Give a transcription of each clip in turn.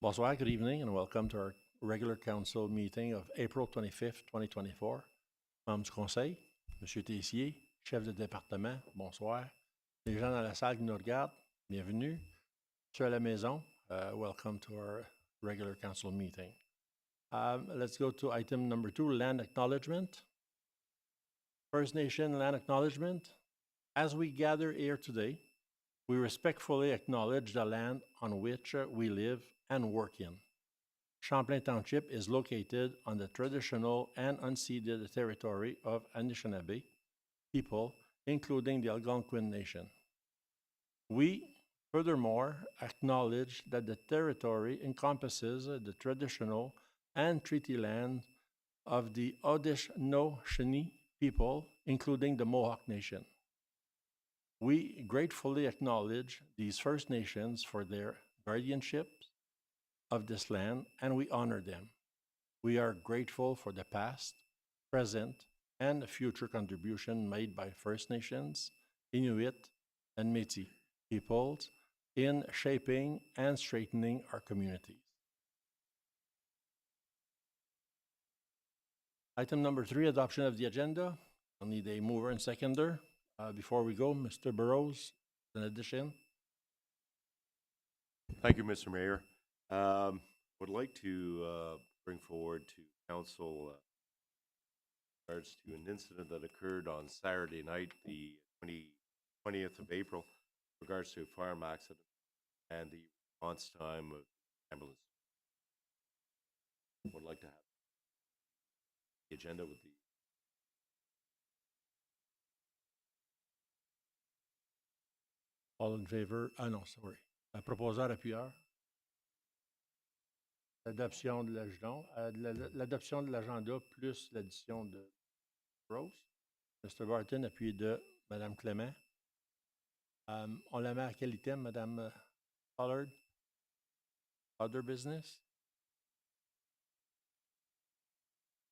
Bonsoir, good evening, and welcome to our regular council meeting of April 25th, 2024. Membres du conseil, M. Tessier, chef de département, bonsoir. Les gens dans la salle qui nous regardent, bienvenue. Ceux à la maison, welcome to our regular council meeting. Let's go to item number 2, land acknowledgement. First Nation land acknowledgement. As we gather here today, we respectfully acknowledge the land on which we live and work in. Champlain Township is located on the traditional and unceded territory of Anishinaabe people, including the Algonquin Nation. We, furthermore, acknowledge that the territory encompasses the traditional and treaty land of the Haudenosaunee people, including the Mohawk Nation. We gratefully acknowledge these First Nations for their guardianship of this land, and we honor them. We are grateful for the past, present, and future contribution made by First Nations, Inuit, and Métis peoples in shaping and strengthening our communities. Item number 3, adoption of the agenda. I'll need a mover and seconder. Before we go, Mr. Burrows, an addition. Thank you, Mr. Mayor. Would like to bring forward to council regards to an incident that occurred on Saturday night, the 20th of April, regards to a farm accident and the response time of the ambulance. Would like to have the agenda with the All in favor? Ah non, sorry. Proposeur, appuyeur. L'adoption de l'adoption de l'agenda plus l'addition de Rose. Mr. Barton, appuyé de Mme Clément. On la met à quel item, Mme Pollard? Other business?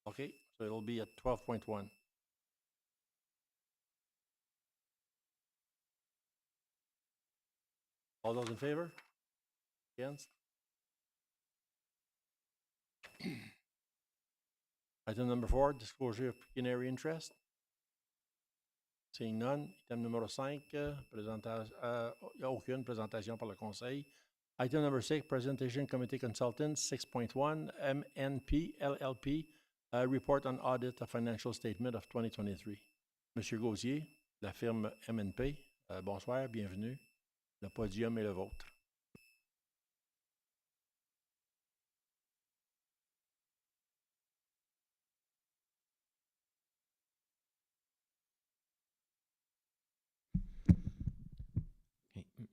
Okay, so it'll be at 12.1. All those in favor? Against? Item number 4, disclosure of pecuniary interest. Seeing none. Item numéro 5, il n'y a aucune présentation par le conseil. Item number 6, presentation committee consultants. 6.1, MNP LLP, report on audit of financial statement of 2023. Monsieur Gauzier, la firme MNP, bonsoir, bienvenue. Le podium est le vôtre.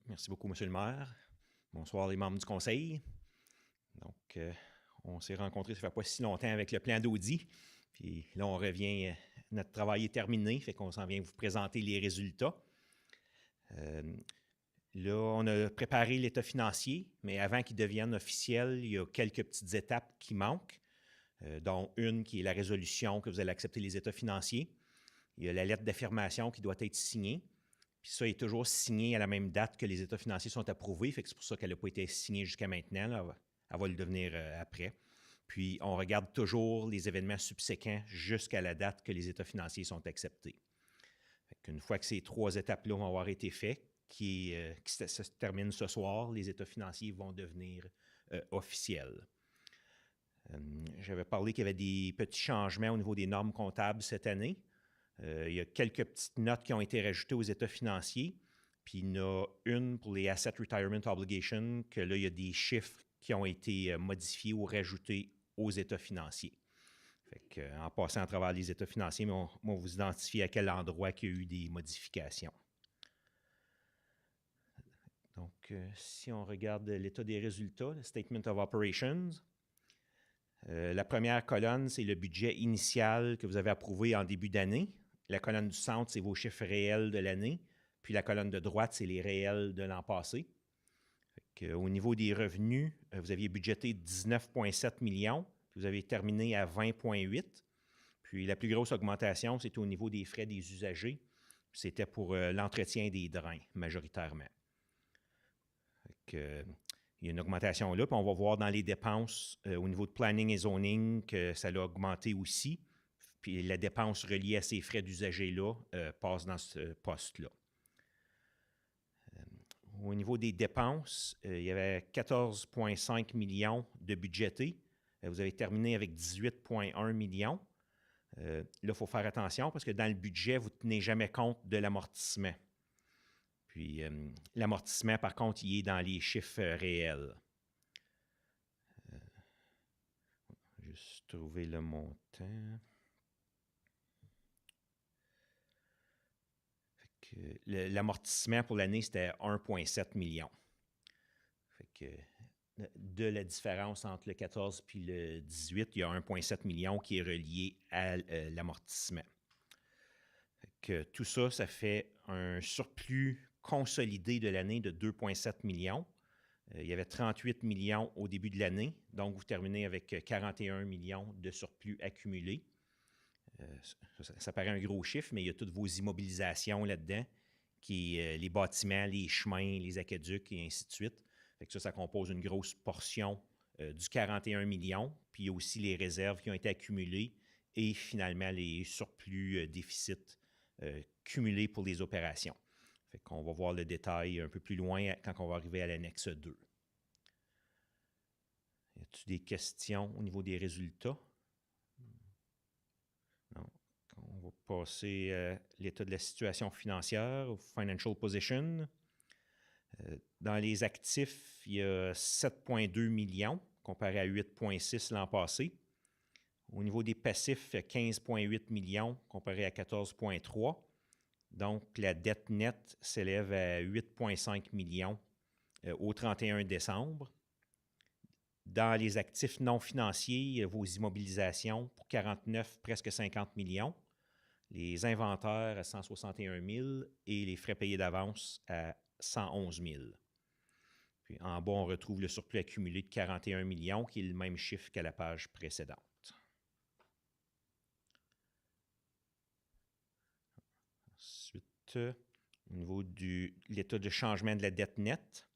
Merci beaucoup, Monsieur le maire. Bonsoir, les membres du conseil. Donc, on s'est rencontrés, ça fait pas si longtemps avec le plan d'audit. Puis là, on revient, notre travail est terminé, fait qu'on s'en vient vous présenter les résultats. Là, on a préparé l'état financier, mais avant qu'il devienne officiel, il y a quelques petites étapes qui manquent, dont une qui est la résolution que vous allez accepter les états financiers. Il y a la lettre d'affirmation qui doit être signée. Puis ça est toujours signé à la même date que les états financiers sont approuvés, fait que c'est pour ça qu'elle n'a pas été signée jusqu'à maintenant. Là, elle va le devenir après. Puis on regarde toujours les événements subséquents jusqu'à la date que les états financiers sont acceptés. Une fois que ces 3 étapes-là vont avoir été faites, qui se termine ce soir, les états financiers vont devenir officiels. J'avais parlé qu'il y avait des petits changements au niveau des normes comptables cette année. Il y a quelques petites notes qui ont été rajoutées aux états financiers. Puis il y en a une pour les Asset Retirement Obligations, que là, il y a des chiffres qui ont été modifiés ou rajoutés aux états financiers. Fait que, en passant à travers les états financiers, on va vous identifier à quel endroit il y a eu des modifications. Donc, si on regarde l'état des résultats, le Statement of Operations, la première colonne, c'est le budget initial que vous avez approuvé en début d'année. La colonne du centre, c'est vos chiffres réels de l'année. Puis la colonne de droite, c'est les réels de l'an passé. Au niveau des revenus, vous aviez budgété 19,7 millions, puis vous avez terminé à 20,8. Puis la plus grosse augmentation, c'est au niveau des frais des usagers. C'était pour l'entretien des drains, majoritairement. Il il y a une augmentation là. Puis on va voir dans les dépenses au niveau de planning et zoning que ça a augmenté aussi. Puis la dépense reliée à ces frais d'usager-là passe dans ce poste-là. Au niveau des dépenses, il y avait 14,5 millions de budgétés. Vous avez terminé avec 18,1 millions. Là, il faut faire attention parce que dans le budget, vous ne tenez jamais compte de l'amortissement. Puis, l'amortissement, par contre, il est dans les chiffres réels. Juste trouver le montant. L'amortissement pour l'année, c'était 1,7 million. Fait que de la différence entre le 14 et le 18, il y a 1,7 million qui est relié à l'amortissement. Fait que tout ça, ça fait un surplus consolidé de l'année de 2,7 millions. Il y avait 38 millions au début de l'année, donc vous terminez avec 41 millions de surplus accumulés. Ça paraît un gros chiffre, mais il y a toutes vos immobilisations là-dedans, qui les bâtiments, les chemins, les aqueducs et ainsi de suite. Fait que ça compose une grosse portion du 41 millions. Puis il y a aussi les réserves qui ont été accumulées et finalement les surplus déficits cumulés pour les opérations. Fait qu'on va voir le détail un peu plus loin quand on va arriver à l'annexe 2. Y a-t-il des questions au niveau des résultats? Non. On va passer à l'état de la situation financière, au financial position. Dans les actifs, il y a 7,2 millions comparé à 8,6 l'an passé. Au niveau des passifs, il y a 15,8 millions comparé à 14,3. Donc, la dette nette s'élève à 8,5 millions au 31 décembre. Dans les actifs non financiers, vos immobilisations pour 49, presque 50 millions. Les inventaires à 161 000 et les frais payés d'avance à 111 000. Puis en bas, on retrouve le surplus accumulé de 41 millions, qui est le même chiffre qu'à la page précédente. Ensuite, au niveau de l'état de changement de la dette nette,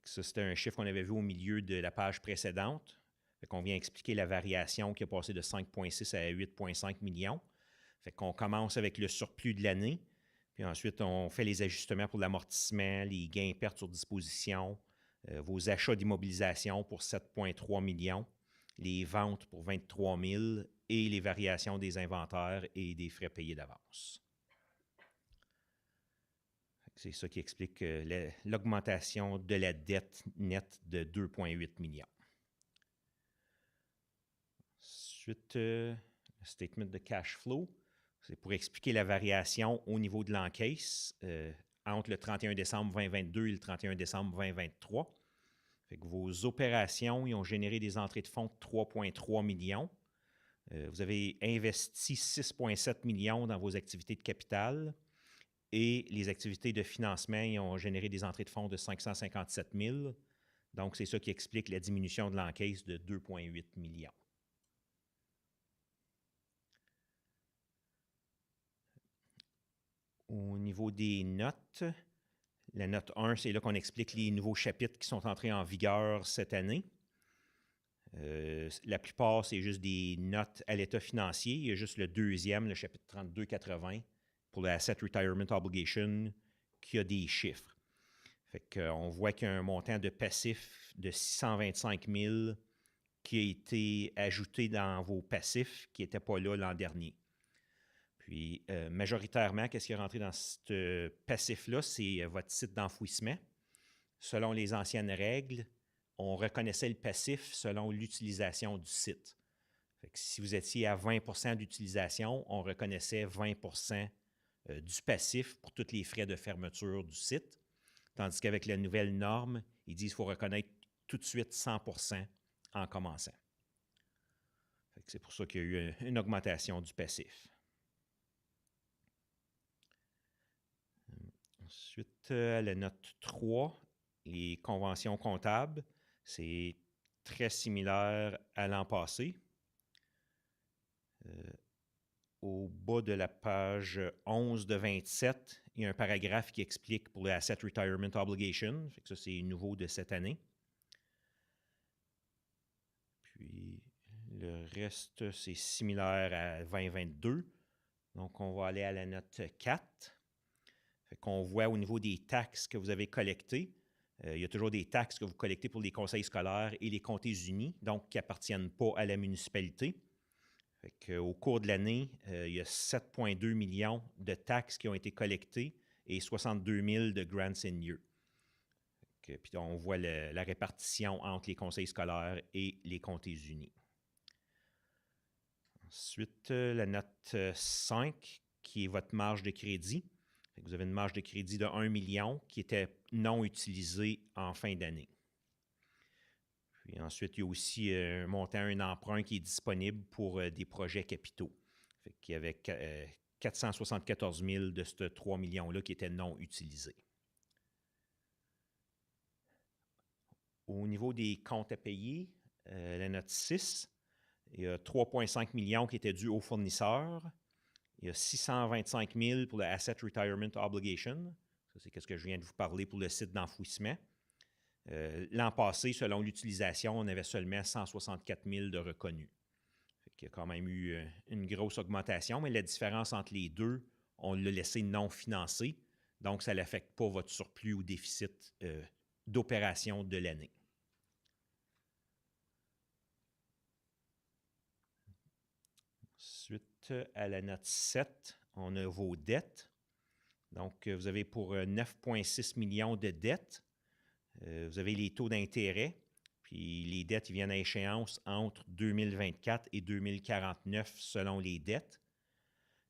ça, c'était un chiffre qu'on avait vu au milieu de la page précédente. Fait qu'on vient expliquer la variation qui a passé de 5,6 à 8,5 millions. Fait qu'on commence avec le surplus de l'année, puis ensuite, on fait les ajustements pour l'amortissement, les gains et pertes sur disposition, vos achats d'immobilisation pour 7,3 millions, les ventes pour 23 000 et les variations des inventaires et des frais payés d'avance. C'est ça qui explique l'augmentation de la dette nette de 2,8 millions. Ensuite, le statement de cash flow, c'est pour expliquer la variation au niveau de l'encaisse entre le 31 décembre 2022 et le 31 décembre 2023. Fait que vos opérations ils ont généré des entrées de fonds de 3,3 millions. Vous avez investi 6,7 millions dans vos activités de capital. Et les activités de financement ils ont généré des entrées de fonds de 557 000. Donc, c'est ça qui explique la diminution de l'encaisse de 2,8 millions. Au niveau des notes, la note 1, c'est là qu'on explique les nouveaux chapitres qui sont entrés en vigueur cette année. La plupart, c'est juste des notes à l'état financier. Il y a juste le deuxième, le chapitre 3280, pour l'Asset Retirement Obligation, qui a des chiffres. Fait qu'on voit qu'il y a un montant de passifs de 625 000 qui a été ajouté dans vos passifs qui n'était pas là l'an dernier. Puis, majoritairement, qu'est-ce qui est rentré dans ce passif-là? C'est votre site d'enfouissement. Selon les anciennes règles, on reconnaissait le passif selon l'utilisation du site. Fait que si vous étiez à 20 d'utilisation, on reconnaissait 20 du passif pour tous les frais de fermeture du site. Tandis qu'avec la nouvelle norme, ils disent qu'il faut reconnaître tout de suite 100 en commençant. Fait que c'est pour ça qu'il y a eu une augmentation du passif. Ensuite, la note 3, les conventions comptables, c'est très similaire à l'an passé. Au bas de la page 11 de 27, il y a un paragraphe qui explique pour le Asset Retirement Obligation. Fait que ça, c'est nouveau de cette année. Puis le reste, c'est similaire à 2022. Donc, on va aller à la note 4. Fait qu'on voit au niveau des taxes que vous avez collectées, il y a toujours des taxes que vous collectez pour les conseils scolaires et les comtés unis, donc qui n'appartiennent pas à la municipalité. Fait qu'au cours de l'année, il y a 7,2 millions de taxes qui ont été collectées et 62 000 de grants and year. Puis on voit la répartition entre les conseils scolaires et les comtés unis. Ensuite, la note 5, qui est votre marge de crédit. Vous avez une marge de crédit de 1 million qui était non utilisée en fin d'année. Puis ensuite, il y a aussi un montant, un emprunt qui est disponible pour des projets capitaux. Fait qu'il y avait 474 000 de ce 3 millions-là qui étaient non utilisés. Au niveau des comptes à payer, la note 6, il y a 3,5 millions qui étaient dus aux fournisseurs. Il y a 625 000 pour le Asset Retirement Obligation. Ça, c'est ce que je viens de vous parler pour le site d'enfouissement. L'an passé, selon l'utilisation, on avait seulement 164 000 de reconnus. Il y a quand même eu une grosse augmentation, mais la différence entre les deux, on l'a laissé non financé. Donc, ça n'affecte pas votre surplus ou déficit d'opération de l'année. Ensuite, à la note 7, on a vos dettes. Donc, vous avez pour 9,6 millions de dettes. Vous avez les taux d'intérêt. Puis les dettes ils viennent à échéance entre 2024 et 2049 selon les dettes.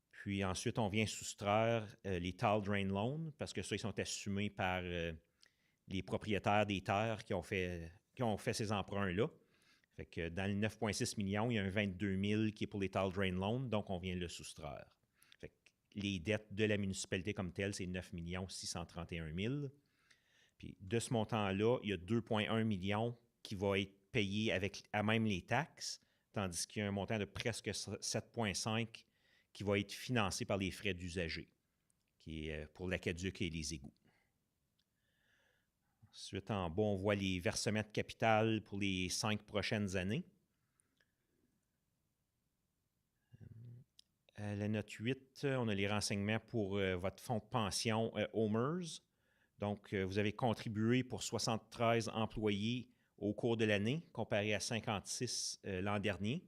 Puis ensuite, on vient soustraire les Tall Drain Loans parce que ça, ils sont assumés par les propriétaires des terres qui ont fait ces emprunts-là. Fait que dans le 9,6 millions, il y a un 22 000 qui est pour les Tall Drain Loans, donc on vient le soustraire. Fait que les dettes de la municipalité comme telle, c'est 9 631 000. Puis de ce montant-là, il y a 2,1 millions qui va être payé à même les taxes, tandis qu'il y a un montant de presque 7,5 qui va être financé par les frais d'usager, qui est pour l'aqueduc et les égouts. Ensuite, en bas, on voit les versements de capital pour les 5 prochaines années. À la note 8, on a les renseignements pour votre fonds de pension OMERS. Donc, vous avez contribué pour 73 employés au cours de l'année, comparé à 56 l'an dernier.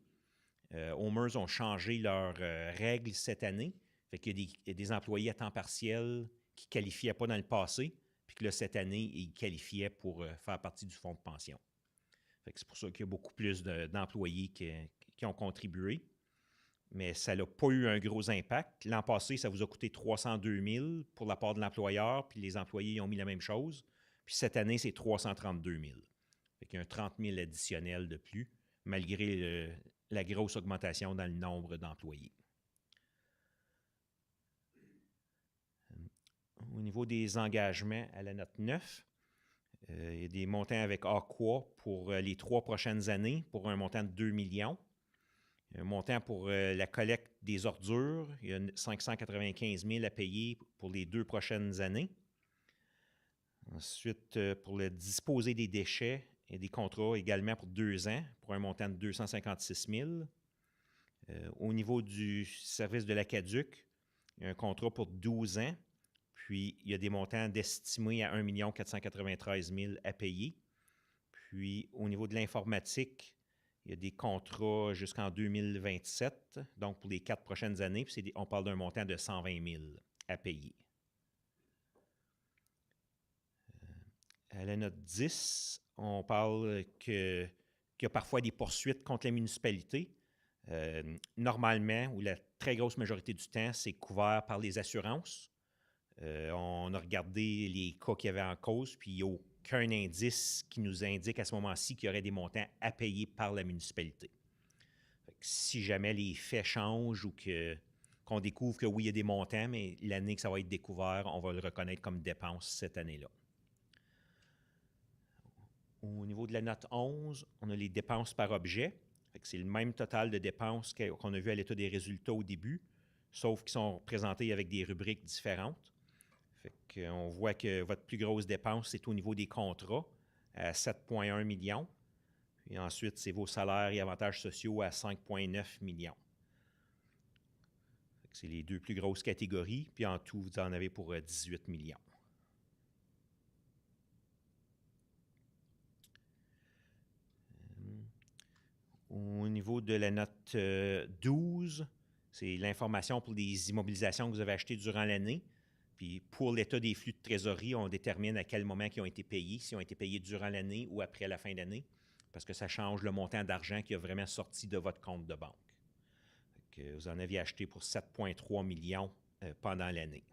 OMERS ont changé leurs règles cette année. Fait qu'il y a des employés à temps partiel qui ne qualifiaient pas dans le passé, puis que là, cette année, ils qualifiaient pour faire partie du fonds de pension. Fait que c'est pour ça qu'il y a beaucoup plus d'employés qui ont contribué. Mais ça n'a pas eu un gros impact. L'an passé, ça vous a coûté 302 000 pour la part de l'employeur, puis les employés ont mis la même chose. Puis cette année, c'est 332 000. Fait qu'il y a un 30 000 additionnel de plus, malgré la grosse augmentation dans le nombre d'employés. Au niveau des engagements à la note 9, il y a des montants avec Aqua pour les 3 prochaines années, pour un montant de 2 millions. Un montant pour la collecte des ordures, il y a 595 000 à payer pour les 2 prochaines années. Ensuite, pour le disposer des déchets, il y a des contrats également pour 2 ans, pour un montant de 256 000. Au niveau du service de l'aqueduc, il y a un contrat pour 12 ans, puis il y a des montants estimés à 1 493 000 à payer. Puis au niveau de l'informatique, il y a des contrats jusqu'en 2027, donc pour les 4 prochaines années, puis on parle d'un montant de 120 000 à payer. À la note 10, on parle qu'il y a parfois des poursuites contre la municipalité. Normalement, ou la très grosse majorité du temps, c'est couvert par les assurances. On a regardé les cas qu'il y avait en cause, puis il n'y a aucun indice qui nous indique à ce moment-ci qu'il y aurait des montants à payer par la municipalité. Si jamais les faits changent ou qu'on découvre que oui, il y a des montants, mais l'année que ça va être découvert, on va le reconnaître comme dépense cette année-là. Au niveau de la note 11, on a les dépenses par objet. C'est le même total de dépenses qu'on a vu à l'état des résultats au début, sauf qu'ils sont présentés avec des rubriques différentes. On voit que votre plus grosse dépense, c'est au niveau des contrats, à 7,1 millions. Puis ensuite, c'est vos salaires et avantages sociaux à 5,9 millions. C'est les deux plus grosses catégories. Puis en tout, vous en avez pour 18 millions. Au niveau de la note 12, c'est l'information pour les immobilisations que vous avez achetées durant l'année. Puis pour l'état des flux de trésorerie, on détermine à quel moment ils ont été payés, s'ils ont été payés durant l'année ou après la fin d'année, parce que ça change le montant d'argent qui a vraiment sorti de votre compte de banque. Vous en aviez acheté pour 7,3 millions pendant l'année.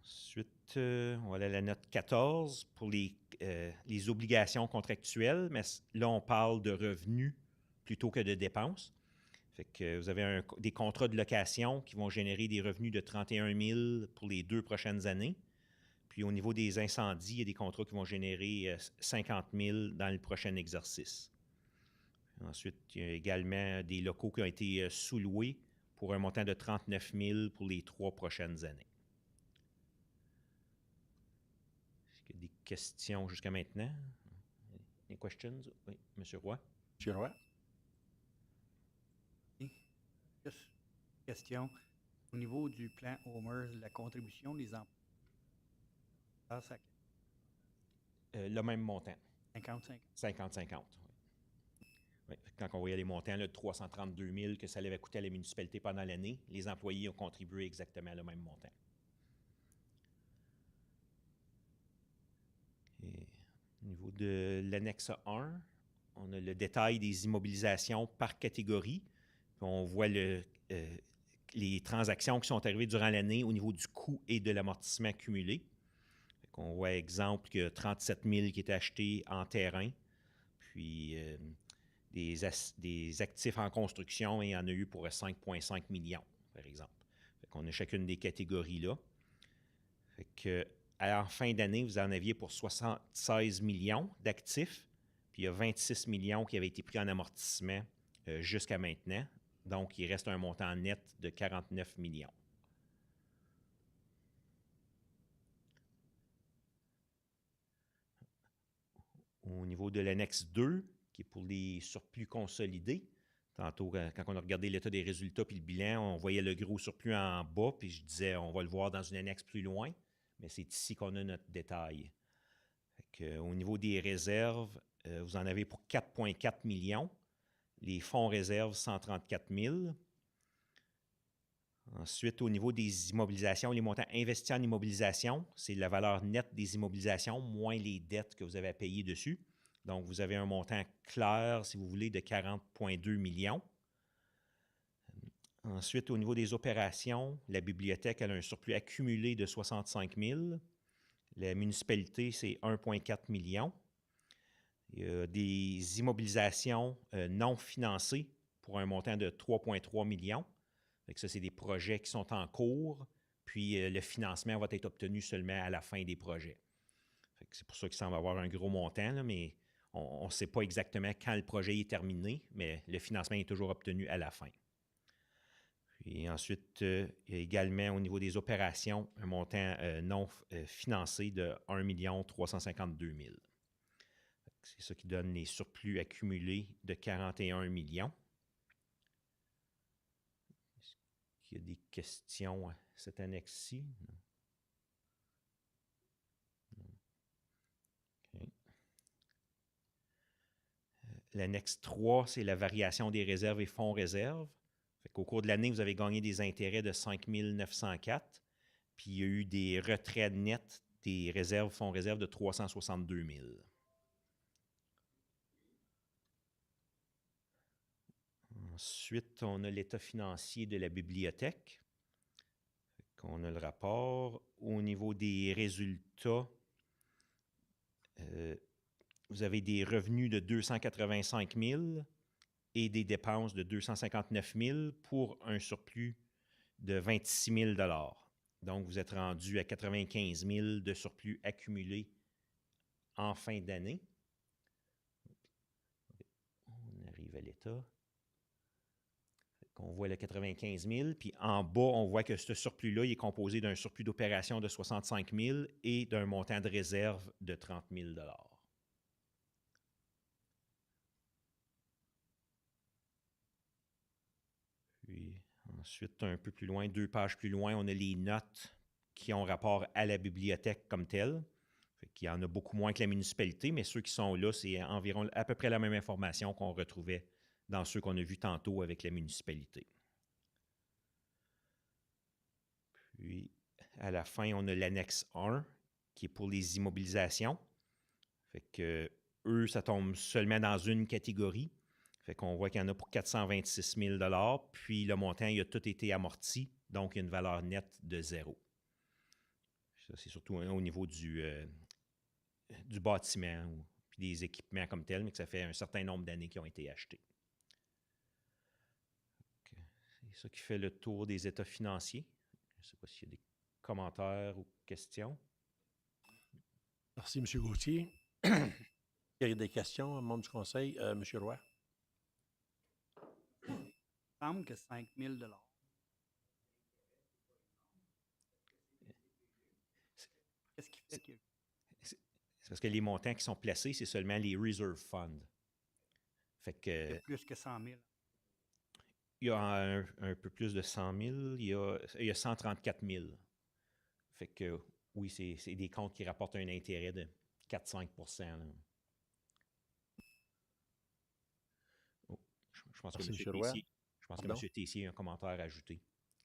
Ensuite, on va aller à la note 14 pour les obligations contractuelles, mais là, on parle de revenus plutôt que de dépenses. Fait que vous avez des contrats de location qui vont générer des revenus de 31 000 pour les 2 prochaines années. Puis au niveau des incendies, il y a des contrats qui vont générer 50 000 dans le prochain exercice. Ensuite, il y a également des locaux qui ont été sous-loués pour un montant de 39 000 pour les 3 prochaines années. Est-ce qu'il y a des questions jusqu'à maintenant? Any questions? Oui, M. Roy. M. Roy? Juste une question. Au niveau du plan Homer, la contribution des emplois, ça Le même montant. 50-50. 50-50. Oui. Quand on voyait les montants là, de 332 000 que ça avait coûté à la municipalité pendant l'année, les employés ont contribué exactement le même montant. Et au niveau de l'annexe 1, on a le détail des immobilisations par catégorie. Puis on voit les transactions qui sont arrivées durant l'année au niveau du coût et de l'amortissement cumulé. On voit, exemple, que 37 000 qui étaient achetés en terrain, puis des actifs en construction, et il y en a eu pour 5,5 millions, par exemple. On a chacune des catégories là. Fait que, en fin d'année, vous en aviez pour 76 millions d'actifs, puis il y a 26 millions qui avaient été pris en amortissement jusqu'à maintenant. Donc, il reste un montant net de 49 millions. Au niveau de l'annexe 2, qui est pour les surplus consolidés, tantôt, quand on a regardé l'état des résultats puis le bilan, on voyait le gros surplus en bas, puis je disais, on va le voir dans une annexe plus loin, mais c'est ici qu'on a notre détail. Au niveau des réserves, vous en avez pour 4,4 millions. Les fonds réserves, 134 000. Ensuite, au niveau des immobilisations, les montants investis en immobilisation, c'est la valeur nette des immobilisations moins les dettes que vous avez à payer dessus. Donc, vous avez un montant clair, si vous voulez, de 40,2 millions. Ensuite, au niveau des opérations, la bibliothèque elle a un surplus accumulé de 65 000. La municipalité, c'est 1,4 million. Il y a des immobilisations non financées pour un montant de 3,3 millions. Ça, c'est des projets qui sont en cours, puis le financement va être obtenu seulement à la fin des projets. C'est pour ça qu'il semble avoir un gros montant, là, mais on ne sait pas exactement quand le projet est terminé, mais le financement est toujours obtenu à la fin. Puis ensuite, il y a également au niveau des opérations un montant non financé de 1 352 000. C'est ça qui donne les surplus accumulés de 41 millions. Est-ce qu'il y a des questions à cette annexe-ci? Okay. L'annexe 3, c'est la variation des réserves et fonds réserves. Au cours de l'année, vous avez gagné des intérêts de 5 904, puis il y a eu des retraits nets des réserves, fonds réserves de 362 000. Ensuite, on a l'état financier de la bibliothèque. On a le rapport. Au niveau des résultats, vous avez des revenus de 285 000 et des dépenses de 259 000 pour un surplus de 26 000 $. Donc, vous êtes rendu à 95 000 de surplus accumulé en fin d'année. On arrive à l'état. On voit le 95 000, puis en bas, on voit que ce surplus-là est composé d'un surplus d'opération de 65 000 et d'un montant de réserve de 30 000 $. Ensuite, un peu plus loin, 2 pages plus loin, on a les notes qui ont rapport à la bibliothèque comme telle. Il y en a beaucoup moins que la municipalité, mais ceux qui sont là, c'est environ à peu près la même information qu'on retrouvait dans ceux qu'on a vus tantôt avec la municipalité. Puis, à la fin, on a l'annexe 1, qui est pour les immobilisations. Fait que eux, ça tombe seulement dans une catégorie. Fait qu'on voit qu'il y en a pour 426 000 $, puis le montant, il a tout été amorti, donc il y a une valeur nette de 0. Ça, c'est surtout au niveau du bâtiment puis des équipements comme tels, mais que ça fait un certain nombre d'années qui ont été achetés. C'est ça qui fait le tour des états financiers. Je ne sais pas s'il y a des commentaires ou questions. Merci, M. Gauthier. Il y a des questions, membre du conseil. M. Roy. Il me semble que 5 000 $. Qu'est-ce qui fait que C'est parce que les montants qui sont placés, c'est seulement les reserve funds. Fait que c'est plus que 100 000? il y a un peu plus de 100 000, il y a 134 000. Fait que oui, c'est des comptes qui rapportent un intérêt de 4-5 %. Oh, je pense Merci, que M. Roy. M. Tessier a un commentaire à ajouter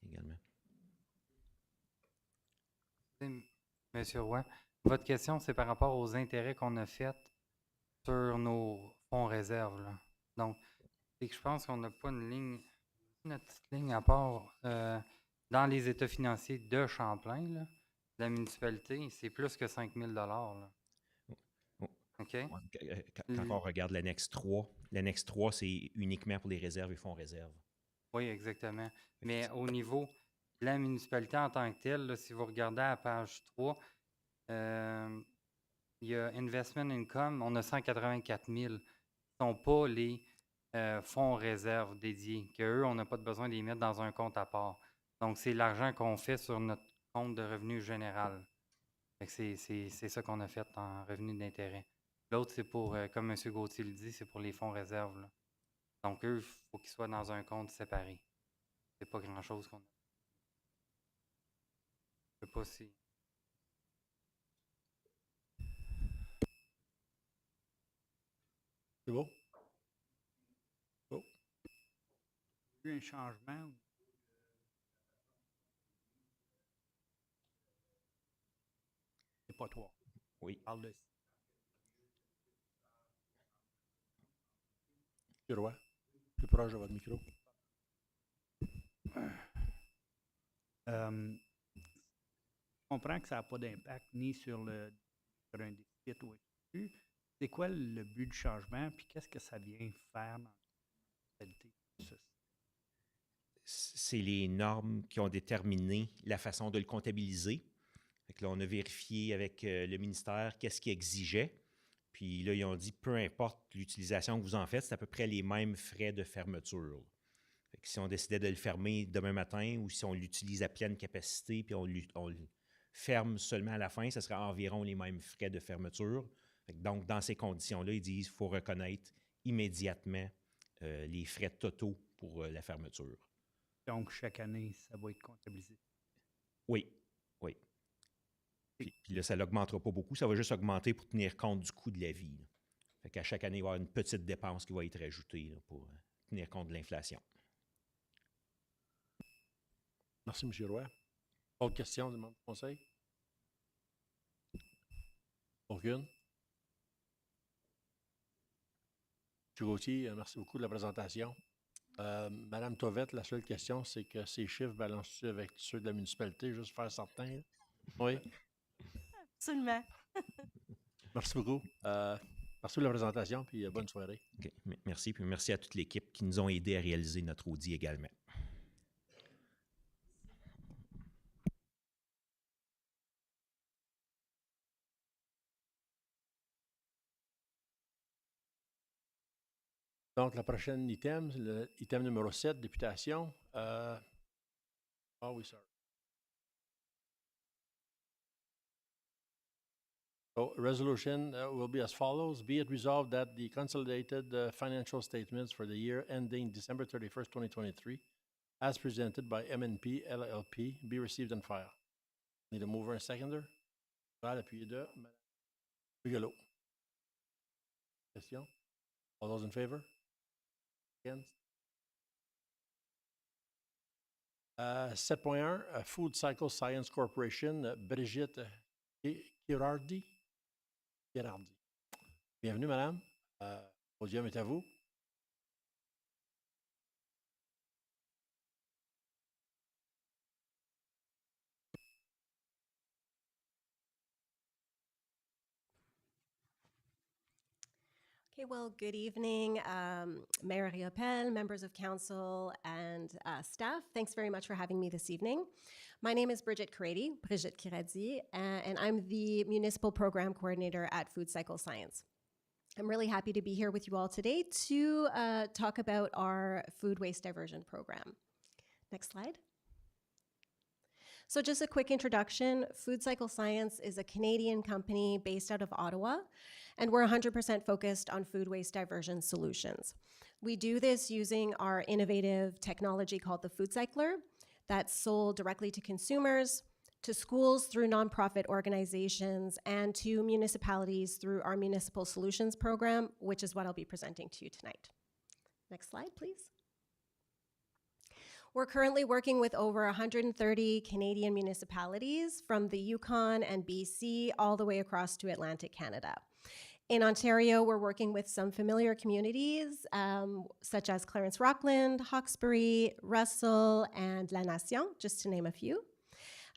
également. Monsieur Roy, votre question, c'est par rapport aux intérêts qu'on a faits sur nos fonds réserves, là. Donc, c'est que je pense qu'on n'a pas une petite ligne à part dans les états financiers de Champlain, là, la municipalité, c'est plus que 5 000 $. Là. Oh. OK? Ouais, quand on regarde l'annexe 3, c'est uniquement pour les réserves et fonds réserves. Oui, exactement. Mais au niveau de la municipalité en tant que telle, là, si vous regardez à la page 3, il y a Investment Income, on a 184 000. Ce ne sont pas les fonds réserves dédiés, qu'eux, on n'a pas besoin de les mettre dans un compte à part. Donc, c'est l'argent qu'on fait sur notre compte de revenu général. C'est ça qu'on a fait en revenu d'intérêt. L'autre, c'est pour, comme M. Gauthier le dit, c'est pour les fonds réserves, là. Donc, eux, il faut qu'ils soient dans un compte séparé. C'est pas grand-chose qu'on a. Je sais pas si... C'est beau? Oh. Il y a eu un changement. C'est pas toi. Oui. On parle de M. Roy, plus proche de votre micro. Je comprends que ça n'a pas d'impact ni sur un déficit ou un surplus. C'est quoi le but du changement, puis qu'est-ce que ça vient faire dans la réalité de ça? C'est les normes qui ont déterminé la façon de le comptabiliser. Fait que là, on a vérifié avec le ministère qu'est-ce qu'ils exigeait. Puis là, ils ont dit, peu importe l'utilisation que vous en faites, c'est à peu près les mêmes frais de fermeture. Fait que si on décidait de le fermer demain matin ou si on l'utilise à pleine capacité puis on le ferme seulement à la fin, ce sera environ les mêmes frais de fermeture. Fait que donc, dans ces conditions-là, ils disent qu'il faut reconnaître immédiatement les frais totaux pour la fermeture. Donc, chaque année, ça va être comptabilisé. Oui, oui. Puis là, ça n'augmentera pas beaucoup, ça va juste augmenter pour tenir compte du coût de la vie. Là. Fait qu'à chaque année, il va y avoir une petite dépense qui va être ajoutée là, pour tenir compte de l'inflation. Merci, M. Roy. Autre question du membre du conseil? Aucune? M. Gauthier, merci beaucoup de la présentation. Madame Tovette, la seule question, c'est que ces chiffres balancent-tu avec ceux de la municipalité, juste faire certain? Là? Oui? Absolument. Merci beaucoup. Merci pour la présentation, puis bonne soirée. Okay. Merci, puis merci à toute l'équipe qui nous ont aidés à réaliser notre audit également. Donc, la prochaine item, l'item numéro 7, députation. Oui, sorry. So, resolution will be as follows. Be it resolved that the consolidated financial statements for the year ending December 31st, 2023, as presented by M&P LLP be received and filed. Need a mover and seconder? Val, appuyé de Mme Bigelow. Question? All those in favor? Against? 7.1, Food Cycle Science Corporation, Brigitte Girardi. Bienvenue, madame. Le podium est à vous. Okay, well, good evening, Mayor Riopel, members of council, and staff. Thanks very much for having me this evening. My name is Brigitte Kiradi, and I'm the Municipal Program Coordinator at Food Cycle Science. I'm really happy to be here with you all today to talk about our food waste diversion program. Next slide. So just a quick introduction, Food Cycle Science is a Canadian company based out of Ottawa, and we're 100% focused on food waste diversion solutions. We do this using our innovative technology called the Food Cycler that's sold directly to consumers, to schools through nonprofit organizations, and to municipalities through our Municipal Solutions Program, which is what I'll be presenting to you tonight. Next slide, please. We're currently working with over 130 Canadian municipalities from the Yukon and BC all the way across to Atlantic Canada. In Ontario, we're working with some familiar communities such as Clarence Rockland, Hawkesbury, Russell, and La Nation, just to name a few.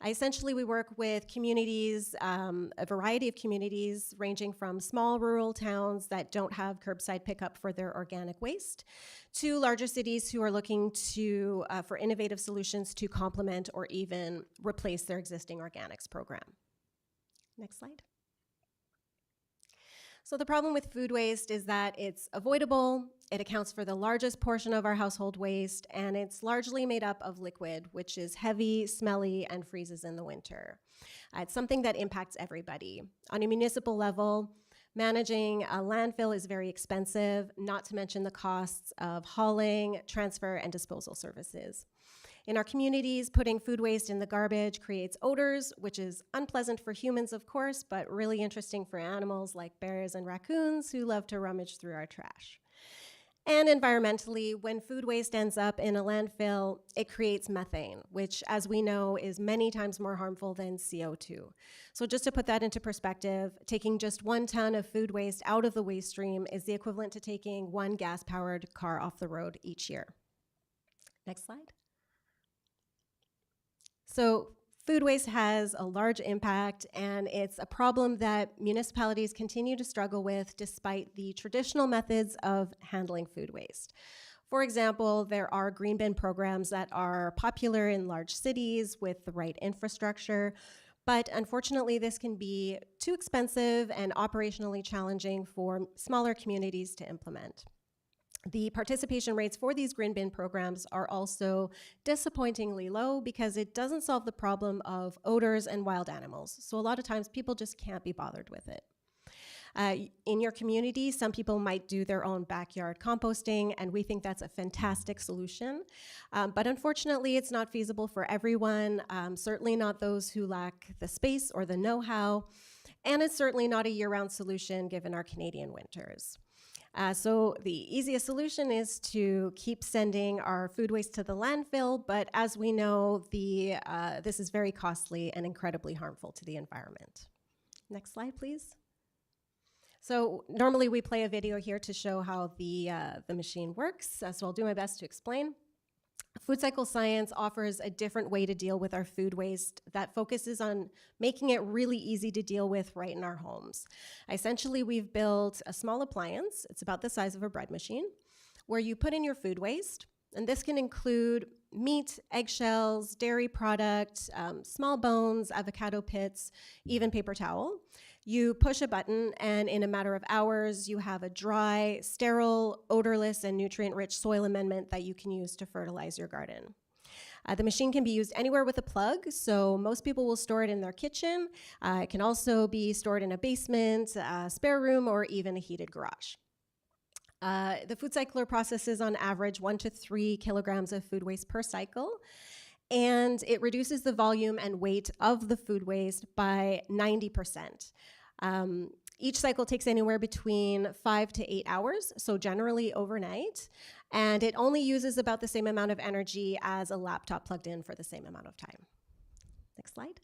Essentially, we work with communities, a variety of communities ranging from small rural towns that don't have curbside pickup for their organic waste to larger cities who are looking to for innovative solutions to complement or even replace their existing organics program. Next slide. So the problem with food waste is that it's avoidable, it accounts for the largest portion of our household waste, and it's largely made up of liquid, which is heavy, smelly, and freezes in the winter. It's something that impacts everybody. On a municipal level, managing a landfill is very expensive, not to mention the costs of hauling, transfer, and disposal services. In our communities, putting food waste in the garbage creates odors, which is unpleasant for humans, of course, but really interesting for animals like bears and raccoons who love to rummage through our trash. And environmentally, when food waste ends up in a landfill, it creates methane, which, as we know, is many times more harmful than CO2. So just to put that into perspective, taking just 1 ton of food waste out of the waste stream is the equivalent to taking 1 gas-powered car off the road each year. Next slide. So food waste has a large impact, and it's a problem that municipalities continue to struggle with despite the traditional methods of handling food waste. For example, there are green bin programs that are popular in large cities with the right infrastructure, but unfortunately this can be too expensive and operationally challenging for smaller communities to implement. The participation rates for these green bin programs are also disappointingly low because it doesn't solve the problem of odors and wild animals. So a lot of times people just can't be bothered with it. In your community, some people might do their own backyard composting, and we think that's a fantastic solution. But unfortunately, it's not feasible for everyone, certainly not those who lack the space or the know-how, and it's certainly not a year-round solution given our Canadian winters. So the easiest solution is to keep sending our food waste to the landfill, but as we know, this is very costly and incredibly harmful to the environment. Next slide, please. So normally we play a video here to show how the machine works, so I'll do my best to explain. Food Cycle Science offers a different way to deal with our food waste that focuses on making it really easy to deal with right in our homes. Essentially, we've built a small appliance, it's about the size of a bread machine, where you put in your food waste, and this can include meat, eggshells, dairy products, small bones, avocado pits, even paper towel. You push a button, and in a matter of hours, you have a dry, sterile, odorless, and nutrient-rich soil amendment that you can use to fertilize your garden. The machine can be used anywhere with a plug, so most people will store it in their kitchen. It can also be stored in a basement, a spare room, or even a heated garage. The food cycler processes on average 1 to 3 kilograms of food waste per cycle, and it reduces the volume and weight of the food waste by 90%. Each cycle takes anywhere between 5 to 8 hours, so generally overnight, and it only uses about the same amount of energy as a laptop plugged in for the same amount of time. Next slide.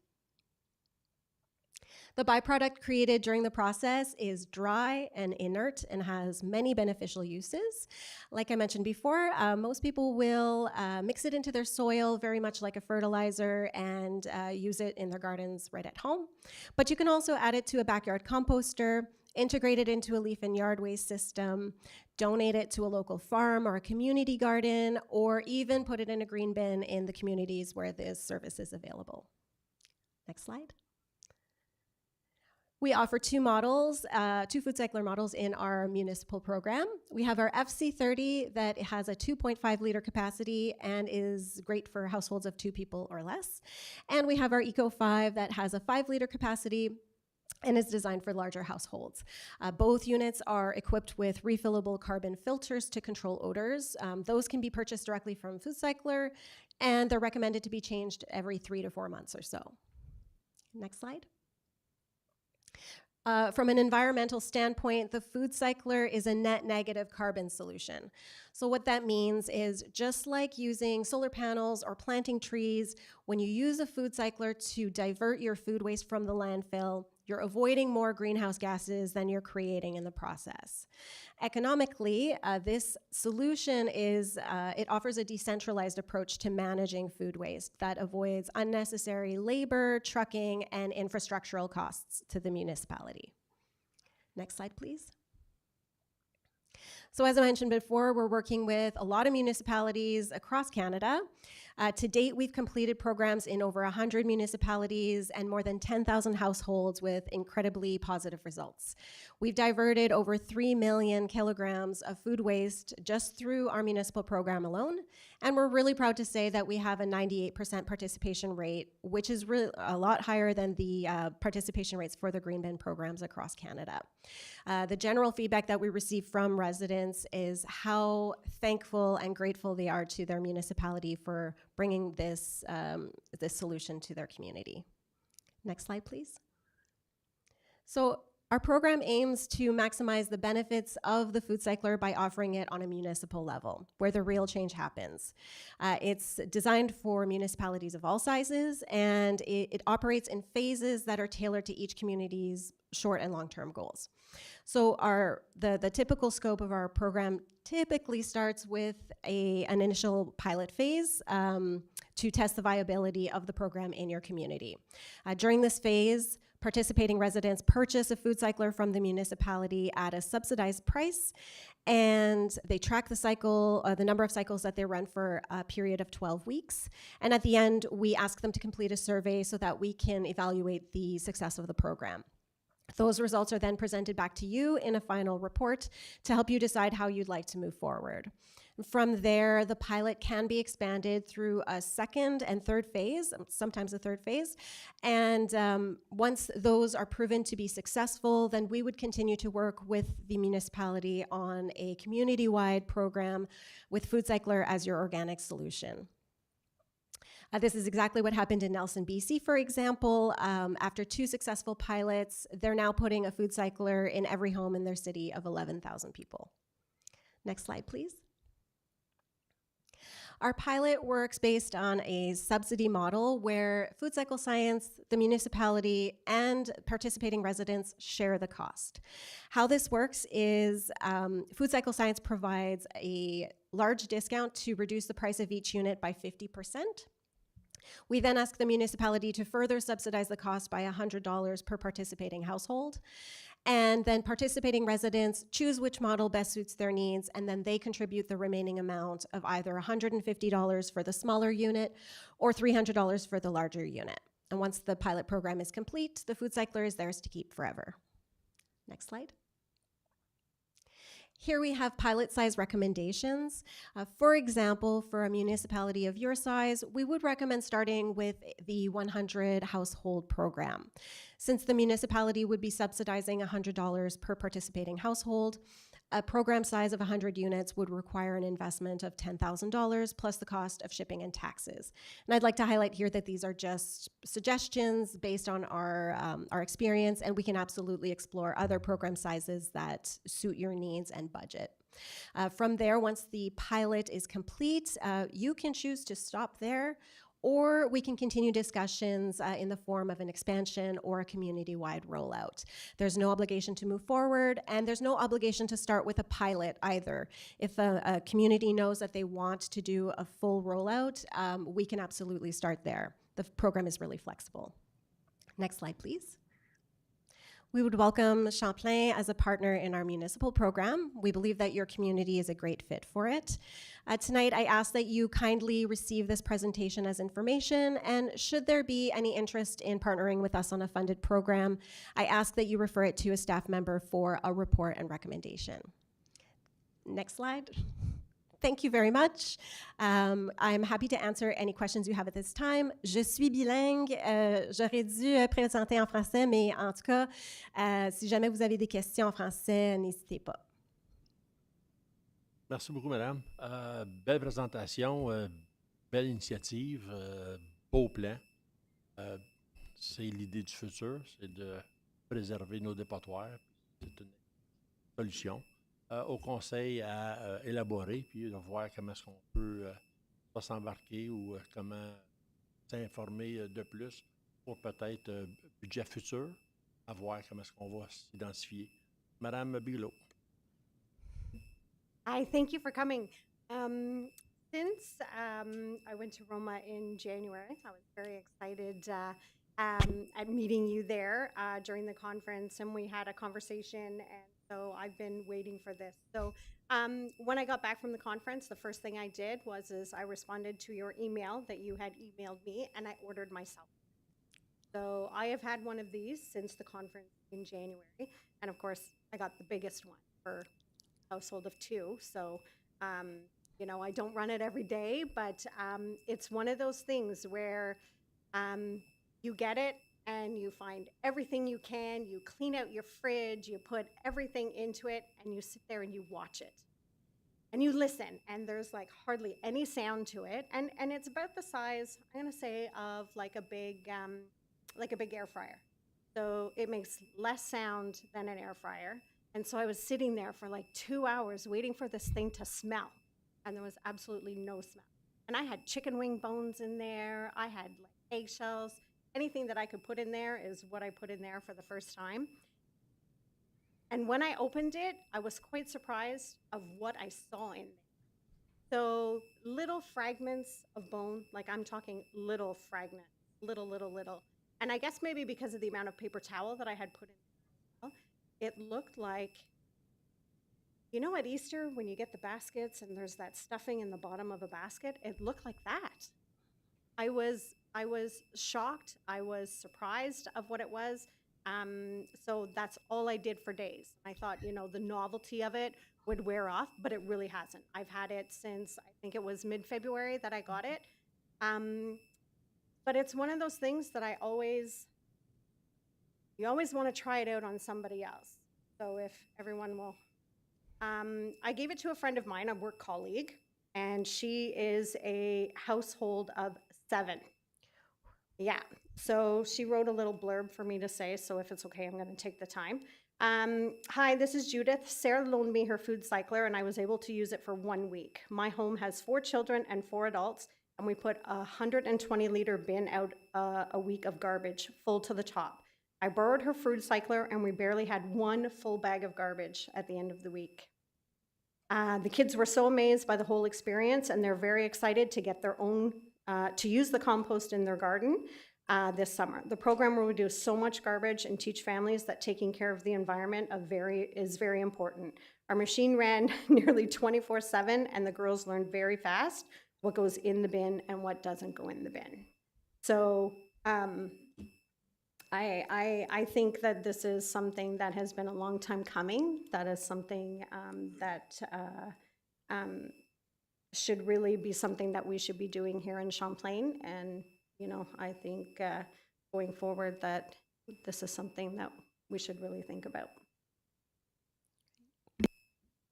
The byproduct created during the process is dry and inert and has many beneficial uses. Like I mentioned before, most people will mix it into their soil very much like a fertilizer and use it in their gardens right at home. But you can also add it to a backyard composter, integrate it into a leaf and yard waste system, donate it to a local farm or a community garden, or even put it in a green bin in the communities where this service is available. Next slide. We offer two models, two food cycler models in our municipal program. We have our FC30 that has a 2.5 liter capacity and is great for households of 2 people or less. And we have our Eco5 that has a 5 liter capacity and is designed for larger households. Both units are equipped with refillable carbon filters to control odors. Those can be purchased directly from Food Cycler, and they're recommended to be changed every 3 to 4 months or so. Next slide. From an environmental standpoint, the food cycler is a net negative carbon solution. So what that means is just like using solar panels or planting trees, when you use a food cycler to divert your food waste from the landfill, you're avoiding more greenhouse gases than you're creating in the process. Economically, this solution is, it offers a decentralized approach to managing food waste that avoids unnecessary labor, trucking, and infrastructural costs to the municipality. Next slide, please. So as I mentioned before, we're working with a lot of municipalities across Canada. To date, we've completed programs in over 100 municipalities and more than 10,000 households with incredibly positive results. We've diverted over 3 million kilograms of food waste just through our municipal program alone, and we're really proud to say that we have a 98% participation rate, which is really a lot higher than the participation rates for the green bin programs across Canada. The general feedback that we receive from residents is how thankful and grateful they are to their municipality for bringing this, this solution to their community. Next slide, please. So our program aims to maximize the benefits of the food cycler by offering it on a municipal level, where the real change happens. It's designed for municipalities of all sizes, and it operates in phases that are tailored to each community's short and long-term goals. So the typical scope of our program typically starts with an initial pilot phase to test the viability of the program in your community. During this phase, participating residents purchase a food cycler from the municipality at a subsidized price, and they track the cycle, the number of cycles that they run for a period of 12 weeks. And at the end, we ask them to complete a survey so that we can evaluate the success of the program. Those results are then presented back to you in a final report to help you decide how you'd like to move forward. From there, the pilot can be expanded through a second and third phase, sometimes a third phase. And once those are proven to be successful, then we would continue to work with the municipality on a community-wide program with Food Cycler as your organic solution. This is exactly what happened in Nelson, BC, for example. After 2 successful pilots, they're now putting a food cycler in every home in their city of 11,000 people. Next slide, please. Our pilot works based on a subsidy model where Food Cycle Science, the municipality, and participating residents share the cost. How this works is Food Cycle Science provides a large discount to reduce the price of each unit by 50%. We then ask the municipality to further subsidize the cost by $100 per participating household. And then participating residents choose which model best suits their needs, and then they contribute the remaining amount of either $150 for the smaller unit or $300 for the larger unit. And once the pilot program is complete, the food cycler is theirs to keep forever. Next slide. Here we have pilot size recommendations. For example, for a municipality of your size, we would recommend starting with the 100 household program. Since the municipality would be subsidizing $100 per participating household, a program size of 100 units would require an investment of $10,000 plus the cost of shipping and taxes. And I'd like to highlight here that these are just suggestions based on our experience, and we can absolutely explore other program sizes that suit your needs and budget. From there, once the pilot is complete, you can choose to stop there, or we can continue discussions in the form of an expansion or a community-wide rollout. There's no obligation to move forward, and there's no obligation to start with a pilot either. If a community knows that they want to do a full rollout, we can absolutely start there. The program is really flexible. Next slide, please. We would welcome Champlain as a partner in our municipal program. We believe that your community is a great fit for it. Tonight, I ask that you kindly receive this presentation as information, and should there be any interest in partnering with us on a funded program, I ask that you refer it to a staff member for a report and recommendation. Next slide. Thank you very much. I'm happy to answer any questions you have at this time. Je suis bilingue. J'aurais dû présenter en français, mais en tout cas, si jamais vous avez des questions en français, n'hésitez pas. Merci beaucoup, madame. Belle présentation, belle initiative, beau plan. C'est l'idée du futur, c'est de préserver nos dépotoirs. C'est une solution. Au conseil à élaborer, puis de voir comment est-ce qu'on peut pas s'embarquer ou comment s'informer de plus pour peut-être budget futur, à voir comment est-ce qu'on va s'identifier. Madame Bigelow. Hi, thank you for coming. Since I went to Roma in January, I was very excited at meeting you there during the conference, and we had a conversation, and so I've been waiting for this. So when I got back from the conference, the first thing I did was I responded to your email that you had emailed me, and I ordered myself. So I have had one of these since the conference in January, and of course, I got the biggest one for a household of 2. So, you know, I don't run it every day, but it's one of those things where you get it, and you find everything you can, you clean out your fridge, you put everything into it, and you sit there and you watch it. And you listen, and there's like hardly any sound to it. And it's about the size, I'm gonna say, of like a big air fryer. So it makes less sound than an air fryer. And so I was sitting there for like 2 hours waiting for this thing to smell, and there was absolutely no smell. And I had chicken wing bones in there, I had like eggshells. Anything that I could put in there is what I put in there for the first time. And when I opened it, I was quite surprised of what I saw in there. So little fragments of bone, like I'm talking little fragments, little. And I guess maybe because of the amount of paper towel that I had put in there, it looked like, you know, at Easter when you get the baskets and there's that stuffing in the bottom of a basket, it looked like that. I was shocked. I was surprised of what it was. So that's all I did for days. I thought, you know, the novelty of it would wear off, but it really hasn't. I've had it since, I think it was mid-February that I got it. But it's one of those things that you always want to try it out on somebody else. So if everyone will, I gave it to a friend of mine, a work colleague, and she is a household of 7. Yeah, so she wrote a little blurb for me to say, so if it's okay, I'm going to take the time. Hi, this is Judith. Sarah loaned me her food cycler, and I was able to use it for 1 week. My home has 4 children and 4 adults, and we put a 120-liter bin out a week of garbage, full to the top. I borrowed her food cycler, and we barely had 1 full bag of garbage at the end of the week. The kids were so amazed by the whole experience, and they're very excited to get their own to use the compost in their garden this summer. The program will reduce so much garbage and teach families that taking care of the environment is very important. Our machine ran nearly 24/7, and the girls learned very fast what goes in the bin and what doesn't go in the bin. So I think that this is something that has been a long time coming. That is something that should really be something that we should be doing here in Champlain. And, you know, I think going forward that this is something that we should really think about.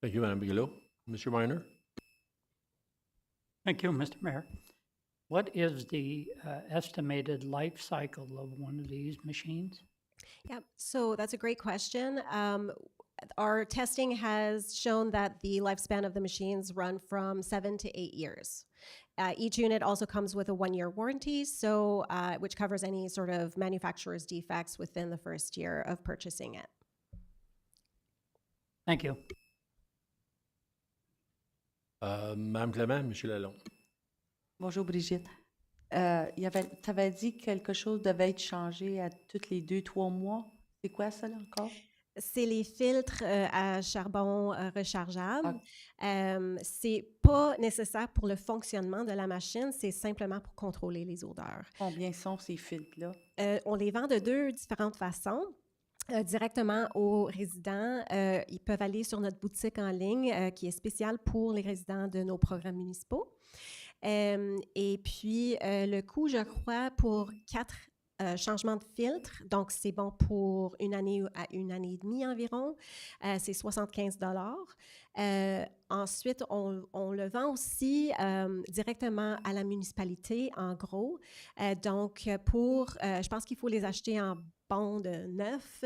Thank you, Madame Bigelow. Monsieur Minor? Thank you, Mr. Mayor. What is the estimated life cycle of one of these machines? Yeah, so that's a great question. Our testing has shown that the lifespan of the machines run from 7 to 8 years. Each unit also comes with a 1-year warranty, so which covers any sort of manufacturer's defects within the first year of purchasing it. Thank you. Madame Clément, Monsieur Lalonde. Bonjour Brigitte. Tu avais dit que quelque chose devait être changé à tous les 2-3 mois. C'est quoi ça là encore? C'est les filtres à charbon rechargeable. Ah. C'est pas nécessaire pour le fonctionnement de la machine, c'est simplement pour contrôler les odeurs. Combien sont ces filtres-là? On les vend de 2 différentes façons. Directement aux résidents, ils peuvent aller sur notre boutique en ligne qui est spéciale pour les résidents de nos programmes municipaux. Et puis, le coût, je crois, pour 4 changements de filtre, donc c'est bon pour 1 année à 1 année et demie environ, c'est 75 $. Ensuite, on le vend aussi directement à la municipalité, en gros. Donc, je pense qu'il faut les acheter en bond de 9.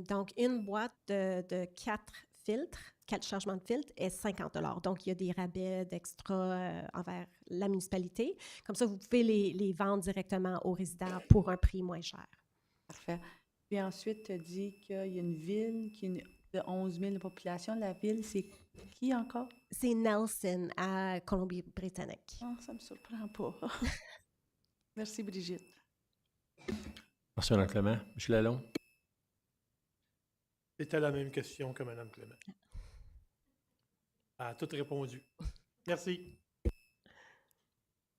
Donc, une boîte de 4 filtres, 4 changements de filtres est 50 $. Donc, il y a des rabais d'extra envers la municipalité. Comme ça, vous pouvez les vendre directement aux résidents pour un prix moins cher. Parfait. Puis ensuite, tu as dit qu'il y a une ville qui est de 11 000 de population. La ville, c'est qui encore? C'est Nelson, à Colombie-Britannique. Oh, ça ne me surprend pas. Merci Brigitte. Merci, Madame Clément. Monsieur Lalonde? C'était la même question que Mme Clément. Elle a tout répondu. Merci.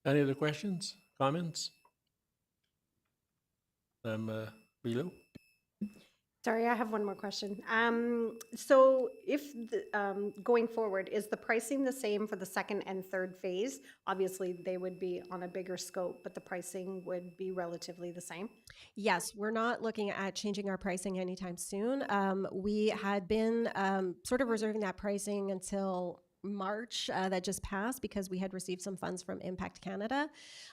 Any other questions, comments? Madame Bigelow? Sorry, I have one more question. So if, going forward, is the pricing the same for the second and third phase? Obviously, they would be on a bigger scope, but the pricing would be relatively the same? Yes, we're not looking at changing our pricing anytime soon. We had been sort of reserving that pricing until March that just passed because we had received some funds from Impact Canada.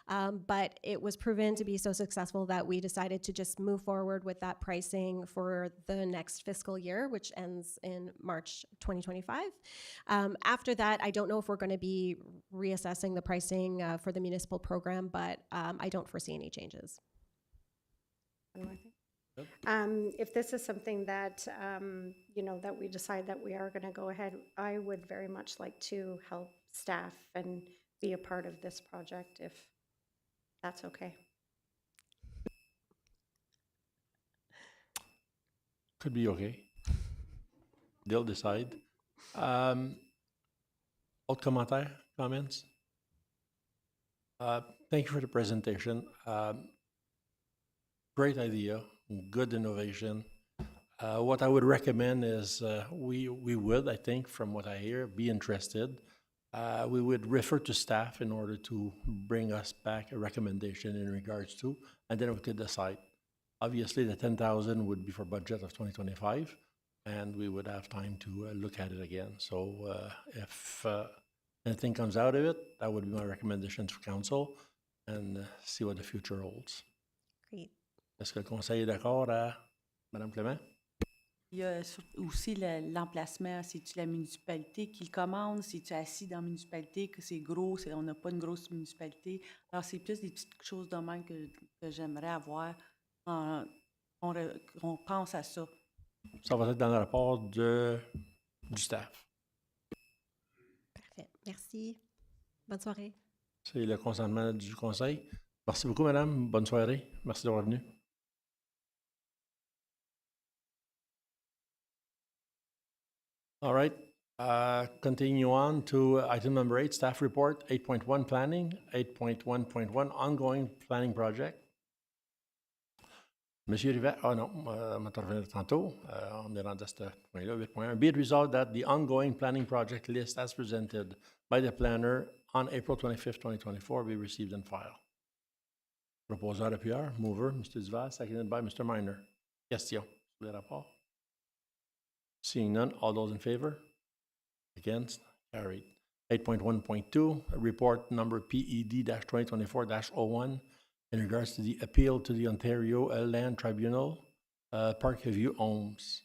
But it was proven to be so successful that we decided to just move forward with that pricing for the next fiscal year, which ends in March 2025. After that, I don't know if we're going to be reassessing the pricing for the municipal program, but I don't foresee any changes. One more thing. If this is something that, that we decide that we are going to go ahead, I would very much like to help staff and be a part of this project if that's okay. Could be okay. They'll decide. Autres commentaires, comments? Thank you for the presentation. Great idea, good innovation. What I would recommend is we would, I think, from what I hear, be interested. We would refer to staff in order to bring us back a recommendation in regards to, and then we could decide. Obviously, the 10,000 would be for budget of 2025, and we would have time to look at it again. So if anything comes out of it, that would be my recommendation to council, and see what the future holds. Great. Est-ce que le conseil est d'accord, Madame Clément? Il y a aussi l'emplacement. C'est-tu la municipalité qui le commande? C'est-tu assis dans la municipalité, que c'est gros? On n'a pas une grosse municipalité. Alors, c'est plus des petites choses de même que j'aimerais avoir. On pense à ça. Ça va être dans le rapport du staff. Parfait. Merci. Bonne soirée. C'est le consentement du conseil. Merci beaucoup, madame. Bonne soirée. Merci d'avoir venu. All right. Continue on to item number 8, staff report, 8.1 planning, 8.1.1 ongoing planning project. Monsieur Rivet, non, on va revenir tantôt. On est rendu à ce point-là, 8.1. Be it resolved that the ongoing planning project list as presented by the planner on April 25th, 2024 be received and filed. Proposeur appuyeur, mover, Mr. Duval, seconded by Mr. Minor. Question sur les rapports? Seeing none, all those in favor? Against? Carried. 8.1.2, report number PED-2024-01 in regards to the appeal to the Ontario Land Tribunal, Parkview Homes.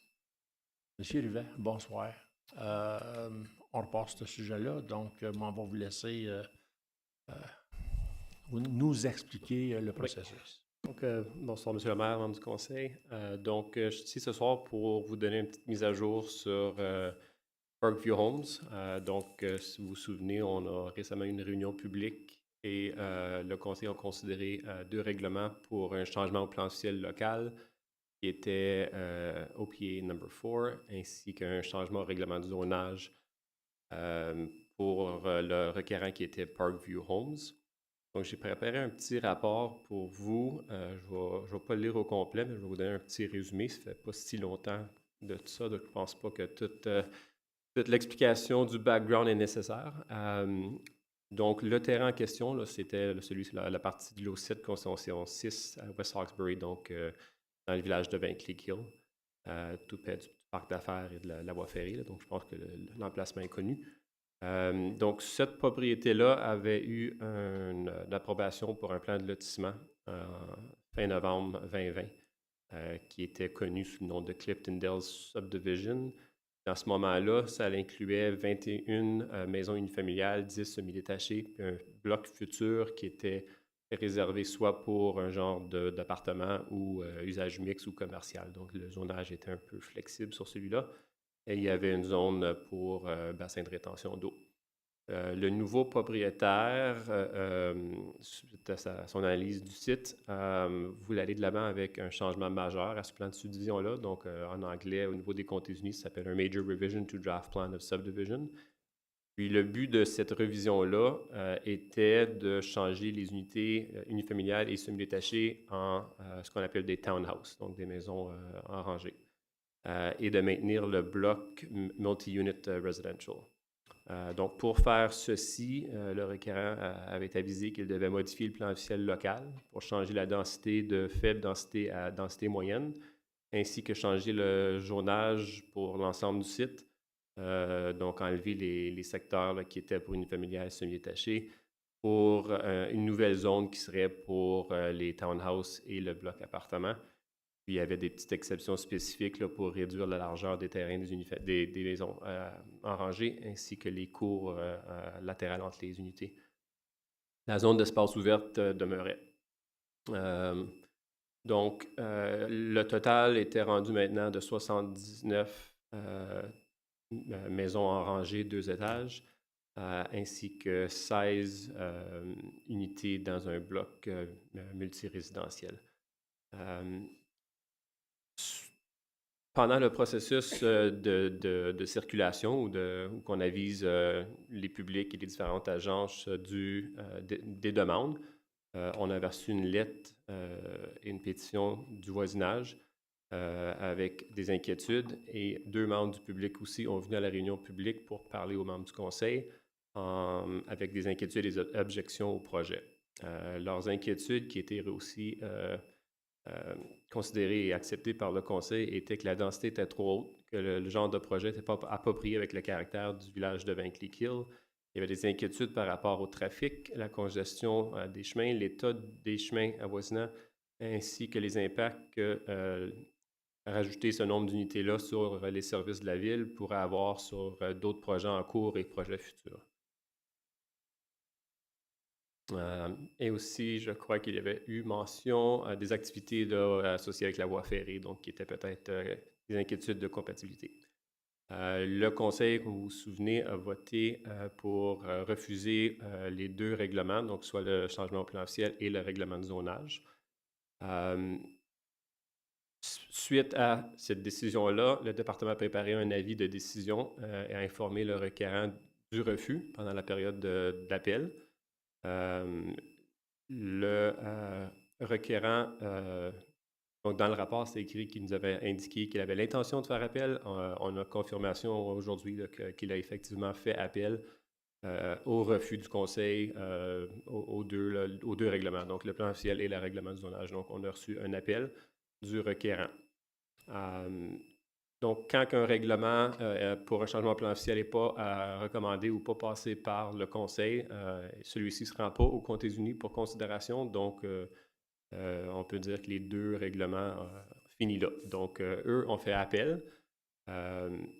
Monsieur Rivet, bonsoir. On repart sur ce sujet-là, donc on va vous laisser nous expliquer le processus. Donc, bonsoir, Monsieur le maire, membre du conseil. Je suis ici ce soir pour vous donner une petite mise à jour sur Parkview Homes. Si vous vous souvenez, on a récemment eu une réunion publique et le conseil a considéré 2 règlements pour un changement au plan officiel local qui était OPA number 4, ainsi qu'un changement au règlement du zonage pour le requérant qui était Parkview Homes. Donc, j'ai préparé un petit rapport pour vous. Je ne vais pas le lire au complet, mais je vais vous donner un petit résumé. Ça ne fait pas si longtemps de tout ça, donc je ne pense pas que toute l'explication du background est nécessaire. Donc, le terrain en question, là, c'était la partie de l'O7 Constitution 6 à West Hawkesbury, donc dans le village de Vankleek Hill, tout près du parc d'affaires et de la voie ferrée. Là, donc, je pense que l'emplacement est connu. Donc, cette propriété-là avait eu une approbation pour un plan de lotissement fin novembre 2020, qui était connu sous le nom de Cliftondale Subdivision. Dans ce moment-là, ça incluait 21 maisons unifamiliales, 10 semi-détachées, puis un bloc futur qui était réservé soit pour un genre d'appartement ou usage mixte ou commercial. Donc, le zonage était un peu flexible sur celui-là. Et il y avait une zone pour bassin de rétention d'eau. Le nouveau propriétaire, suite à son analyse du site, voulait aller de l'avant avec un changement majeur à ce plan de subdivision-là. Donc, en anglais, au niveau des comtés unis, ça s'appelle un Major Revision to Draft Plan of Subdivision. Puis, le but de cette révision-là était de changer les unités unifamiliales et semi-détachées en ce qu'on appelle des townhouses, donc des maisons en rangée. Et de maintenir le bloc multi-unit residential. Donc, pour faire ceci, le requérant avait avisé qu'il devait modifier le plan officiel local pour changer la densité de faible densité à densité moyenne, ainsi que changer le zonage pour l'ensemble du site. Donc, enlever les secteurs là, qui étaient pour unifamiliales semi-détachées pour une nouvelle zone qui serait pour les townhouses et le bloc appartement. Puis, il y avait des petites exceptions spécifiques là, pour réduire la largeur des terrains des maisons en rangée, ainsi que les cours latérales entre les unités. La zone d'espace ouverte demeurait. Donc, le total était rendu maintenant de 79 maisons en rangée, 2 étages, ainsi que 16 unités dans un bloc multirésidentiel. Pendant le processus de circulation où qu'on avise les publics et les différentes agences des demandes, on a reçu une lettre et une pétition du voisinage avec des inquiétudes et 2 membres du public aussi ont venu à la réunion publique pour parler aux membres du conseil avec des inquiétudes et des objections au projet. Leurs inquiétudes qui étaient aussi considérées et acceptées par le conseil étaient que la densité était trop haute, que le genre de projet n'était pas approprié avec le caractère du village de Vankleek Hill. Il y avait des inquiétudes par rapport au trafic, la congestion des chemins, l'état des chemins avoisinants, ainsi que les impacts que rajouter ce nombre d'unités-là sur les services de la ville pourrait avoir sur d'autres projets en cours et projets futurs. Et aussi, je crois qu'il y avait eu mention des activités là, associées avec la voie ferrée, donc qui étaient peut-être des inquiétudes de compatibilité. Le conseil, comme vous vous souvenez, a voté pour refuser les 2 règlements, donc soit le changement au plan officiel et le règlement de zonage. Suite à cette décision-là, le département a préparé un avis de décision et a informé le requérant du refus pendant la période d'appel. Le requérant, donc dans le rapport, c'est écrit qu'il nous avait indiqué qu'il avait l'intention de faire appel. On a confirmation aujourd'hui qu'il a effectivement fait appel au refus du conseil aux deux règlements, donc le plan officiel et le règlement du zonage. Donc, on a reçu un appel du requérant. Donc, quand un règlement pour un changement de plan officiel n'est pas recommandé ou pas passé par le conseil, celui-ci ne se rend pas aux comtés unis pour considération. Donc, on peut dire que les deux règlements finissent là. Donc, eux ont fait appel.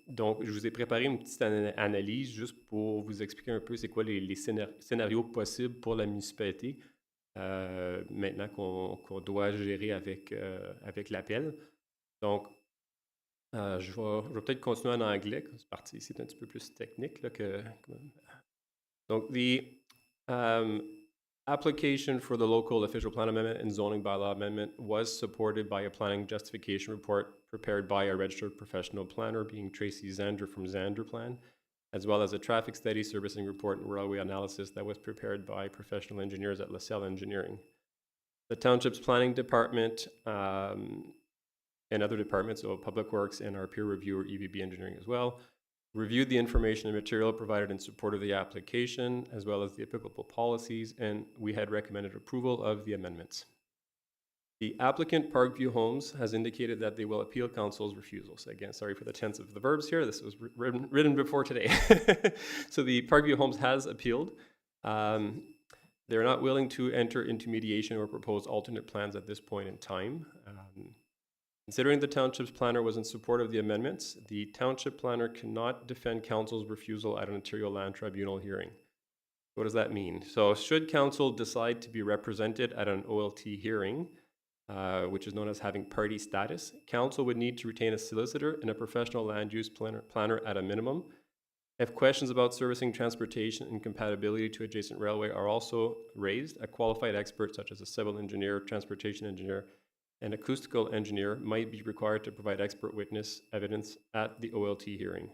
Donc, je vous ai préparé une petite analyse juste pour vous expliquer un peu c'est quoi les scénarios possibles pour la municipalité maintenant qu'on doit gérer avec l'appel. Donc, je vais peut-être continuer en anglais. C'est parti, c'est un petit peu plus technique. Là, donc, the application for the local official plan amendment and zoning bylaw amendment was supported by a planning justification report prepared by a registered professional planner, being Tracy Zander from Zander Plan, as well as a traffic study servicing report and railway analysis that was prepared by professional engineers at LaSalle Engineering. The Township's planning department and other departments, so Public Works and our peer reviewer, EVB Engineering as well, reviewed the information and material provided in support of the application, as well as the applicable policies, and we had recommended approval of the amendments. The applicant, Parkview Homes, has indicated that they will appeal council's refusal. So again, sorry for the tense of the verbs here. This was written before today. So the Parkview Homes has appealed. They're not willing to enter into mediation or propose alternate plans at this point in time. Considering the township's planner was in support of the amendments, the township planner cannot defend council's refusal at an Ontario Land Tribunal hearing. What does that mean? So should council decide to be represented at an OLT hearing, which is known as having party status, council would need to retain a solicitor and a professional land use planner at a minimum. If questions about servicing transportation and compatibility to adjacent railway are also raised, a qualified expert such as a civil engineer, transportation engineer, and acoustical engineer might be required to provide expert witness evidence at the OLT hearing.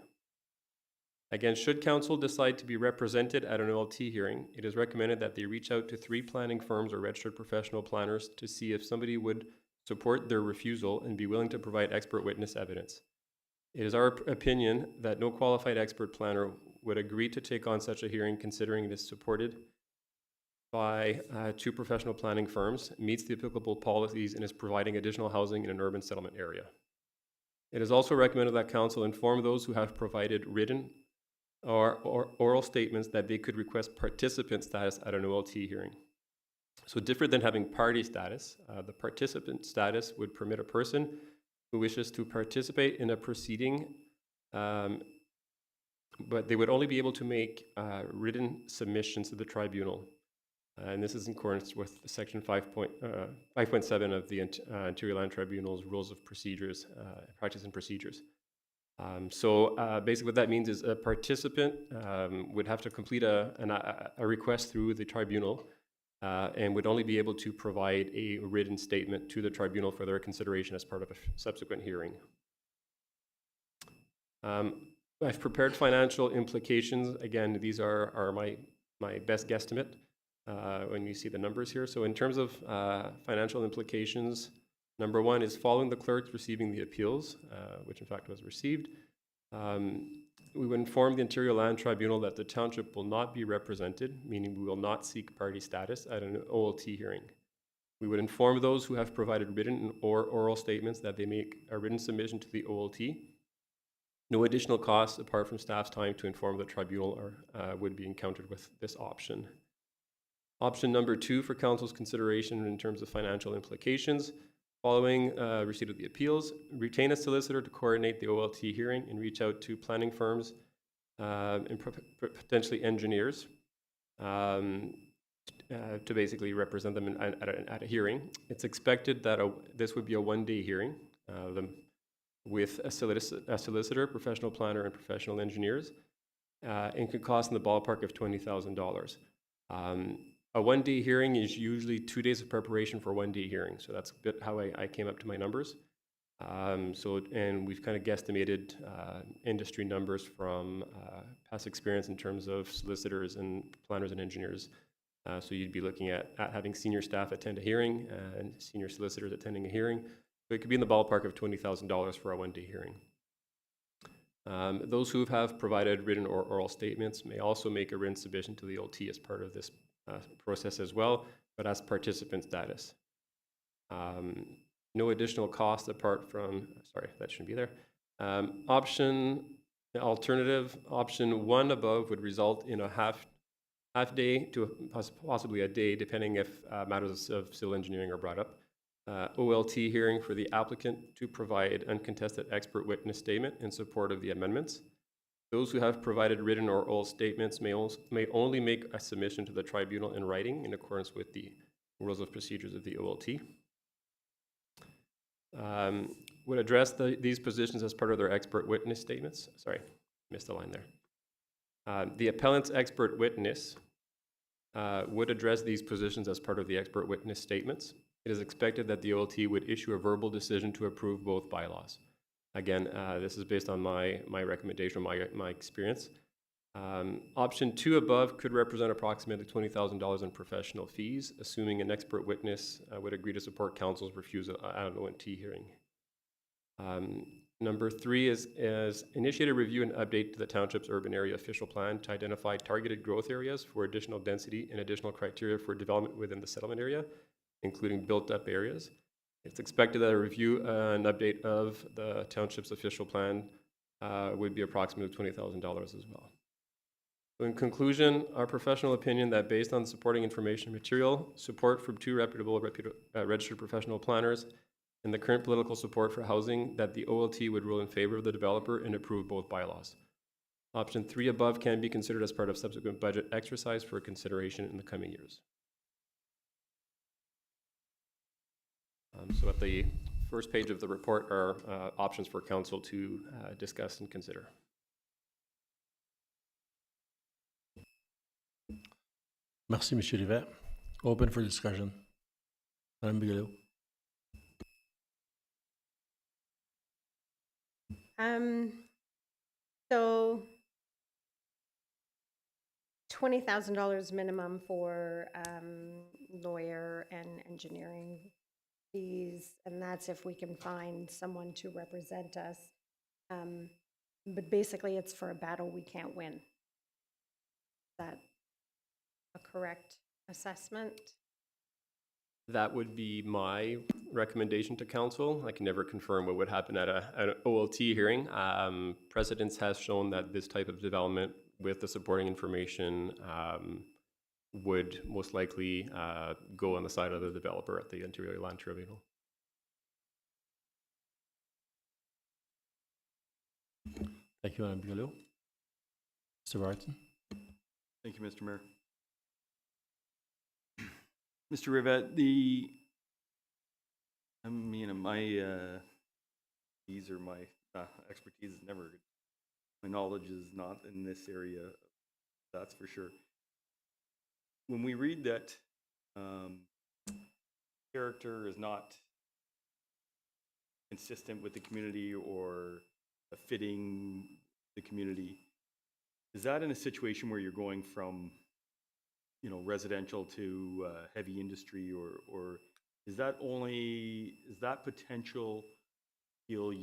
Again, should council decide to be represented at an OLT hearing, it is recommended that they reach out to 3 planning firms or registered professional planners to see if somebody would support their refusal and be willing to provide expert witness evidence. It is our opinion that no qualified expert planner would agree to take on such a hearing, considering it is supported by 2 professional planning firms, meets the applicable policies, and is providing additional housing in an urban settlement area. It is also recommended that council inform those who have provided written or oral statements that they could request participant status at an OLT hearing. So different than having party status, the participant status would permit a person who wishes to participate in a proceeding, but they would only be able to make written submissions to the tribunal. And this is in accordance with Section 5.7 of the Ontario Land Tribunal's Rules of Procedures, Practice and Procedures. So basically what that means is a participant would have to complete a request through the tribunal and would only be able to provide a written statement to the tribunal for their consideration as part of a subsequent hearing. I've prepared financial implications. Again, these are my best guesstimate when you see the numbers here. So in terms of financial implications, number 1 is following the clerks receiving the appeals, which in fact was received. We would inform the Ontario Land Tribunal that the township will not be represented, meaning we will not seek party status at an OLT hearing. We would inform those who have provided written or oral statements that they make a written submission to the OLT. No additional costs apart from staff's time to inform the tribunal would be encountered with this option. Option number 2 for council's consideration in terms of financial implications. Following receipt of the appeals, retain a solicitor to coordinate the OLT hearing and reach out to planning firms and potentially engineers to basically represent them at a hearing. It's expected that this would be a 1-day hearing with a solicitor, professional planner, and professional engineers, and could cost in the ballpark of $20,000. A 1-day hearing is usually 2 days of preparation for a 1-day hearing. So that's a bit how I came up to my numbers. And we've kind of guesstimated industry numbers from past experience in terms of solicitors and planners and engineers. So you'd be looking at having senior staff attend a hearing and senior solicitors attending a hearing. So it could be in the ballpark of $20,000 for a 1-day hearing. Those who have provided written or oral statements may also make a written submission to the OLT as part of this process as well, but as participant status. No additional cost apart from, sorry, that shouldn't be there. Alternative option 1 above would result in a half day to possibly a day, depending if matters of civil engineering are brought up. OLT hearing for the applicant to provide uncontested expert witness statement in support of the amendments. Those who have provided written or oral statements may only make a submission to the tribunal in writing in accordance with the rules of procedures of the OLT. Would address these positions as part of their expert witness statements. Sorry, missed a line there. The appellant's expert witness would address these positions as part of the expert witness statements. It is expected that the OLT would issue a verbal decision to approve both bylaws. Again, this is based on my recommendation, my experience. Option 2 above could represent approximately $20,000 in professional fees, assuming an expert witness would agree to support counsel's refusal at an ONT hearing. Number 3 is initiate a review and update to the township's urban area official plan to identify targeted growth areas for additional density and additional criteria for development within the settlement area, including built-up areas. It's expected that a review and update of the township's official plan would be approximately $20,000 as well. So in conclusion, our professional opinion that based on supporting information material, support from 2 reputable registered professional planners, and the current political support for housing, that the OLT would rule in favor of the developer and approve both bylaws. Option 3 above can be considered as part of subsequent budget exercise for consideration in the coming years. So at the first page of the report are options for council to discuss and consider. Merci, M. Rivet. Open for discussion. Madame Bigelow. So $20,000 minimum for lawyer and engineering fees, and that's if we can find someone to represent us. But basically, it's for a battle we can't win. Is that a correct assessment? That would be my recommendation to council. I can never confirm what would happen at an OLT hearing. Precedence has shown that this type of development with the supporting information would most likely go on the side of the developer at the Interior Land Tribunal. Thank you, Madame Bigelow. Mr. Vartan. Thank you, Mr. Mayor. Mr. Rivet, these are my expertise is never, my knowledge is not in this area, that's for sure. When we read that character is not consistent with the community or fitting the community, is that in a situation where you're going from residential to heavy industry, or is that potential skill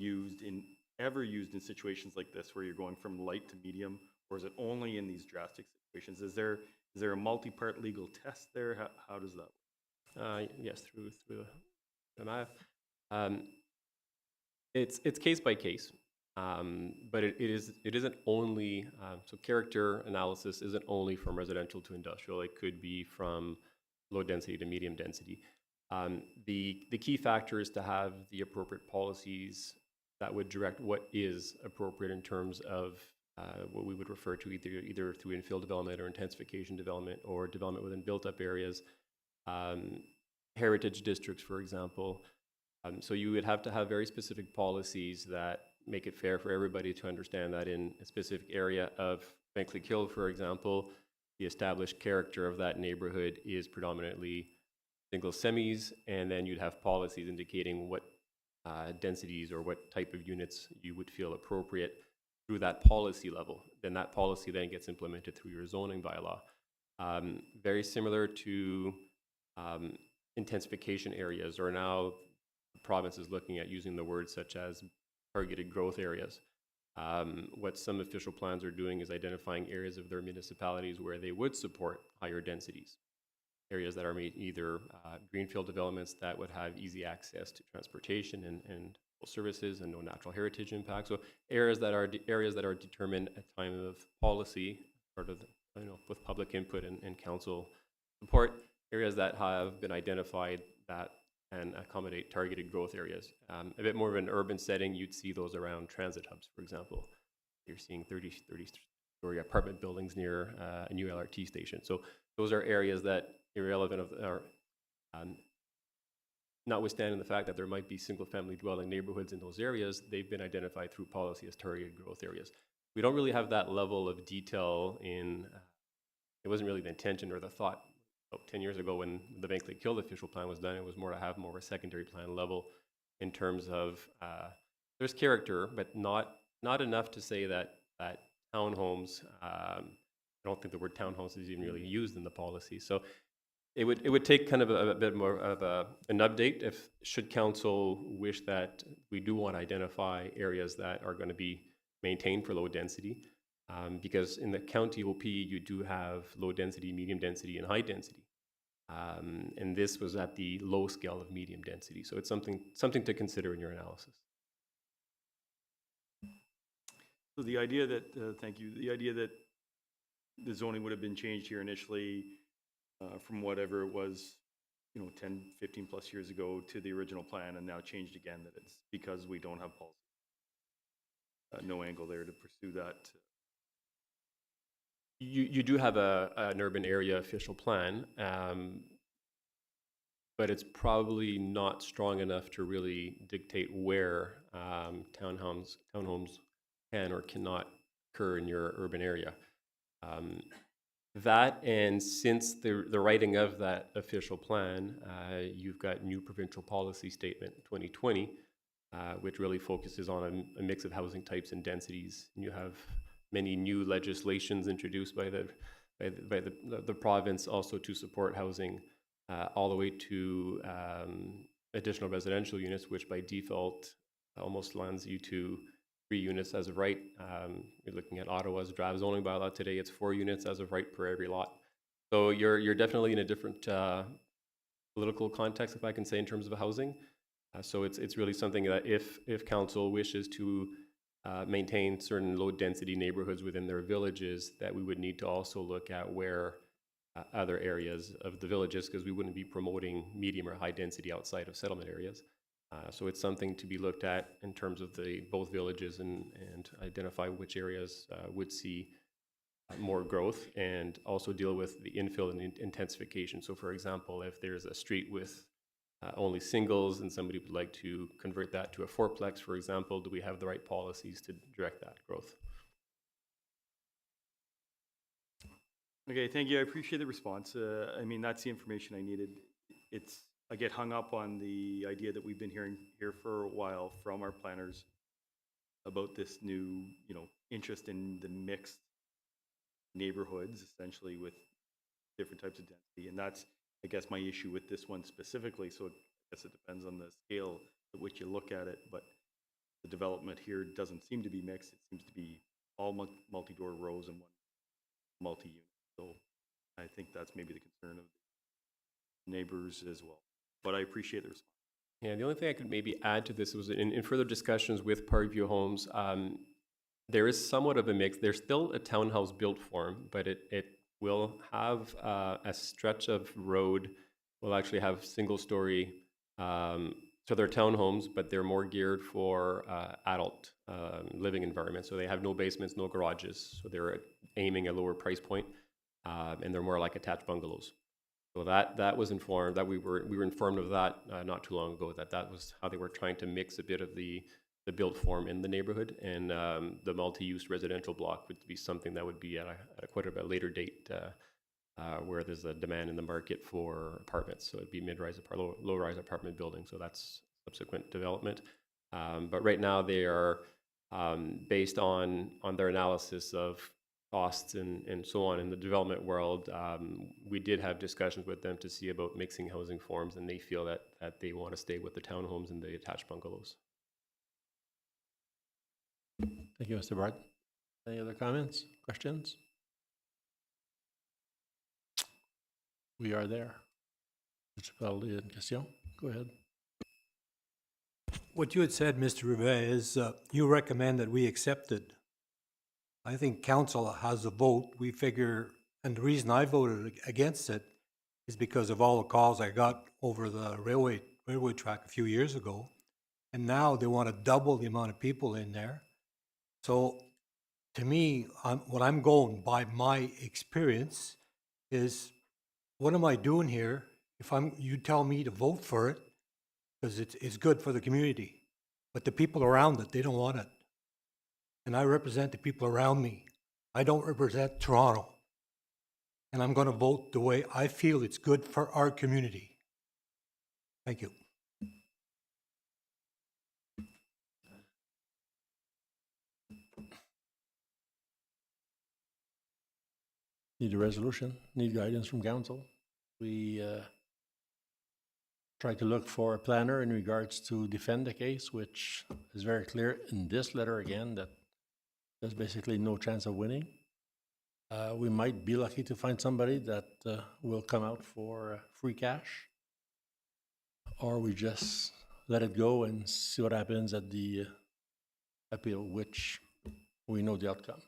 ever used in situations like this where you're going from light to medium, or is it only in these drastic situations? Is there a multi-part legal test there? How does that work? Yes, through the math. It's case by case. But it isn't only, so character analysis isn't only from residential to industrial. It could be from low density to medium density. The key factor is to have the appropriate policies that would direct what is appropriate in terms of what we would refer to either through infill development or intensification development or development within built-up areas, heritage districts, for example. So you would have to have very specific policies that make it fair for everybody to understand that in a specific area of Bankley Kill, for example, the established character of that neighborhood is predominantly single semis, and then you'd have policies indicating what densities or what type of units you would feel appropriate through that policy level. Then that policy then gets implemented through your zoning bylaw. Very similar to intensification areas, or now the province is looking at using the words such as targeted growth areas. What some official plans are doing is identifying areas of their municipalities where they would support higher densities. Areas that are made either greenfield developments that would have easy access to transportation and services and no natural heritage impact. So areas that are determined at time of policy, part of the, with public input and council support, areas that have been identified that and accommodate targeted growth areas. A bit more of an urban setting, you'd see those around transit hubs, for example. You're seeing 30-story apartment buildings near a new LRT station. So those are areas that, irrelevant of, are notwithstanding the fact that there might be single-family dwelling neighborhoods in those areas, they've been identified through policy as targeted growth areas. We don't really have that level of detail in, it wasn't really the intention or the thought. 10 years ago when the Bank Lake Kill official plan was done, it was more to have more of a secondary plan level in terms of, there's character, but not enough to say that townhomes, I don't think the word townhomes is even really used in the policy. So it would take kind of a bit more of an update if, should council wish that we do want to identify areas that are going to be maintained for low density. Because in the county OP, you do have low density, medium density, and high density. And this was at the low scale of medium density. So it's something to consider in your analysis. So the idea that, thank you, the idea that the zoning would have been changed here initially from whatever it was, 10, 15 plus years ago to the original plan and now changed again, that it's because we don't have policy. No angle there to pursue that. You do have an urban area official plan, but it's probably not strong enough to really dictate where townhomes can or cannot occur in your urban area. That, and since the writing of that official plan, you've got new provincial policy statement 2020, which really focuses on a mix of housing types and densities. And you have many new legislations introduced by the province also to support housing, all the way to additional residential units, which by default almost lands you to 3 units as of right. You're looking at Ottawa's draft zoning bylaw today, it's 4 units as of right per every lot. So you're definitely in a different political context, if I can say, in terms of housing. So it's really something that if council wishes to maintain certain low density neighborhoods within their villages, that we would need to also look at where other areas of the villages, because we wouldn't be promoting medium or high density outside of settlement areas. So it's something to be looked at in terms of both villages and identify which areas would see more growth, and also deal with the infill and intensification. So for example, if there's a street with only singles and somebody would like to convert that to a fourplex, for example, do we have the right policies to direct that growth? Okay, thank you. I appreciate the response. I mean, that's the information I needed. I get hung up on the idea that we've been hearing here for a while from our planners about this new, interest in the mixed neighborhoods, essentially with different types of density. And that's, I guess, my issue with this one specifically. So I guess it depends on the scale at which you look at it. But the development here doesn't seem to be mixed. It seems to be all multi-door rows and one multi-unit. So I think that's maybe the concern of the neighbors as well. But I appreciate the response. Yeah, the only thing I could maybe add to this was in further discussions with Parkview Homes, there is somewhat of a mix. There's still a townhouse built form, but it will have a stretch of road, will actually have single-story, so they're townhomes, but they're more geared for adult living environments. So they have no basements, no garages, so they're aiming a lower price point, and they're more like attached bungalows. So that was informed, that we were informed of that not too long ago, that was how they were trying to mix a bit of the built form in the neighborhood, and the multi-use residential block would be something that would be at quite a later date, where there's a demand in the market for apartments. So it'd be mid-rise, low-rise apartment building. So that's subsequent development. But right now they are based on their analysis of costs and so on in the development world. We did have discussions with them to see about mixing housing forms, and they feel that they want to stay with the townhomes and the attached bungalows. Thank you, Mr. Bart. Any other comments, questions? We are there. Municipality in question. Go ahead. What you had said, Mr. Rivet, is you recommend that we accept it. I think council has a vote. We figure, and the reason I voted against it is because of all the calls I got over the railway track a few years ago. And now they want to double the amount of people in there. So to me, what I'm going by my experience is, what am I doing here if you tell me to vote for it because it's good for the community, but the people around it, they don't want it. And I represent the people around me. I don't represent Toronto. And I'm going to vote the way I feel it's good for our community. Thank you. Need a resolution, need guidance from council. We try to look for a planner in regards to defend the case, which is very clear in this letter again that there's basically no chance of winning. We might be lucky to find somebody that will come out for free cash, or we just let it go and see what happens at the appeal, which we know the outcome.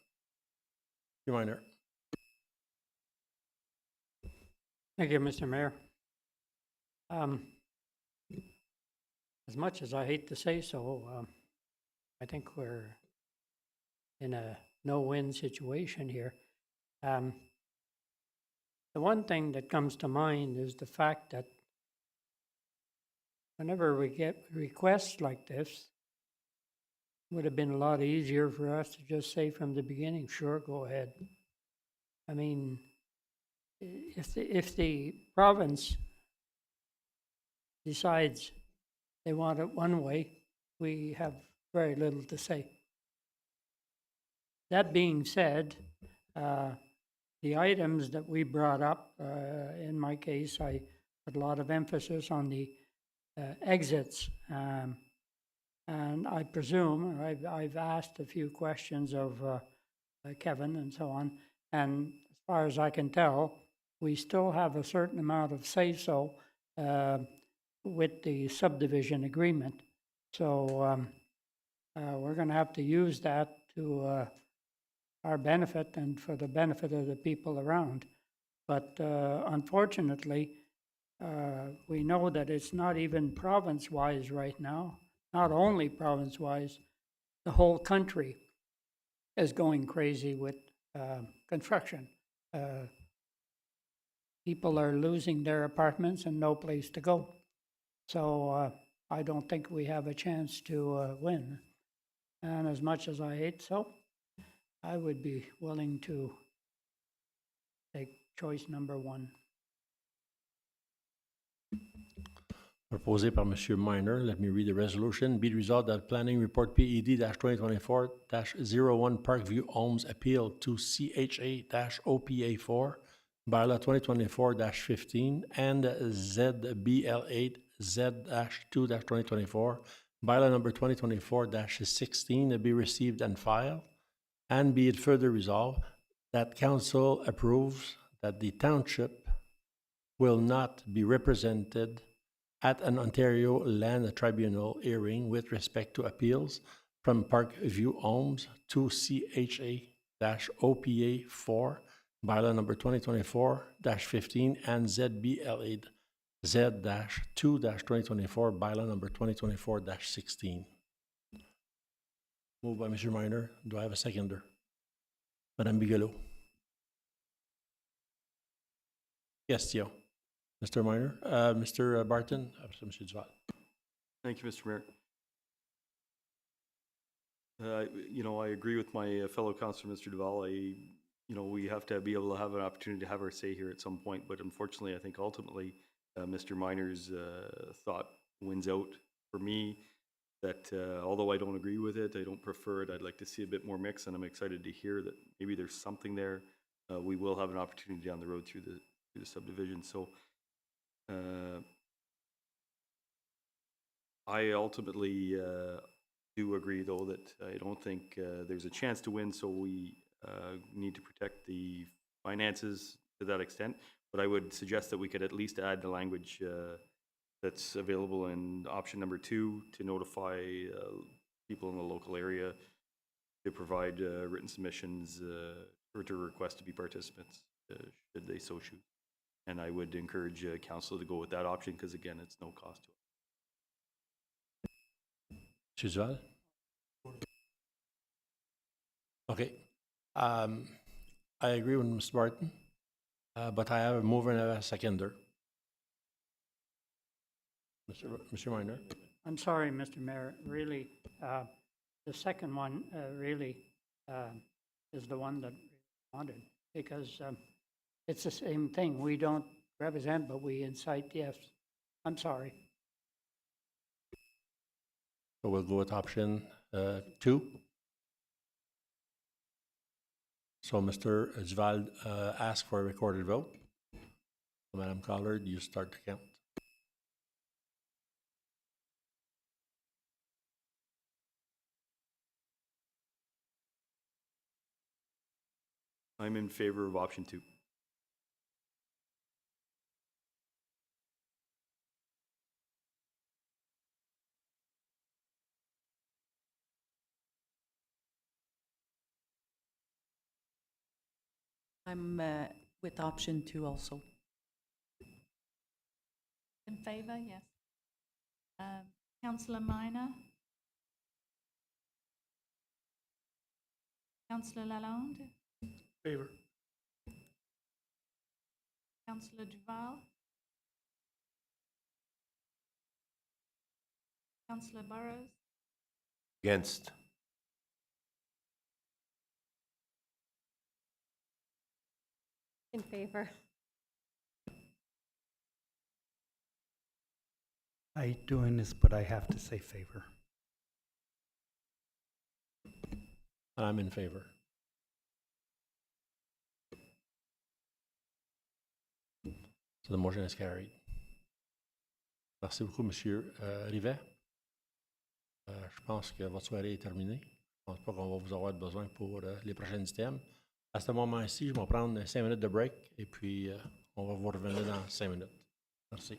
Your Minor. Thank you, Mr. Mayor. As much as I hate to say so, I think we're in a no-win situation here. The one thing that comes to mind is the fact that whenever we get requests like this, it would have been a lot easier for us to just say from the beginning, sure, go ahead. I mean, if the province decides they want it one way, we have very little to say. That being said, the items that we brought up, in my case, I put a lot of emphasis on the exits. And I presume, I've asked a few questions of Kevin and so on, and as far as I can tell, we still have a certain amount of say-so with the subdivision agreement. So we're going to have to use that to our benefit and for the benefit of the people around. But unfortunately, we know that it's not even province-wise right now, not only province-wise, the whole country is going crazy with construction. People are losing their apartments and no place to go. So I don't think we have a chance to win. And as much as I hate so, I would be willing to take choice number one. Proposé par Monsieur Minor. Let me read the resolution. Be it resolved that Planning Report PED-2024-01 Parkview Homes Appeal to CHA-OPA4 Bylaw 2024-15 and ZBL8 Z-2-2024 Bylaw number 2024-16 be received and filed. And be it further resolved that Council approves that the Township will not be represented at an Ontario Land Tribunal hearing with respect to appeals from Parkview Homes to CHA-OPA4, Bylaw number 2024-15 and ZBL8 Z-2-2024, Bylaw number 2024-16. Moved by Mr. Minor. Do I have a seconder? Madame Bigelow. Question. Mr. Minor, Mr. Barton, Mr. Duval. Thank you, Mr. Mayor. I agree with my fellow councillor, Mr. Duval. We have to be able to have an opportunity to have our say here at some point, but unfortunately, I think ultimately, Mr. Minor's thought wins out for me. That although I don't agree with it, I don't prefer it, I'd like to see a bit more mix, and I'm excited to hear that maybe there's something there. We will have an opportunity down the road through the subdivision. So I ultimately do agree, though, that I don't think there's a chance to win, so we need to protect the finances to that extent. But I would suggest that we could at least add the language that's available, and option number 2, to notify people in the local area to provide written submissions or to request to be participants, should they so choose. And I would encourage council to go with that option because, again, it's no cost to us. Monsieur Duval? Okay. I agree with Mr. Barton, but I have a mover and a seconder. Mr. Minor? I'm sorry, Mr. Mayor, really, the second one really is the one that we wanted, because it's the same thing. We don't represent, but we incite, yes. I'm sorry. So we'll go with option 2. So Mr. Duval asked for a recorded vote. Madam Collard, you start to count. I'm in favor of option 2. I'm with option 2 also. In favour, yes. Councillor Minor? Councillor Lalonde? Favor. Councillor Duval? Councillor Burrows? Against. In favor. I hate doing this, but I have to say favor. I'm in favor. So the motion is carried. Merci beaucoup, Monsieur Rivet. Je pense que votre soirée est terminée. Je ne pense pas qu'on va vous avoir besoin pour les prochains items. À ce moment-ci, je vais prendre 5 minutes de break et puis on va vous revenir dans 5 minutes. Merci.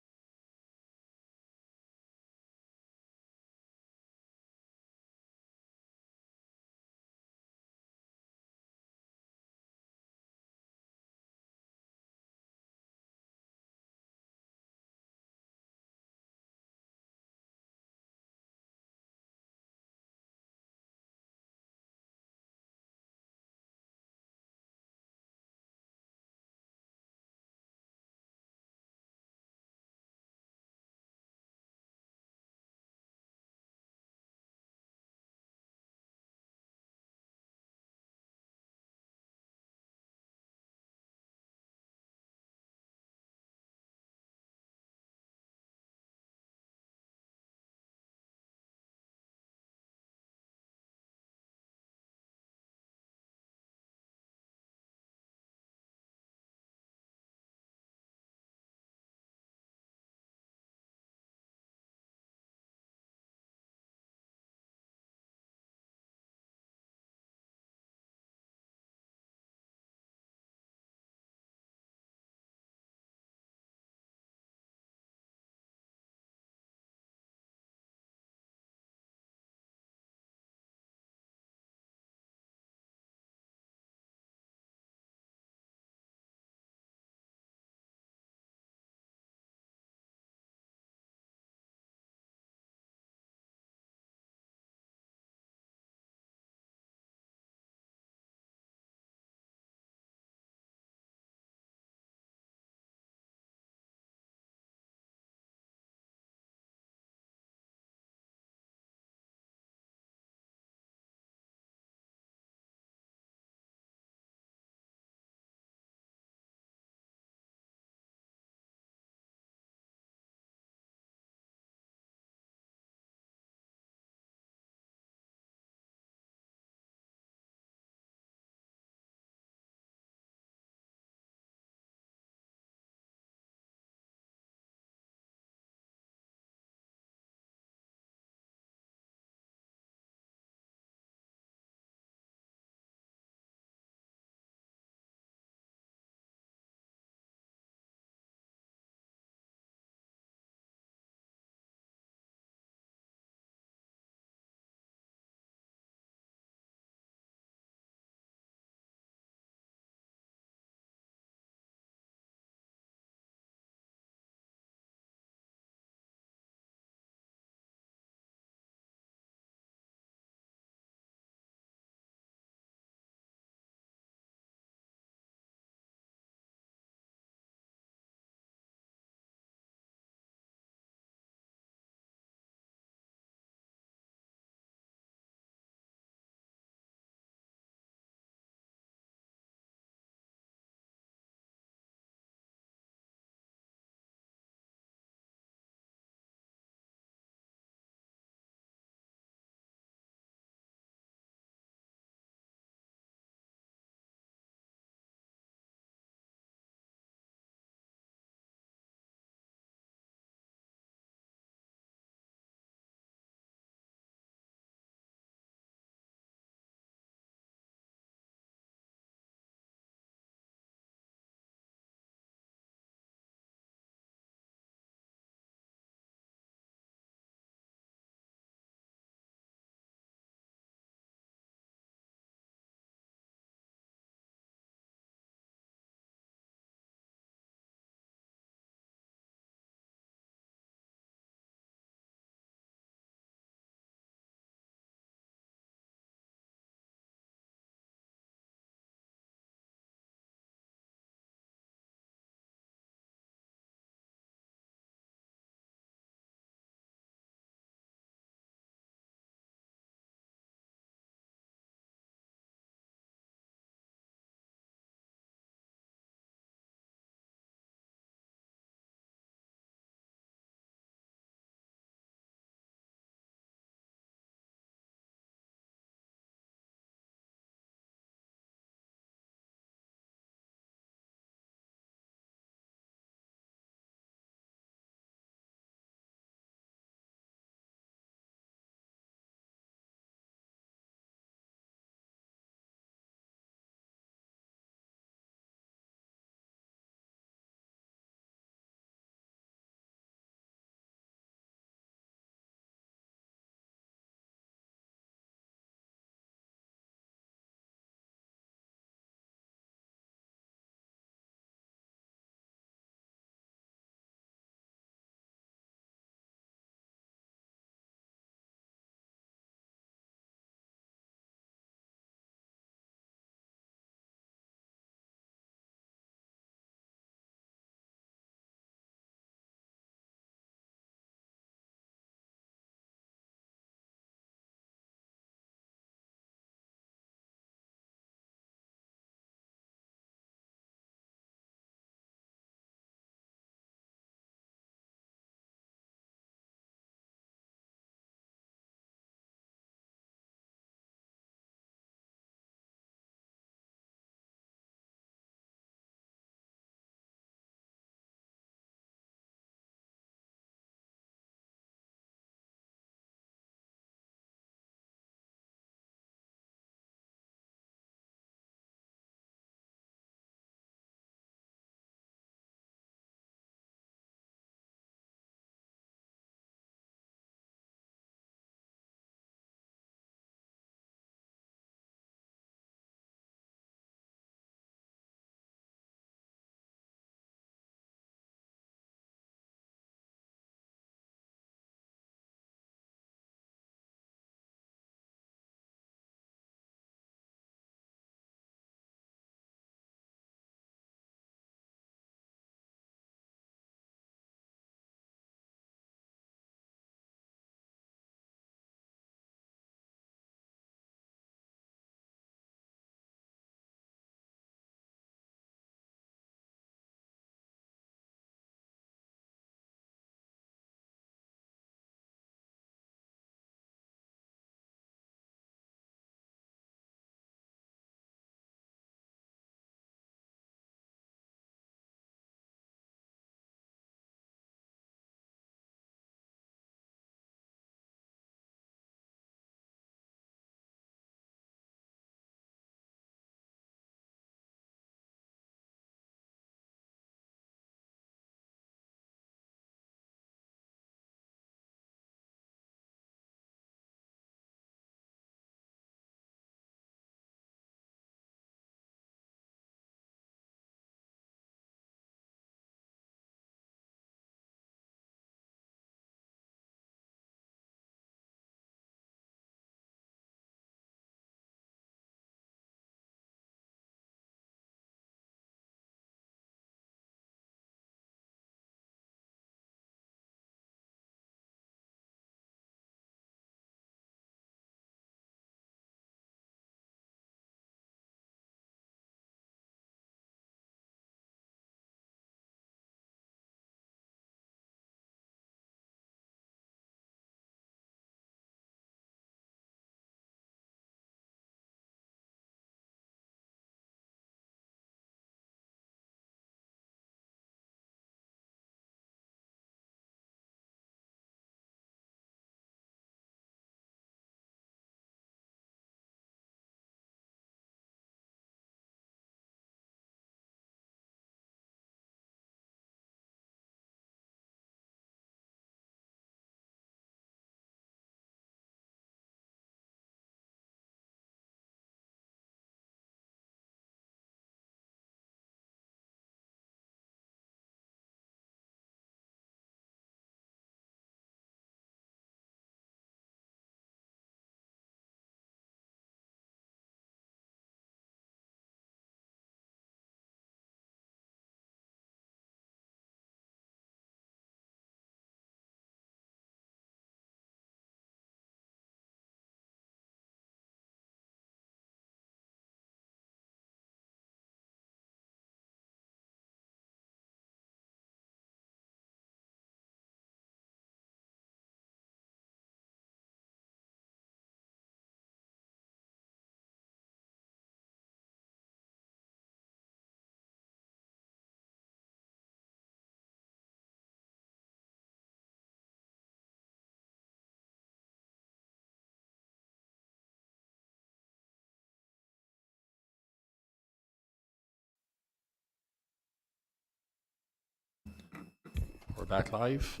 We're back live.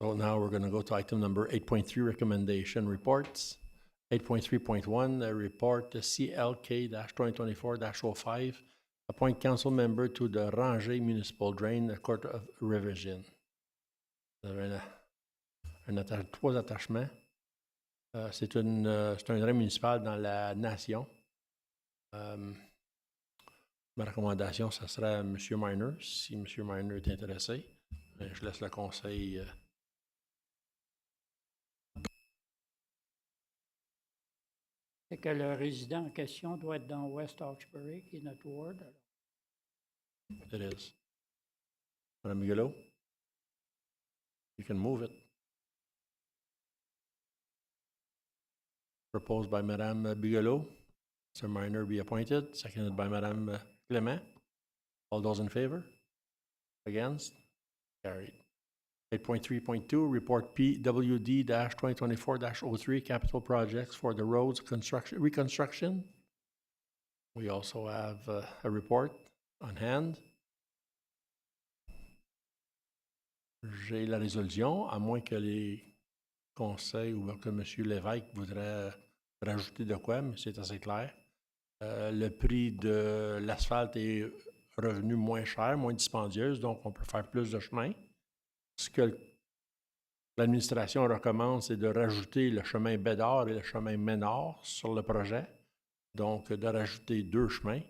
So now we're going to go to item number 8.3, recommendation reports. 8.3.1, the report CLK-2024-05, appoint council member to the Rangé Municipal Drain, the Court of Revision. Vous avez trois attachements. C'est un drain municipal dans la nation. Ma recommandation, ce serait à M. Miner, si M. Miner est intéressé. Je laisse le conseil. C'est que le résident en question doit être dans West Hawkesbury, qui est notre ward. It is. Madame Bigelow, you can move it. Proposed by Madame Bigelow. Mr. Miner be appointed, seconded by Madame Clement. All those in favor? Against? Carried. 8.3.2, report PWD-2024-03, capital projects for the roads reconstruction. We also have a report on hand. J'ai la résolution, à moins que les conseils ou que M. Lévesque voudrait rajouter de quoi, mais c'est assez clair. Le prix de l'asphalte est revenu moins cher, moins dispendieuse, donc on peut faire plus de chemin. Ce que l'administration recommande, c'est de rajouter le chemin Bédard et le chemin Ménard sur le projet. Donc, de rajouter 2 chemins.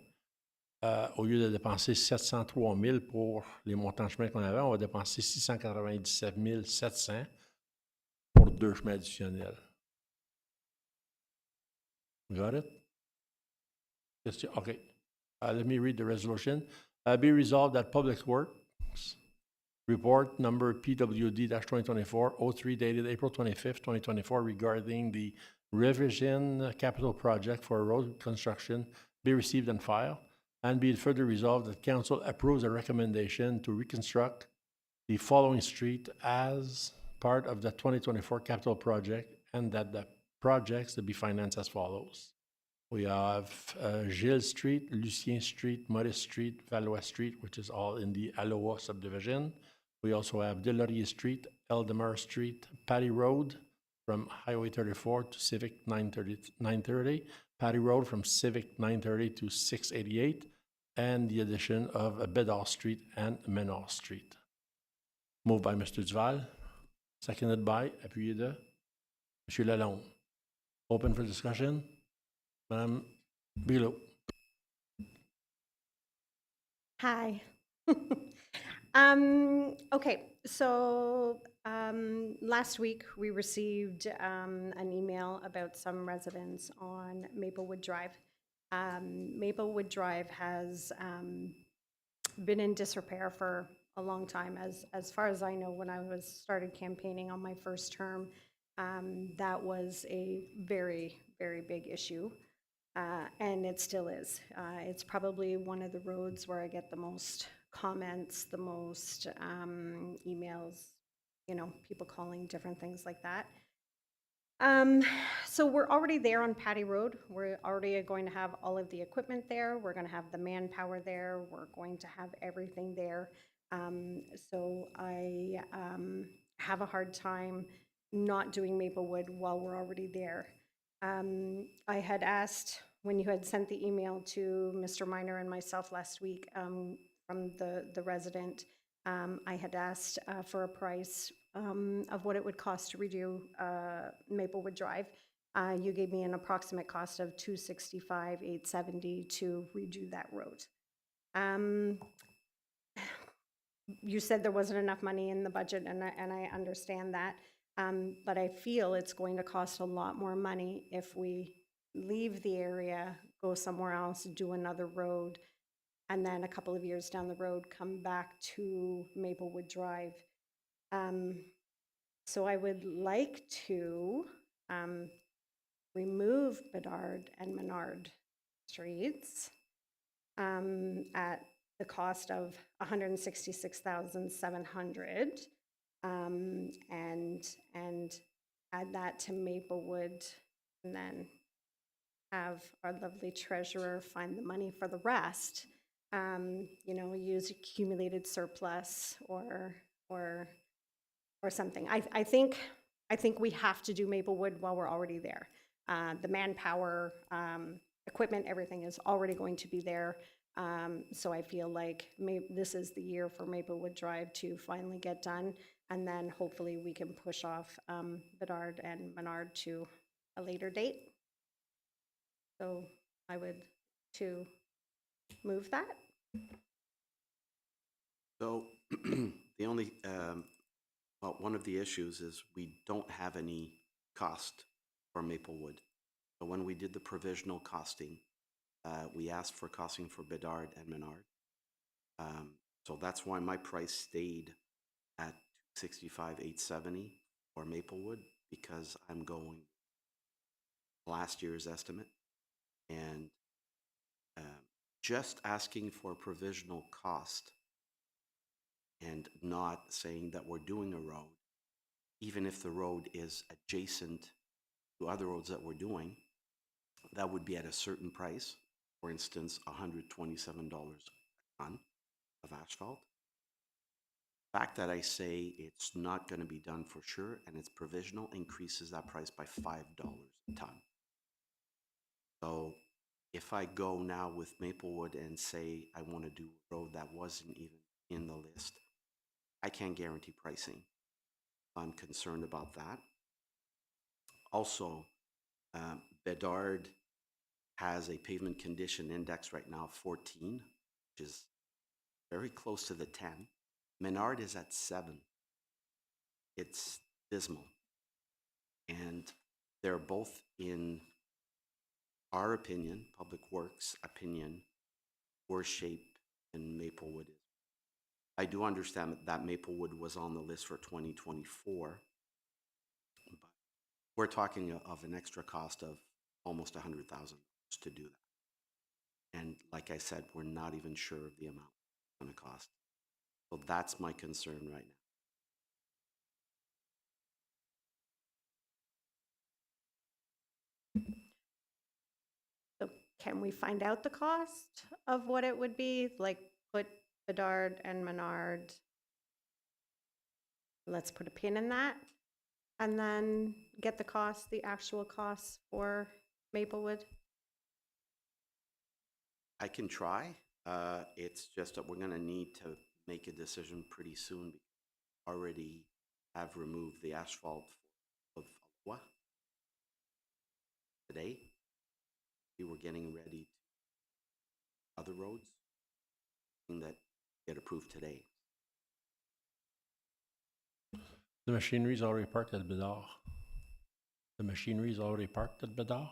Au lieu de dépenser 703 000 pour les montants de chemin qu'on avait, on va dépenser 697 700 pour 2 chemins additionnels. Got it? Question? Okay. Let me read the resolution. Be resolved that Public Works report number PWD-2024-03 dated April 25th, 2024 regarding the revision capital project for road construction be received and filed, and be it further resolved that Council approves a recommendation to reconstruct the following street as part of the 2024 capital project, and that the projects to be financed as follows. We have Gilles Street, Lucien Street, Maurice Street, Valois Street, which is all in the Aloha subdivision. We also have Delaurier Street, Eldemar Street, Patty Road from Highway 34 to Civic 930, Patty Road from Civic 930 to 688, and the addition of Bédard Street and Ménard Street. Moved by Mr. Duval, seconded by, appuyé de M. Lalonde. Open for discussion. Madame Bigelow. Hi. Okay, so last week we received an email about some residents on Maplewood Drive. Maplewood Drive has been in disrepair for a long time. As far as I know, when I started campaigning on my first term, that was a very, very big issue. And it still is. It's probably one of the roads where I get the most comments, the most emails, you know, people calling, different things like that. So we're already there on Patty Road. We're already going to have all of the equipment there. We're going to have the manpower there. We're going to have everything there. So I have a hard time not doing Maplewood while we're already there. I had asked, when you had sent the email to Mr. Miner and myself last week from the resident, I had asked for a price of what it would cost to redo Maplewood Drive. You gave me an approximate cost of $265,870 to redo that road. You said there wasn't enough money in the budget, and I understand that. But I feel it's going to cost a lot more money if we leave the area, go somewhere else, do another road, and then a couple of years down the road, come back to Maplewood Drive. So I would like to remove Bedard and Menard streets at the cost of $166,700. And add that to Maplewood, and then have our lovely treasurer find the money for the rest. use accumulated surplus or something. I think we have to do Maplewood while we're already there. The manpower, equipment, everything is already going to be there. So I feel like this is the year for Maplewood Drive to finally get done, and then hopefully we can push off Bedard and Menard to a later date. So I would to move that. So the only, well, one of the issues is we don't have any cost for Maplewood. So when we did the provisional costing, we asked for costing for Bedard and Menard. So that's why my price stayed at $65,870 for Maplewood, because I'm going last year's estimate. And just asking for a provisional cost and not saying that we're doing a road, even if the road is adjacent to other roads that we're doing, that would be at a certain price. For instance, $127 a ton of asphalt. The fact that I say it's not going to be done for sure and it's provisional increases that price by $5 a ton. So if I go now with Maplewood and say I want to do a road that wasn't even in the list, I can't guarantee pricing. I'm concerned about that. Also, Bedard has a pavement condition index right now of 14, which is very close to the 10. Menard is at 7. It's dismal. And they're both, in our opinion, Public Works opinion, worse shape than Maplewood is. I do understand that Maplewood was on the list for 2024, but we're talking of an extra cost of almost $100,000 to do that. And like I said, we're not even sure of the amount it's going to cost. So that's my concern right now. So can we find out the cost of what it would be? Like put Bedard and Menard. Let's put a pin in that. And then get the cost, the actual costs for Maplewood. I can try. It's just that we're going to need to make a decision pretty soon. We already have removed the asphalt of Ottawa today. We were getting ready to other roads that get approved today. The machinery is already parked at Bedard. The machinery is already parked at Bedard.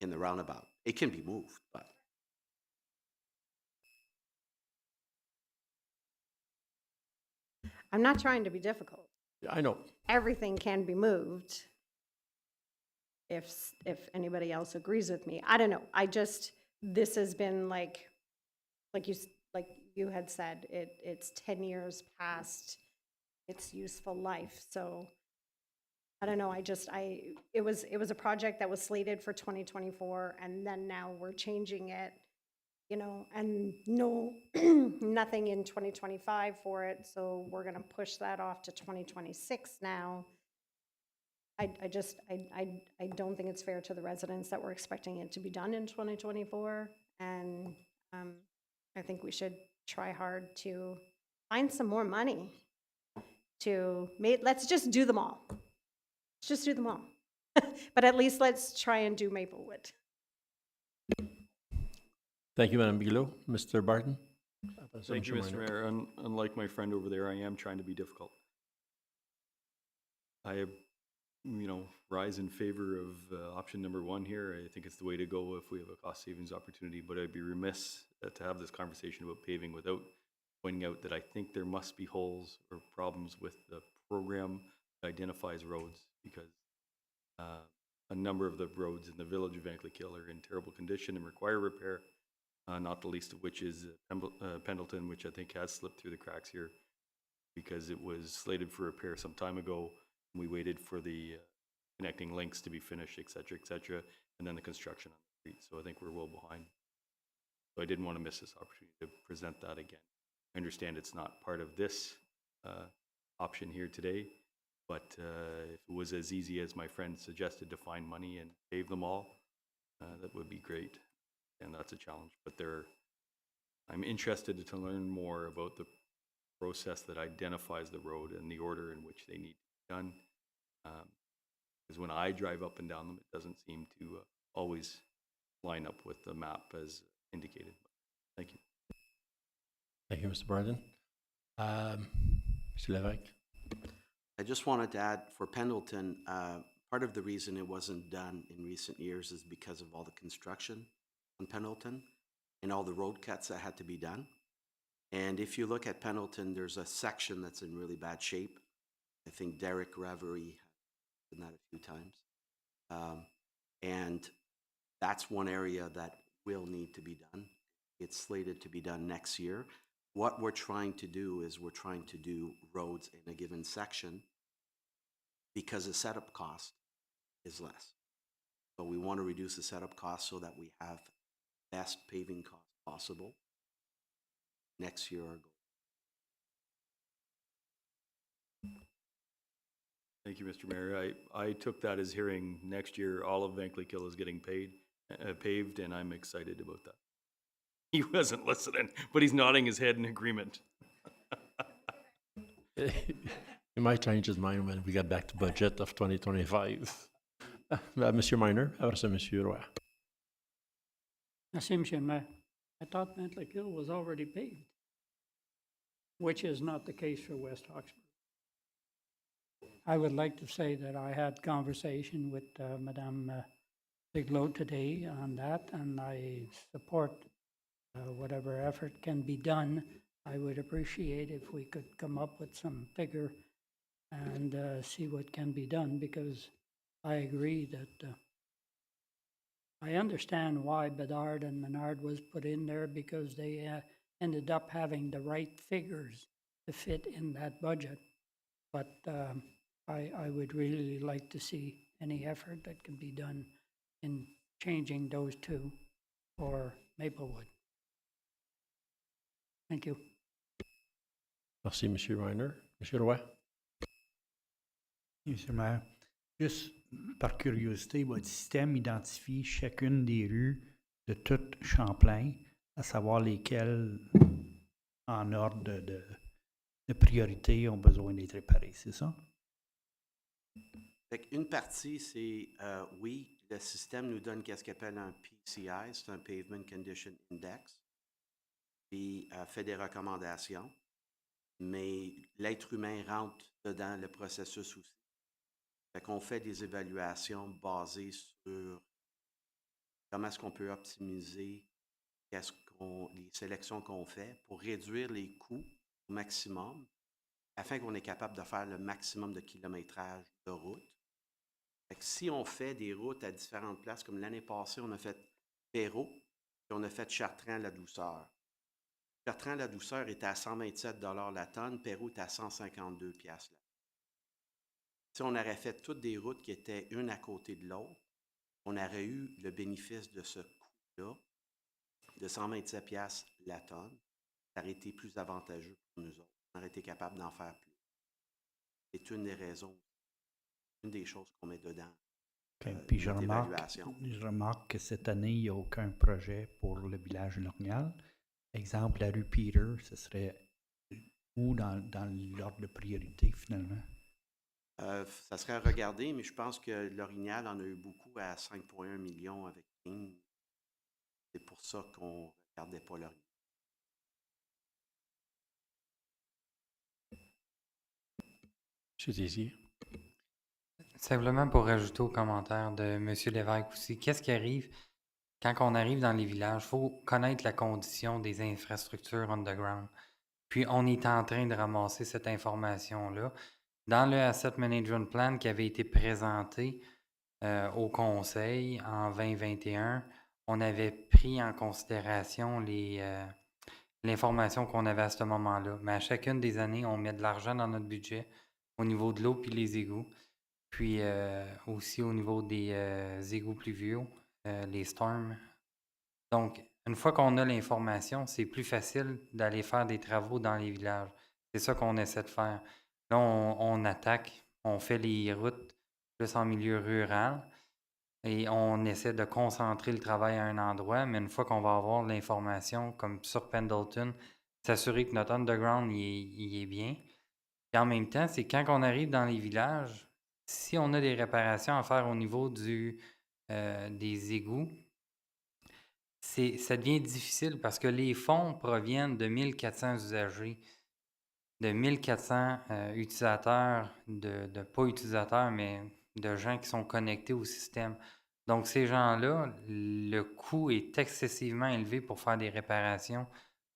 In the roundabout. It can be moved, but I'm not trying to be difficult. Yeah, I know. Everything can be moved if anybody else agrees with me. I don't know. This has been like you had said, it's 10 years past its useful life. So I don't know. It was a project that was slated for 2024, and then now we're changing it, and no, nothing in 2025 for it. So we're going to push that off to 2026 now. I don't think it's fair to the residents that we're expecting it to be done in 2024. And I think we should try hard to find some more money let's just do them all. Let's just do them all. But at least let's try and do Maplewood. Thank you, Madam Bigelow. Mr. Barton? Thank you, Mr. Mayor. Unlike my friend over there, I am trying to be difficult. I rise in favor of option number 1 here. I think it's the way to go if we have a cost savings opportunity, but I'd be remiss to have this conversation about paving without pointing out that I think there must be holes or problems with the program that identifies roads, because a number of the roads in the village of Vankleekil are in terrible condition and require repair, not the least of which is Pendleton, which I think has slipped through the cracks here because it was slated for repair some time ago. We waited for the connecting links to be finished, et cetera, and then the construction on the street. So I think we're well behind. So I didn't want to miss this opportunity to present that again. I understand it's not part of this option here today, but if it was as easy as my friend suggested to find money and pave them all, that would be great. And that's a challenge. But I'm interested to learn more about the process that identifies the road and the order in which they need to be done. Because when I drive up and down them, it doesn't seem to always line up with the map as indicated. Thank you. Thank you, Mr. Bardon. Mr. Lévesque. I just wanted to add for Pendleton, part of the reason it wasn't done in recent years is because of all the construction on Pendleton and all the road cuts that had to be done. And if you look at Pendleton, there's a section that's in really bad shape. I think Derek Ravery has done that a few times. And that's one area that will need to be done. It's slated to be done next year. What we're trying to do is we're trying to do roads in a given section because the setup cost is less. So we want to reduce the setup cost so that we have best paving cost possible next year. Our goal. Thank you, Mr. Mayor. I took that as hearing next year all of Vankleekill is getting paved, and I'm excited about that. He wasn't listening, but he's nodding his head in agreement. He might change his mind when we get back to budget of 2025. Monsieur Minor, après ça, Monsieur Roy. Merci, Monsieur le Maire. I thought Vankleekill was already paved, which is not the case for West Hawkesbury. I would like to say that I had conversation with Madame Bigelow today on that, and I support whatever effort can be done. I would appreciate if we could come up with some figure and see what can be done, because I agree that I understand why Bedard and Menard was put in there, because they ended up having the right figures to fit in that budget. But I would really like to see any effort that can be done in changing those two for Maplewood. Thank you. Merci, Monsieur Reiner. Monsieur Roy. Monsieur le maire, juste par curiosité, votre système identifie chacune des rues de toute Champlain, à savoir lesquelles, en ordre de priorité, ont besoin d'être réparées, c'est ça? Une partie, c'est, oui, le système nous donne qu'est-ce qu'on appelle un PCI, c'est un Pavement Condition Index, puis fait des recommandations, mais l'être humain rentre dedans le processus aussi. Fait qu'on fait des évaluations basées sur comment est-ce qu'on peut optimiser les sélections qu'on fait pour réduire les coûts au maximum, afin qu'on est capable de faire le maximum de kilométrage de route. Fait que si on fait des routes à différentes places, comme l'année passée, on a fait Perrault, puis on a fait Chartrand-la-Douceur. Chartrand-la-Douceur était à 127 $ la tonne, Perrault était à 152 $ la tonne. Si on aurait fait toutes des routes qui étaient une à côté de l'autre, on aurait eu le bénéfice de ce coût-là de 127 $ la tonne. Ça aurait été plus avantageux pour nous autres. On aurait été capable d'en faire plus. C'est une des raisons, une des choses qu'on met dedans. Puis je remarque que cette année, il n'y a aucun projet pour le village L'Orignal. Exemple, la rue Peter, ce serait où dans l'ordre de priorité finalement? Ça serait à regarder, mais je pense que l'Orignal en a eu beaucoup à 5,1 millions avec King. C'est pour ça qu'on ne regardait pas l'Orignal. M. Tessier. Simplement pour rajouter au commentaire de M. Lévesque aussi, qu'est-ce qui arrive quand on arrive dans les villages? Il faut connaître la condition des infrastructures underground. Puis on est en train de ramasser cette information-là. Dans le Asset Management Plan qui avait été présenté au Conseil en 2021, on avait pris en considération l'information qu'on avait à ce moment-là. Mais à chacune des années, on met de l'argent dans notre budget au niveau de l'eau puis les égouts. Puis aussi au niveau des égouts pluviaux, les storms. Donc, Une fois qu'on a l'information, c'est plus facile d'aller faire des travaux dans les villages. C'est ça qu'on essaie de faire. Là, on attaque, on fait les routes plus en milieu rural et on essaie de concentrer le travail à un endroit, mais une fois qu'on va avoir l'information, comme sur Pendleton, s'assurer que notre underground il est bien. Et en même temps, c'est quand on arrive dans les villages, si on a des réparations à faire au niveau des égouts, ça devient difficile parce que les fonds proviennent de 1400 usagers, de 1400 utilisateurs, pas utilisateurs, mais de gens qui sont connectés au système. Donc, ces gens-là, le coût est excessivement élevé pour faire des réparations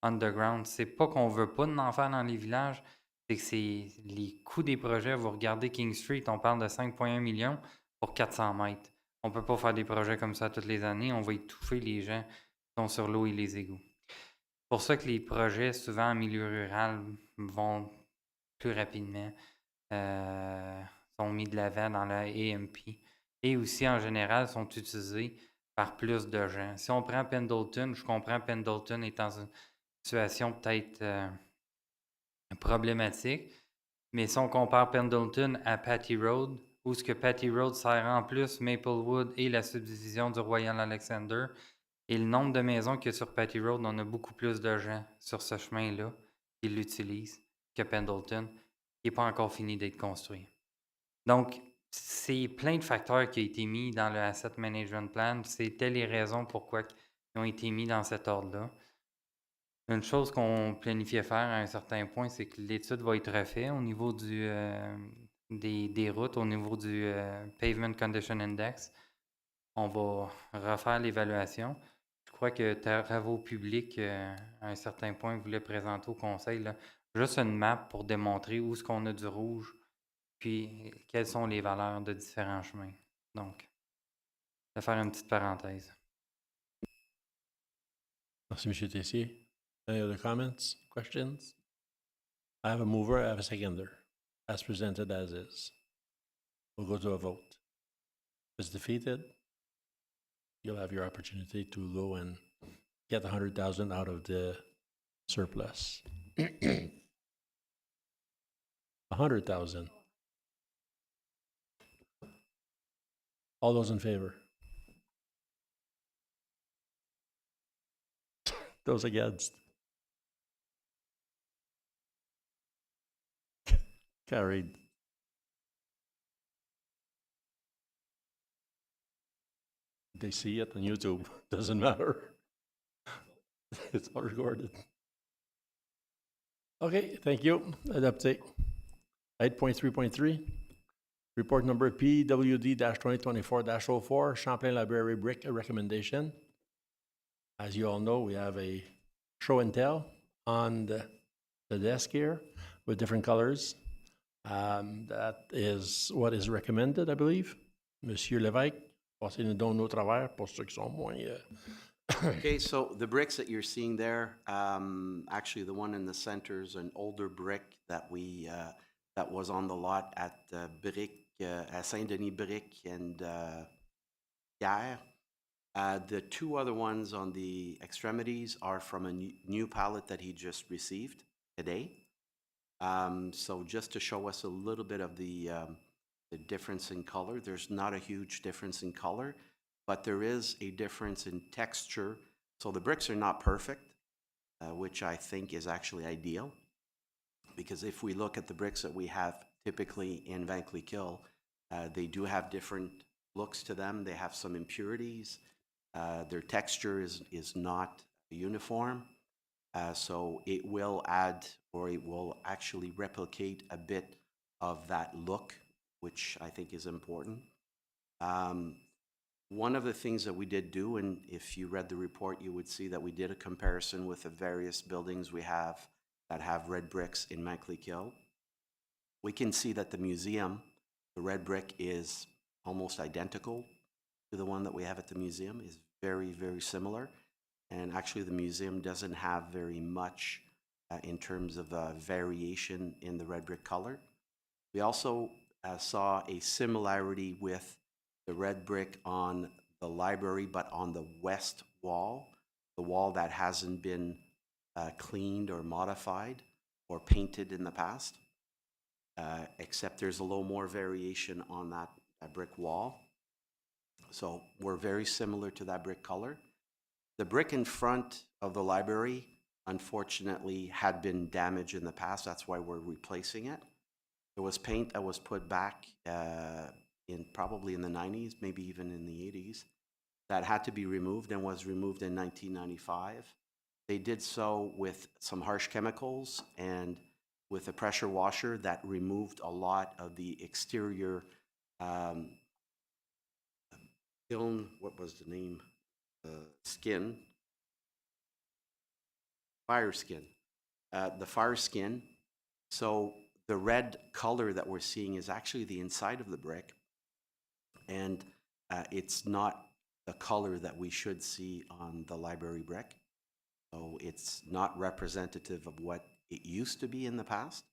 underground. C'est pas qu'on veut pas en faire dans les villages, c'est que c'est les coûts des projets. Vous regardez King Street, on parle de 5,1 millions pour 400 mètres. On peut pas faire des projets comme ça toutes les années. On va étouffer les gens qui sont sur l'eau et les égouts. C'est pour ça que les projets, souvent en milieu rural, vont plus rapidement, sont mis de l'avant dans la AMP. Et aussi, en général, sont utilisés par plus de gens. Si on prend Pendleton, je comprends Pendleton est dans une situation peut-être problématique, mais si on compare Pendleton à Patty Road, où ce que Patty Road sert en plus Maplewood et la subdivision du Royal Alexander, et le nombre de maisons qu'il y a sur Patty Road, on a beaucoup plus de gens sur ce chemin-là qui l'utilisent que Pendleton, qui n'est pas encore fini d'être construit. Donc, c'est plein de facteurs qui ont été mis dans le Asset Management Plan. C'était les raisons pourquoi ils ont été mis dans cet ordre-là. Une chose qu'on planifiait faire à un certain point, c'est que l'étude va être refaite au niveau des routes, au niveau du Pavement Condition Index. On va refaire l'évaluation. Je crois que Travaux publics, à un certain point, voulait présenter au conseil là, juste une map pour démontrer où est-ce qu'on a du rouge, puis quelles sont les valeurs de différents chemins. Donc, je vais faire une petite parenthèse. Merci, M. Tessier. Any other comments, questions? I have a mover, I have a seconder, as presented as is. We'll go to a vote. If it's defeated, you'll have your opportunity to go and get 100,000 out of the surplus. 100,000. All those in favor? Those against? Carried. They see it on YouTube. Doesn't matter. It's all recorded. Okay, thank you. Adopté. 8.3.3. Report number PWD-2024-04, Champlain Library Brick Recommendation. As you all know, we have a show and tell on the desk here with different colors. That is what is recommended, I believe. Monsieur Lévesque, passez-nous donc nos travers pour ceux qui sont moins... Okay, so the bricks that you're seeing there, actually the one in the center is an older brick that that was on the lot at at Saint-Denis Brick and Guerre. The two other ones on the extremities are from a new pallet that he just received today. So just to show us a little bit of the difference in color, there's not a huge difference in color, but there is a difference in texture. So the bricks are not perfect, which I think is actually ideal, because if we look at the bricks that we have typically in Van Cleef-Kill, they do have different looks to them. They have some impurities. Their texture is not uniform. So it will add, or it will actually replicate a bit of that look, which I think is important. One of the things that we did do, and if you read the report, you would see that we did a comparison with the various buildings we have that have red bricks in Van Cleef-Kill. We can see that the museum, the red brick is almost identical to the one that we have at the museum, is very, very similar. And actually the museum doesn't have very much in terms of variation in the red brick color. We also saw a similarity with the red brick on the library, but on the west wall. the wall that hasn't been cleaned or modified or painted in the past, except there's a little more variation on that brick wall. So we're very similar to that brick color. The brick in front of the library, unfortunately, had been damaged in the past. That's why we're replacing it. There was paint that was put back probably in the 90s, maybe even in the 80s, that had to be removed and was removed in 1995. They did so with some harsh chemicals and with a pressure washer that removed a lot of the exterior film, what was the name? Skin. Fire skin. The fire skin. So the red color that we're seeing is actually the inside of the brick, and it's not the color that we should see on the library brick. So it's not representative of what it used to be in the past.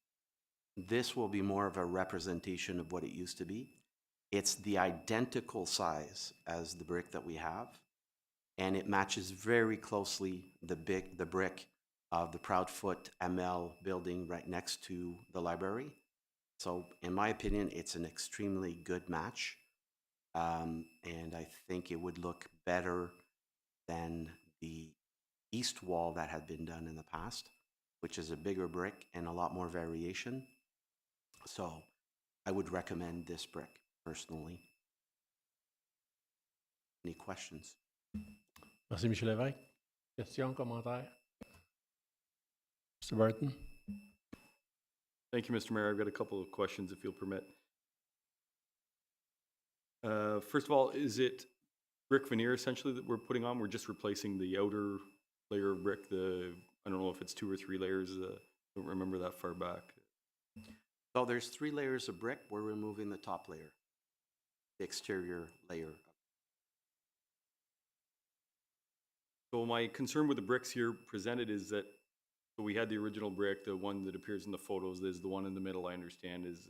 This will be more of a representation of what it used to be. It's the identical size as the brick that we have, and it matches very closely the brick of the Proudfoot ML building right next to the library. So in my opinion, it's an extremely good match. And I think it would look better than the east wall that had been done in the past, which is a bigger brick and a lot more variation. So I would recommend this brick personally. Any questions? Merci, Michel Lévesque. Questions, commentaires? Mr. Burton? Thank you, Mr. Mayor. I've got a couple of questions, if you'll permit. First of all, is it brick veneer essentially that we're putting on? We're just replacing the outer layer of brick. I don't know if it's 2 or 3 layers. I don't remember that far back. So there's 3 layers of brick. We're removing the top layer, the exterior layer. So my concern with the bricks here presented is that, so we had the original brick, the one that appears in the photos. There's the one in the middle, I understand, is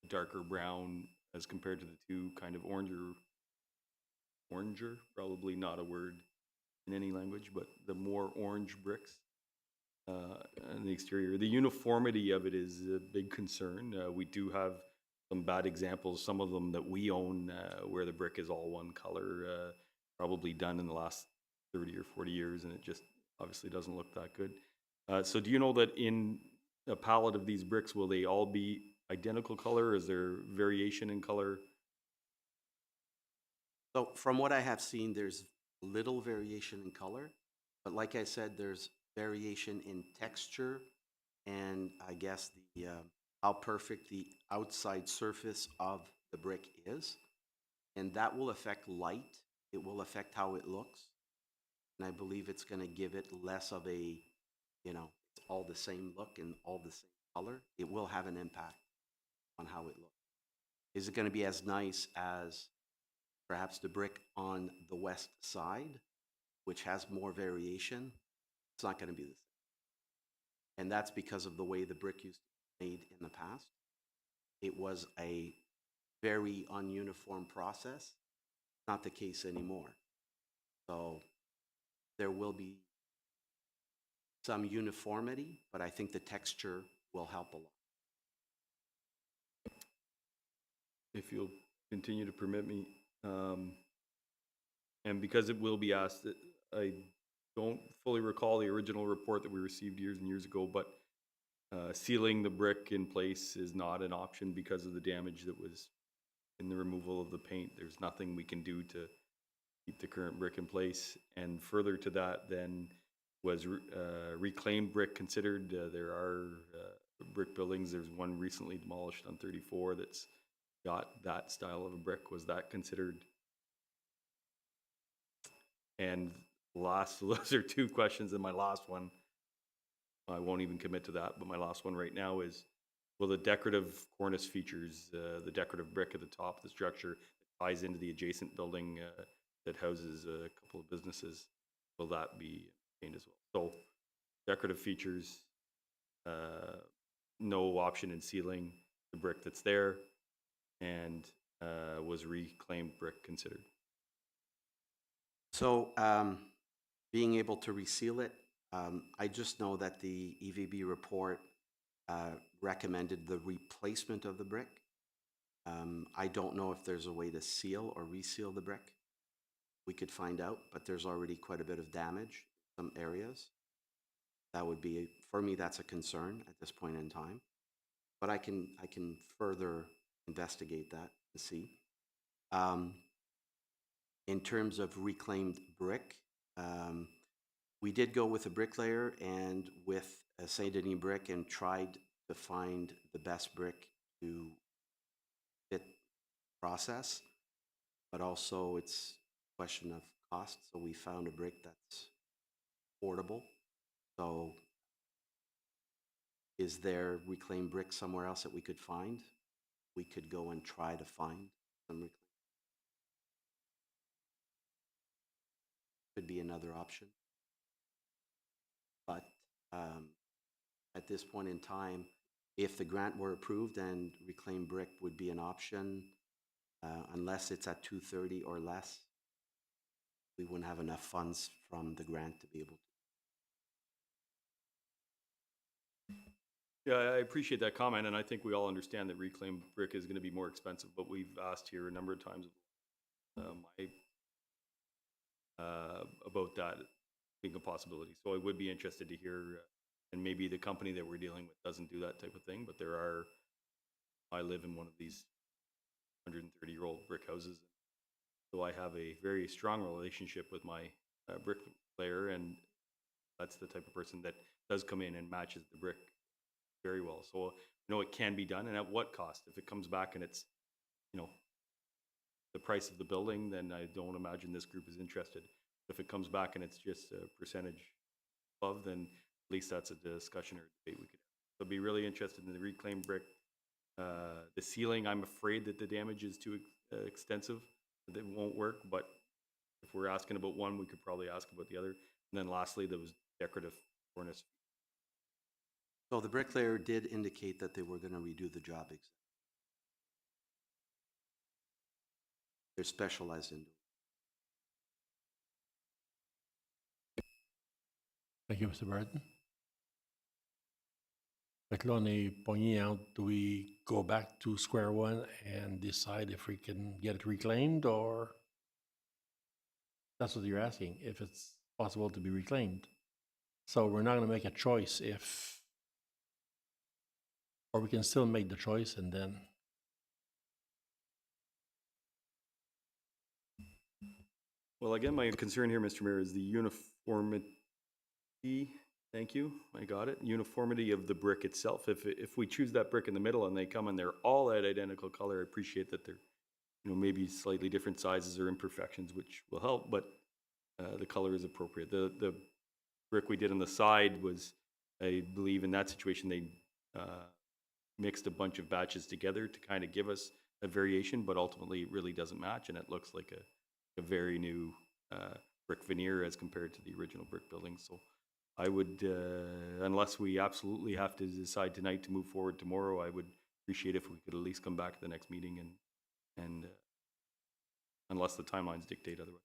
darker brown as compared to the 2 kind of oranger, probably not a word in any language, but the more orange bricks in the exterior. The uniformity of it is a big concern. We do have some bad examples, some of them that we own, where the brick is all one color, probably done in the last 30 or 40 years, and it just obviously doesn't look that good. So do you know that in a palette of these bricks, will they all be identical color? Is there variation in color? So from what I have seen, there's little variation in color, but like I said, there's variation in texture and I guess how perfect the outside surface of the brick is. And that will affect light. It will affect how it looks. And I believe it's going to give it less of a, it's all the same look and all the same color. It will have an impact on how it looks. Is it going to be as nice as perhaps the brick on the west side, which has more variation? It's not going to be the same. And that's because of the way the brick used to be made in the past. It was a very ununiform process. Not the case anymore. So there will be some uniformity, but I think the texture will help a lot. If you'll continue to permit me, and because it will be asked, I don't fully recall the original report that we received years and years ago, but sealing the brick in place is not an option because of the damage that was in the removal of the paint. There's nothing we can do to keep the current brick in place. And further to that, then, was reclaimed brick considered? There are brick buildings. There's one recently demolished on 34 that's got that style of a brick. Was that considered? And last, those are 2 questions, and my last one, I won't even commit to that, but my last one right now is, will the decorative cornice features, the decorative brick at the top of the structure that ties into the adjacent building that houses a couple of businesses, will that be maintained as well? So decorative features, no option in sealing the brick that's there, and was reclaimed brick considered? So being able to reseal it, I just know that the EVB report recommended the replacement of the brick. I don't know if there's a way to seal or reseal the brick. We could find out, but there's already quite a bit of damage in some areas. That would be, for me, that's a concern at this point in time. But I can further investigate that and see. In terms of reclaimed brick, we did go with a bricklayer and with a Saint Denis brick and tried to find the best brick to fit the process, but also it's a question of cost. So we found a brick that's affordable. So is there reclaimed brick somewhere else that we could find? We could go and try to find some reclaimed. Could be another option. But at this point in time, if the grant were approved, then reclaimed brick would be an option, unless it's at 230 or less. We wouldn't have enough funds from the grant to be able to. Yeah, I appreciate that comment, and I think we all understand that reclaimed brick is going to be more expensive, but we've asked here a number of times about that being a possibility. So I would be interested to hear, and maybe the company that we're dealing with doesn't do that type of thing, but I live in one of these 130-year-old brick houses, so I have a very strong relationship with my bricklayer, and that's the type of person that does come in and matches the brick very well. So it can be done, and at what cost? If it comes back and it's the price of the building, then I don't imagine this group is interested. If it comes back and it's just a percentage above, then at least that's a discussion or debate we could have. So I'd be really interested in the reclaimed brick. The ceiling, I'm afraid that the damage is too extensive, that it won't work, but if we're asking about one, we could probably ask about the other. And then lastly, there was decorative cornice. So the bricklayer did indicate that they were going to redo the job. They're specialized in doing. Thank you, Mr. Burton. Fait que là, on est pogné entre, do we go back to square one and decide if we can get it reclaimed, or that's what you're asking, if it's possible to be reclaimed. So we're not going to make a choice or we can still make the choice and then. Well, again, my concern here, Mr. Mayor, is the uniformity. Thank you. I got it. Uniformity of the brick itself. If we choose that brick in the middle and they come and they're all that identical color, I appreciate that they're, maybe slightly different sizes or imperfections, which will help, but the color is appropriate. The brick we did on the side was, I believe in that situation, they mixed a bunch of batches together to kind of give us a variation, but ultimately it really doesn't match, and it looks like a very new brick veneer as compared to the original brick building. So I would, unless we absolutely have to decide tonight to move forward tomorrow, I would appreciate if we could at least come back to the next meeting and unless the timelines dictate otherwise.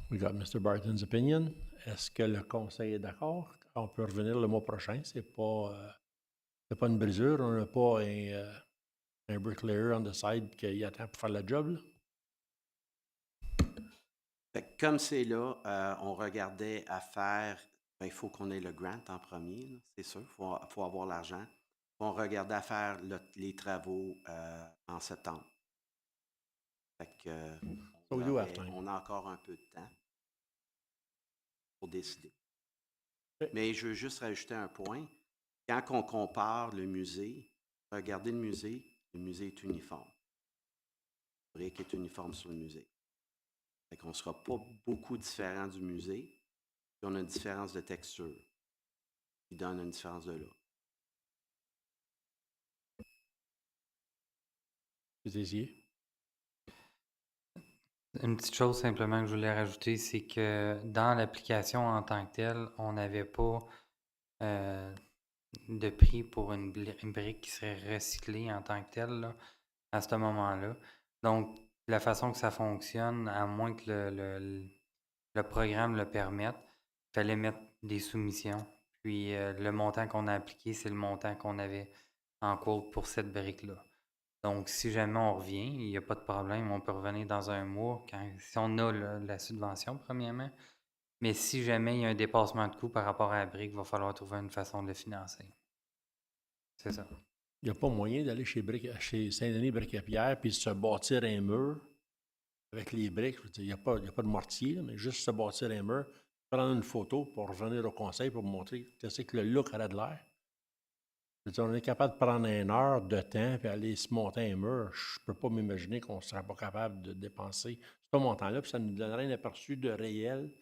We got Mr. Barton's opinion. Est-ce que le conseil est d'accord? On peut revenir le mois prochain. C'est pas une brisure. On n'a pas un bricklayer on the side qui attend pour faire le job, là. Comme c'est là, on regardait à faire, il faut qu'on ait le grant en premier, c'est sûr, il faut avoir l'argent. On regardait à faire les travaux en septembre. Fait que, on a encore un peu de temps pour décider. Mais je veux juste rajouter un point. Quand on compare le musée, regardez le musée est uniforme. Le brick est uniforme sur le musée. Fait qu'on ne sera pas beaucoup différent du musée, puis on a une différence de texture qui donne une différence de là. Une petite chose simplement que je voulais rajouter, c'est que dans l'application en tant que telle, on n'avait pas de prix pour une brique qui serait recyclée en tant que telle là, à ce moment-là. Donc, La façon que ça fonctionne, à moins que le programme le permette, il fallait mettre des soumissions. Puis le montant qu'on a appliqué, c'est le montant qu'on avait en cours pour cette brique-là. Donc, si jamais on revient, il n'y a pas de problème, on peut revenir dans un mois si on a la subvention, premièrement. Mais si jamais il y a un dépassement de coût par rapport à la brique, il va falloir trouver une façon de le financer. C'est ça. Il n'y a pas moyen d'aller chez Saint-Denis Brique-et-Pierre puis se bâtir un mur avec les briques. Je veux dire, il n'y a pas de mortier, là, mais juste se bâtir un mur, prendre une photo pour revenir au conseil pour montrer qu'est-ce que le look aurait de l'air. Je veux dire, on est capable de prendre une heure de temps puis aller se monter un mur. Je ne peux pas m'imaginer qu'on ne serait pas capable de dépenser ce montant-là, puis ça nous donnerait un aperçu de réel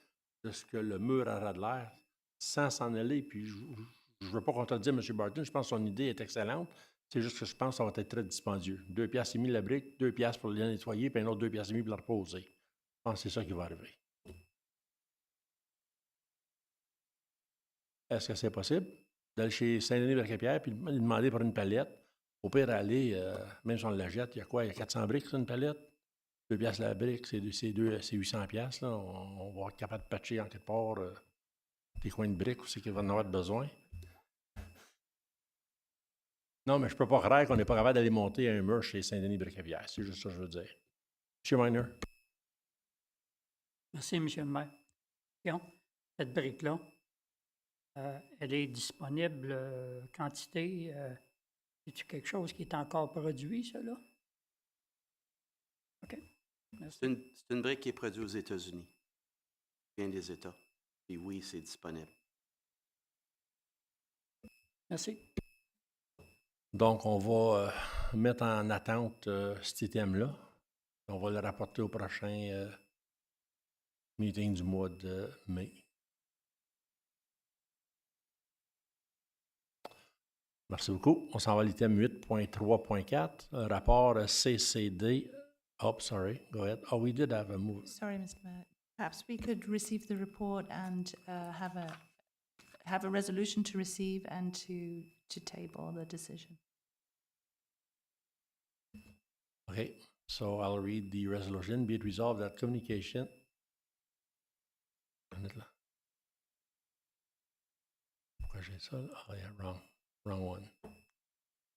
de ce que le mur aurait de l'air sans s'en aller. Puis je ne veux pas contredire M. Barton, je pense que son idée est excellente. C'est juste que je pense que ça va être très dispendieux. 2,5 piastres la brique, 2 piastres pour le nettoyer, puis un autre 2,5 piastres pour le reposer. Je pense que c'est ça qui va arriver. Est-ce que c'est possible d'aller chez Saint-Denis-Brique-et-Pierre puis de demander pour une palette? Au pire, aller, même si on la jette, il y a quoi? Il y a 400 briques sur une palette? 2 piastres la brique, c'est 800 piastres. Là. On va être capable de patcher en quelque part des coins de briques où c'est qu'il va en avoir besoin. Non, mais je ne peux pas croire qu'on n'est pas capable d'aller monter un mur chez Saint-Denis-Brique-et-Pierre. C'est juste ça que je veux dire. M. Miner. Merci, M. le maire. Cette brique-là, elle est disponible quantité. Est-ce quelque chose qui est encore produit, ça, là? OK. Merci. C'est une brique qui est produite aux États-Unis. Bien des États. Et oui, c'est disponible. Merci. Donc, on va mettre en attente cet item-là. On va le rapporter au prochain meeting du mois de mai. Merci beaucoup. On s'en va à l'item 8.3.4, rapport CCD. Oh, sorry. Go ahead. Oh, we did have a move. Sorry, Mr. Mayor. Perhaps we could receive the report and have a resolution to receive and to table the decision. Okay. So I'll read the resolution. Be it resolved that communication. Pourquoi j'ai ça? Oh, yeah, wrong one.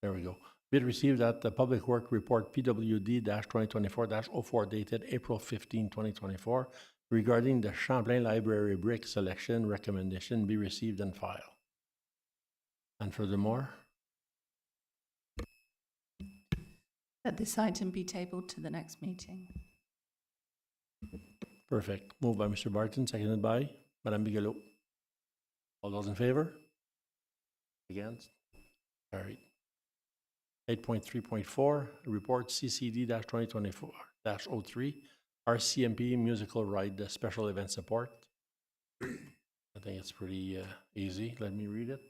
There we go. Be it received that the Public Work Report PWD-2024-04 dated April 15, 2024 regarding the Champlain Library brick selection recommendation be received and filed. And furthermore, That this item be tabled to the next meeting. perfect. Moved by Mr. Barton, seconded by Madame Bigelow. All those in favor? Against? Carried. 8.3.4, report CCD-2024-03, RCMP musical ride special event support. I think it's pretty easy. Let me read it.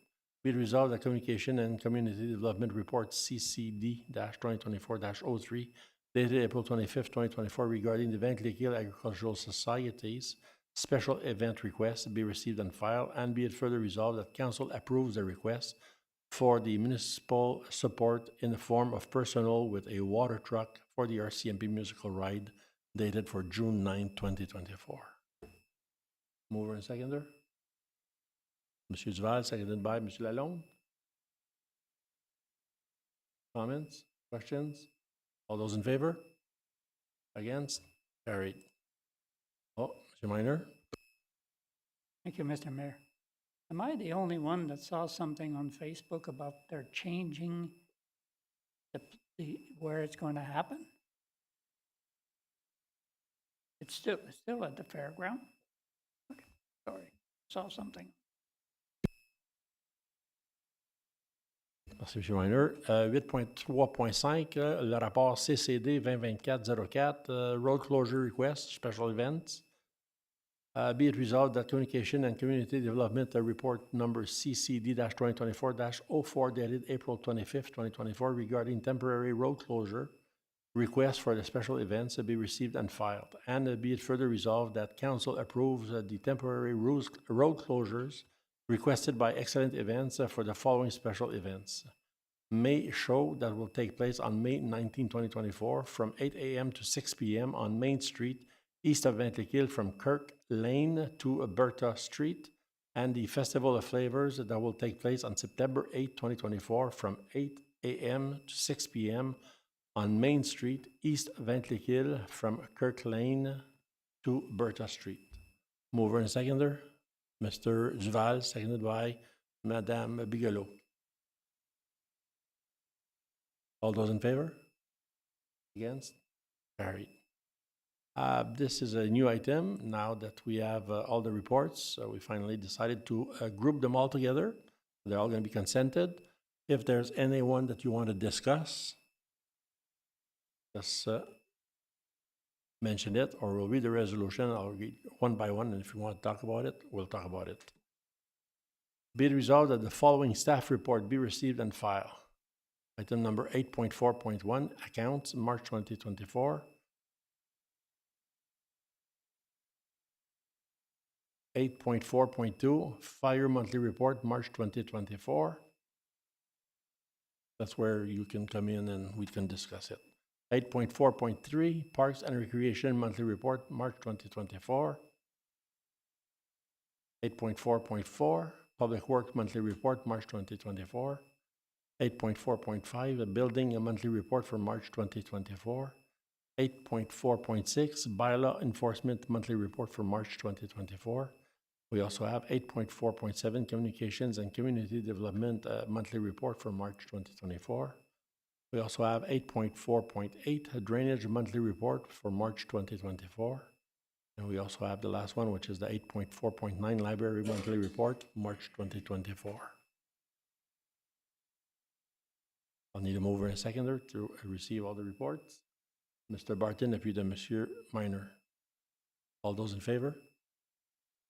Be it resolved that Communication and Community Development Report CCD-2024-03, dated April 25th, 2024, regarding the Van Cleek Agricultural Society's special event request be received and filed, and be it further resolved that Council approves the request for the municipal support in the form of personnel with a water truck for the RCMP musical ride dated for June 9, 2024. Mover and seconder. Monsieur Duval, seconded by Monsieur Lalonde. Comments? Questions? All those in favor? Against? Carried. Oh, Monsieur Minor? Thank you, Mr. Mayor. Am I the only one that saw something on Facebook about they're changing where it's going to happen? It's still at the fairground? Okay, sorry, saw something. Merci, M. Weiner. 8.3.5, le rapport CCD 2024-04, Road Closure Request, Special Events. Be it resolved that Communication and Community Development Report number CCD-2024-04 dated April 25th, 2024 regarding temporary road closure request for the special events be received and filed. And be it further resolved that Council approves the temporary road closures requested by Excellent Events for the following special events. May show that will take place on May 19, 2024 from 8 a.m. to 6 p.m. on Main Street, east of Ventliquille from Kirk Lane to Bertha Street, and the Festival of Flavors that will take place on September 8, 2024 from 8 a.m. to 6 p.m. on Main Street, east of Ventliquille from Kirk Lane to Bertha Street. Mover and seconder, Mr. Duval, seconded by Madame Bigelow. All those in favor? Against? Carried. This is a new item. Now that we have all the reports, we finally decided to group them all together. They're all going to be consented. If there's anyone that you want to discuss, just mention it, or we'll read the resolution. I'll read one by one, and if you want to talk about it, we'll talk about it. Be it resolved that the following staff report be received and filed. Item number 8.4.1, accounts, March 2024. 8.4.2, fire monthly report, March 2024. That's where you can come in and we can discuss it. 8.4.3, Parks and Recreation monthly report, March 2024. 8.4.4, Public Works monthly report, March 2024. 8.4.5, a building a monthly report for March 2024. 8.4.6, bylaw enforcement monthly report for March 2024. We also have 8.4.7, communications and community development monthly report for March 2024. We also have 8.4.8, a drainage monthly report for March 2024. And we also have the last one, which is the 8.4.9 library monthly report, March 2024. I'll need a mover and a seconder to receive all the reports. Mr. Barton, appuyé de Monsieur Minor. All those in favor?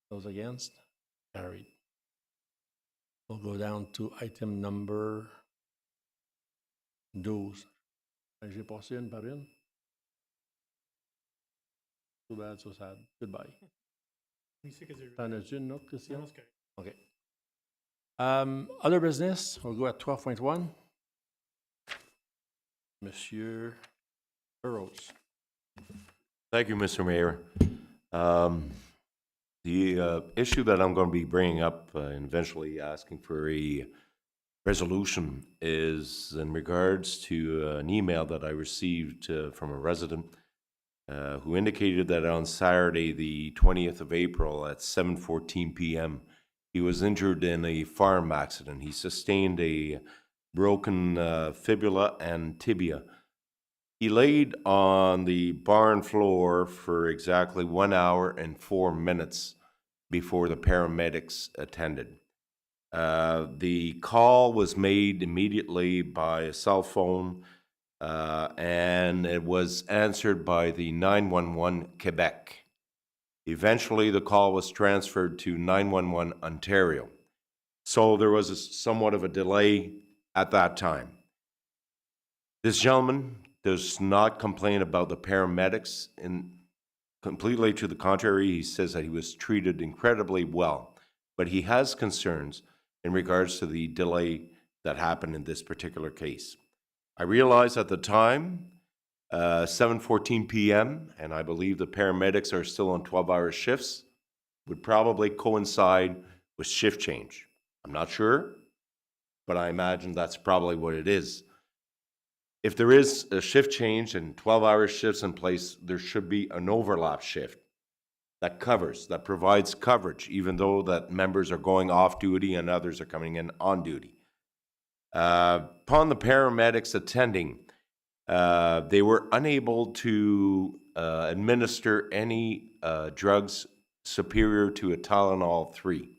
Those against? Carried. We'll go down to item number 12. J'ai passé une par une. Too bad, so sad. Goodbye. T'en as-tu une autre, Christian? Okay. Other business, we'll go at 12.1. Monsieur Burrows. Thank you, Mr. Mayor. The issue that I'm going to be bringing up and eventually asking for a resolution is in regards to an email that I received from a resident who indicated that on Saturday, the 20th of April at 7:14 p.m., he was injured in a farm accident. He sustained a broken fibula and tibia. He laid on the barn floor for exactly 1 hour and 4 minutes before the paramedics attended. The call was made immediately by a cell phone, and it was answered by the 911 Quebec. Eventually, the call was transferred to 911 Ontario. So there was somewhat of a delay at that time. This gentleman does not complain about the paramedics, and completely to the contrary, he says that he was treated incredibly well, but he has concerns in regards to the delay that happened in this particular case. I realized at the time, 7:14 p.m., and I believe the paramedics are still on 12-hour shifts, would probably coincide with shift change. I'm not sure, but I imagine that's probably what it is. If there is a shift change and 12-hour shifts in place, there should be an overlap shift that covers, that provides coverage, even though that members are going off duty and others are coming in on duty. Upon the paramedics attending, they were unable to administer any drugs superior to a Tylenol 3.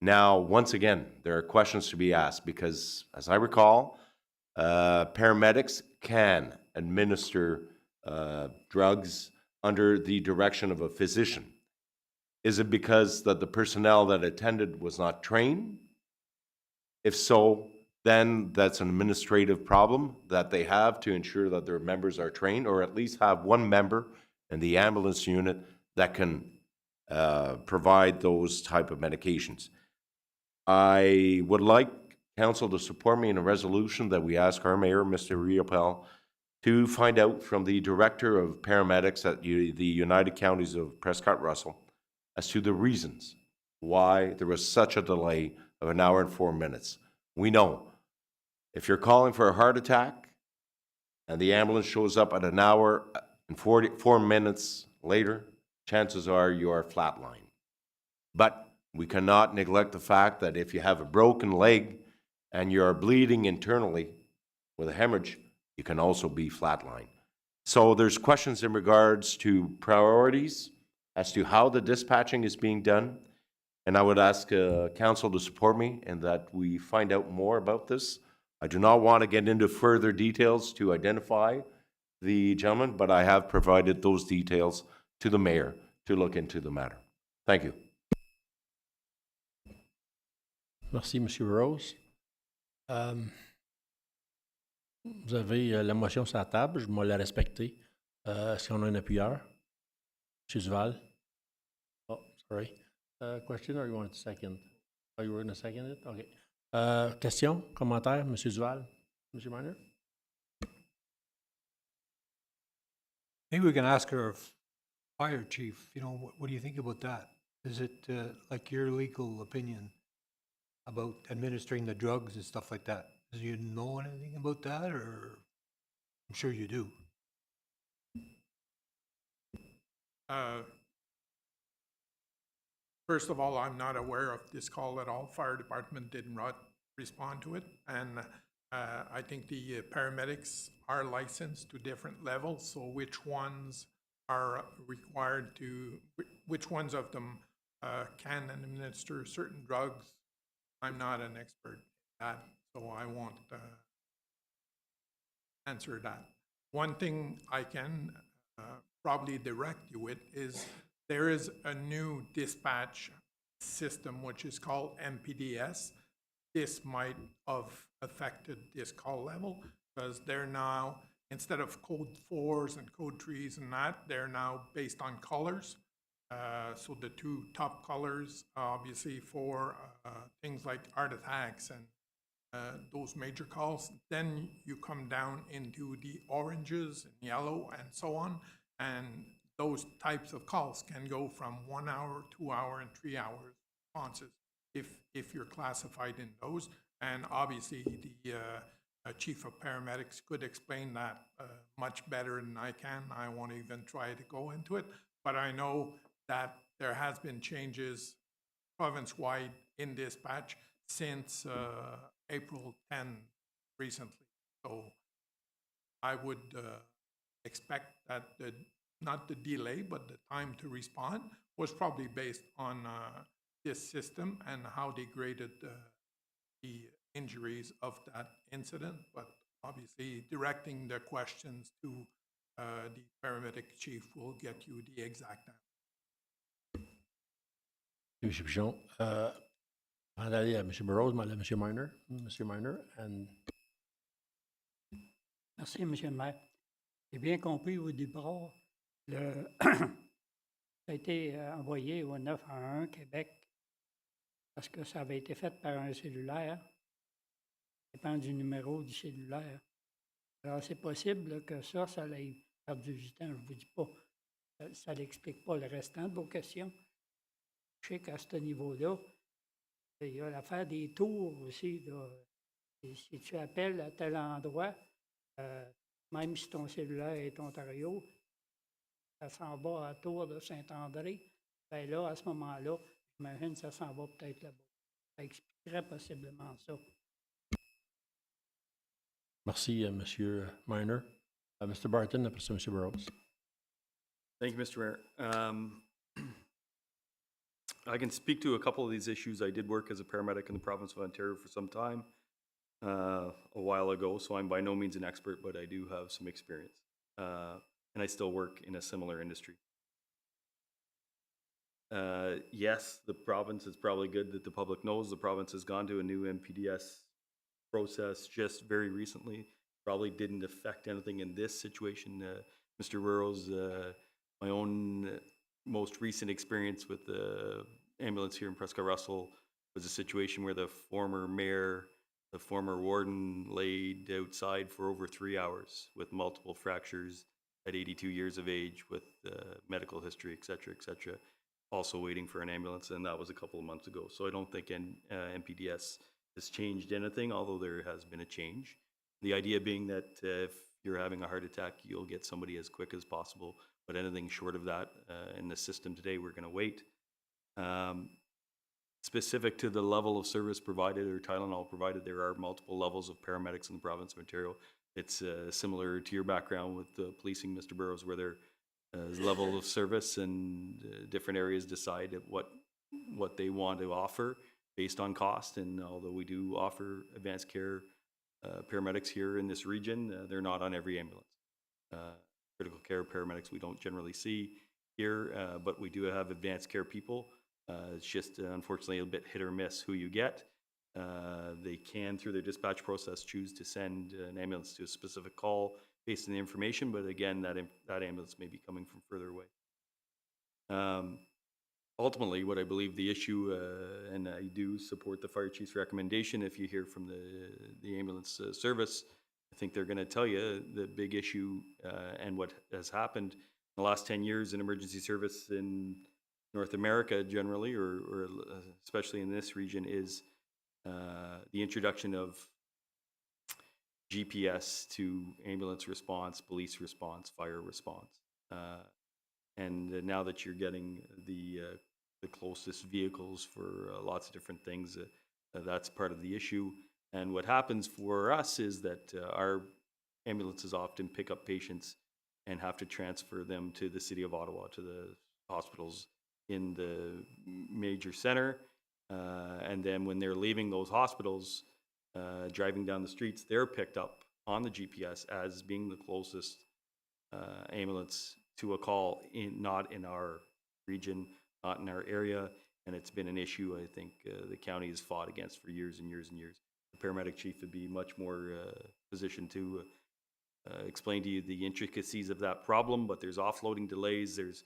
Now, once again, there are questions to be asked because, as I recall, paramedics can administer drugs under the direction of a physician. Is it because that the personnel that attended was not trained? If so, then that's an administrative problem that they have to ensure that their members are trained, or at least have one member in the ambulance unit that can provide those type of medications. I would like council to support me in a resolution that we ask our mayor, Mr. Riopel, to find out from the director of paramedics at the United Counties of Prescott Russell as to the reasons why there was such a delay of 1 hour and 4 minutes. We know if you're calling for a heart attack and the ambulance shows up at 1 hour and 4 minutes later, chances are you are flatline. But we cannot neglect the fact that if you have a broken leg and you are bleeding internally with a hemorrhage, you can also be flatline. So there's questions in regards to priorities as to how the dispatching is being done. And I would ask council to support me and that we find out more about this. I do not want to get into further details to identify the gentleman, but I have provided those details to the mayor to look into the matter. Thank you. Merci, M. Rose. Vous avez la motion sur la table, je vais la respecter. Est-ce qu'on a un appuyeur? M. Duval? Oh, sorry. Question or you want to second? Oh, you were going to second it? Okay. Question, commentaire, M. Duval? M. Miner? Maybe we can ask our fire chief, you know, what do you think about that? Is it like your legal opinion about administering the drugs and stuff like that? Do you know anything about that, or I'm sure you do? First of all, I'm not aware of this call at all. Fire department didn't respond to it, and I think the paramedics are licensed to different levels, so which ones are required to, which ones of them can administer certain drugs, I'm not an expert in that, so I won't answer that. One thing I can probably direct you with is there is a new dispatch system which is called MPDS. This might have affected this call level because they're now, instead of code 4s and code 3s and that, they're now based on colors. So the two top colors, obviously, for things like heart attacks and those major calls. Then you come down into the oranges and yellow and so on. And those types of calls can go from 1 hour, 2 hour, and 3 hour responses if you're classified in those. And obviously, the chief of paramedics could explain that much better than I can. I won't even try to go into it, but I know that there has been changes province-wide in dispatch since April 10 recently. So I would expect that not the delay, but the time to respond was probably based on this system and how they graded the injuries of that incident. But obviously, directing the questions to the paramedic chief will get you the exact answer. M. Pichon. Avant d'aller à M. Burroughs, à M. Miner. M. Miner. And... Merci, M. le maire. J'ai bien compris au départ, ça a été envoyé au 911 Québec parce que ça avait été fait par un cellulaire, ça dépend du numéro du cellulaire. Alors, c'est possible que ça ait perdu du temps. Je ne vous dis pas, ça n'explique pas le restant de vos questions. Je sais qu'à ce niveau-là, il y a l'affaire des tours aussi. Là. Et si tu appelles à tel endroit, même si ton cellulaire est Ontario, ça s'en va à Tour de Saint-André, bien là, à ce moment-là, j'imagine que ça s'en va peut-être là-bas. Ça expliquerait possiblement ça. Merci, M. Miner. Mr. Barton, après ça, M. Burroughs. Thank you, Mr. Mayor. I can speak to a couple of these issues. I did work as a paramedic in the province of Ontario for some time, a while ago, so I'm by no means an expert, but I do have some experience. And I still work in a similar industry. Yes, the province, is probably good that the public knows the province has gone to a new MPDS process just very recently. Probably didn't affect anything in this situation. Mr. Burroughs, my own most recent experience with the ambulance here in Prescott Russell was a situation where the former mayor the former warden laid outside for over 3 hours with multiple fractures at 82 years of age with medical history, et cetera, also waiting for an ambulance, and that was a couple of months ago. So I don't think MPDS has changed anything, although there has been a change. The idea being that if you're having a heart attack, you'll get somebody as quick as possible, but anything short of that in the system today, we're going to wait. Specific to the level of service provided or Tylenol provided, there are multiple levels of paramedics in the province of Ontario. It's similar to your background with policing, Mr. Burrows, where there is level of service and different areas decide what they want to offer based on cost. And although we do offer advanced care paramedics here in this region, they're not on every ambulance. Critical care paramedics we don't generally see here, but we do have advanced care people. It's just unfortunately a bit hit or miss who you get. They can, through their dispatch process, choose to send an ambulance to a specific call based on the information, but again, that ambulance may be coming from further away. Ultimately, what I believe the issue, and I do support the fire chief's recommendation, if you hear from the ambulance service, I think they're going to tell you the big issue and what has happened in the last 10 years in emergency service in North America generally, or especially in this region, is the introduction of GPS to ambulance response, police response, fire response. And now that you're getting the closest vehicles for lots of different things, that's part of the issue. And what happens for us is that our ambulances often pick up patients and have to transfer them to the city of Ottawa, to the hospitals in the major center. And then when they're leaving those hospitals, driving down the streets, they're picked up on the GPS as being the closest ambulance to a call, not in our region, not in our area. And it's been an issue I think the county has fought against for years and years and years. The paramedic chief would be much more positioned to explain to you the intricacies of that problem, but there's offloading delays, there's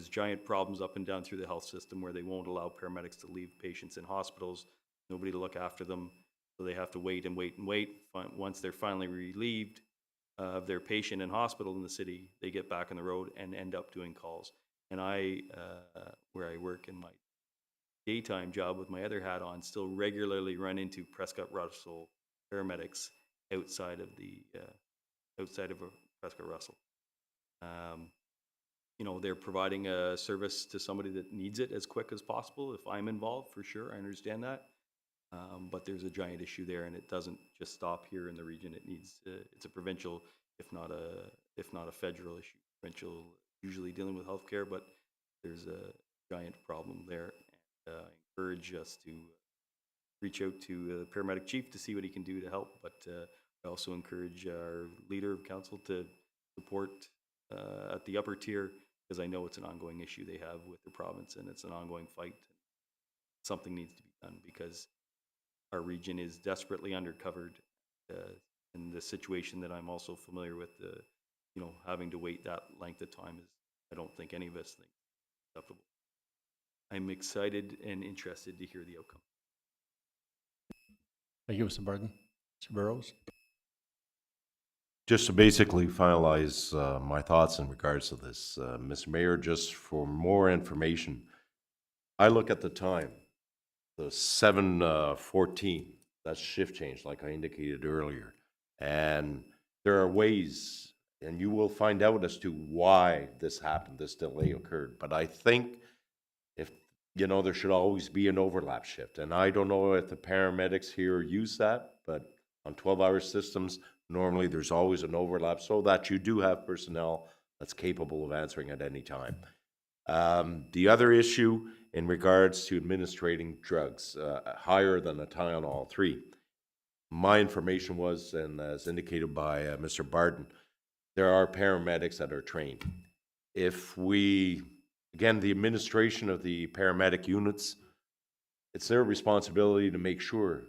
giant problems up and down through the health system where they won't allow paramedics to leave patients in hospitals, nobody to look after them, so they have to wait and wait and wait. Once they're finally relieved of their patient in hospital in the city, they get back on the road and end up doing calls. And I, where I work in my daytime job with my other hat on, still regularly run into Prescott Russell paramedics outside of Prescott Russell. You know, they're providing a service to somebody that needs it as quick as possible. If I'm involved, for sure, I understand that. But there's a giant issue there, and it doesn't just stop here in the region. It needs it's a provincial, if not a federal issue. Provincial, usually dealing with healthcare, but there's a giant problem there. And I encourage us to reach out to the paramedic chief to see what he can do to help. But I also encourage our leader of council to support at the upper tier, because I know it's an ongoing issue they have with the province, and it's an ongoing fight. Something needs to be done because our region is desperately undercovered, and the situation that I'm also familiar with, you know, having to wait that length of time is, I don't think any of us think acceptable. I'm excited and interested to hear the outcome. Thank you, Mr. Burton. Mr. Burrows? Just to basically finalize my thoughts in regards to this, Mr. Mayor, just for more information, I look at the time, the 7:14, that's shift change, like I indicated earlier. And there are ways, and you will find out as to why this happened, this delay occurred. But I think if, you know, there should always be an overlap shift. And I don't know if the paramedics here use that, but on 12-hour systems, normally there's always an overlap so that you do have personnel that's capable of answering at any time. The other issue in regards to administrating drugs, higher than a Tylenol 3. My information was, and as indicated by Mr. Barton, there are paramedics that are trained. If we, again, the administration of the paramedic units, it's their responsibility to make sure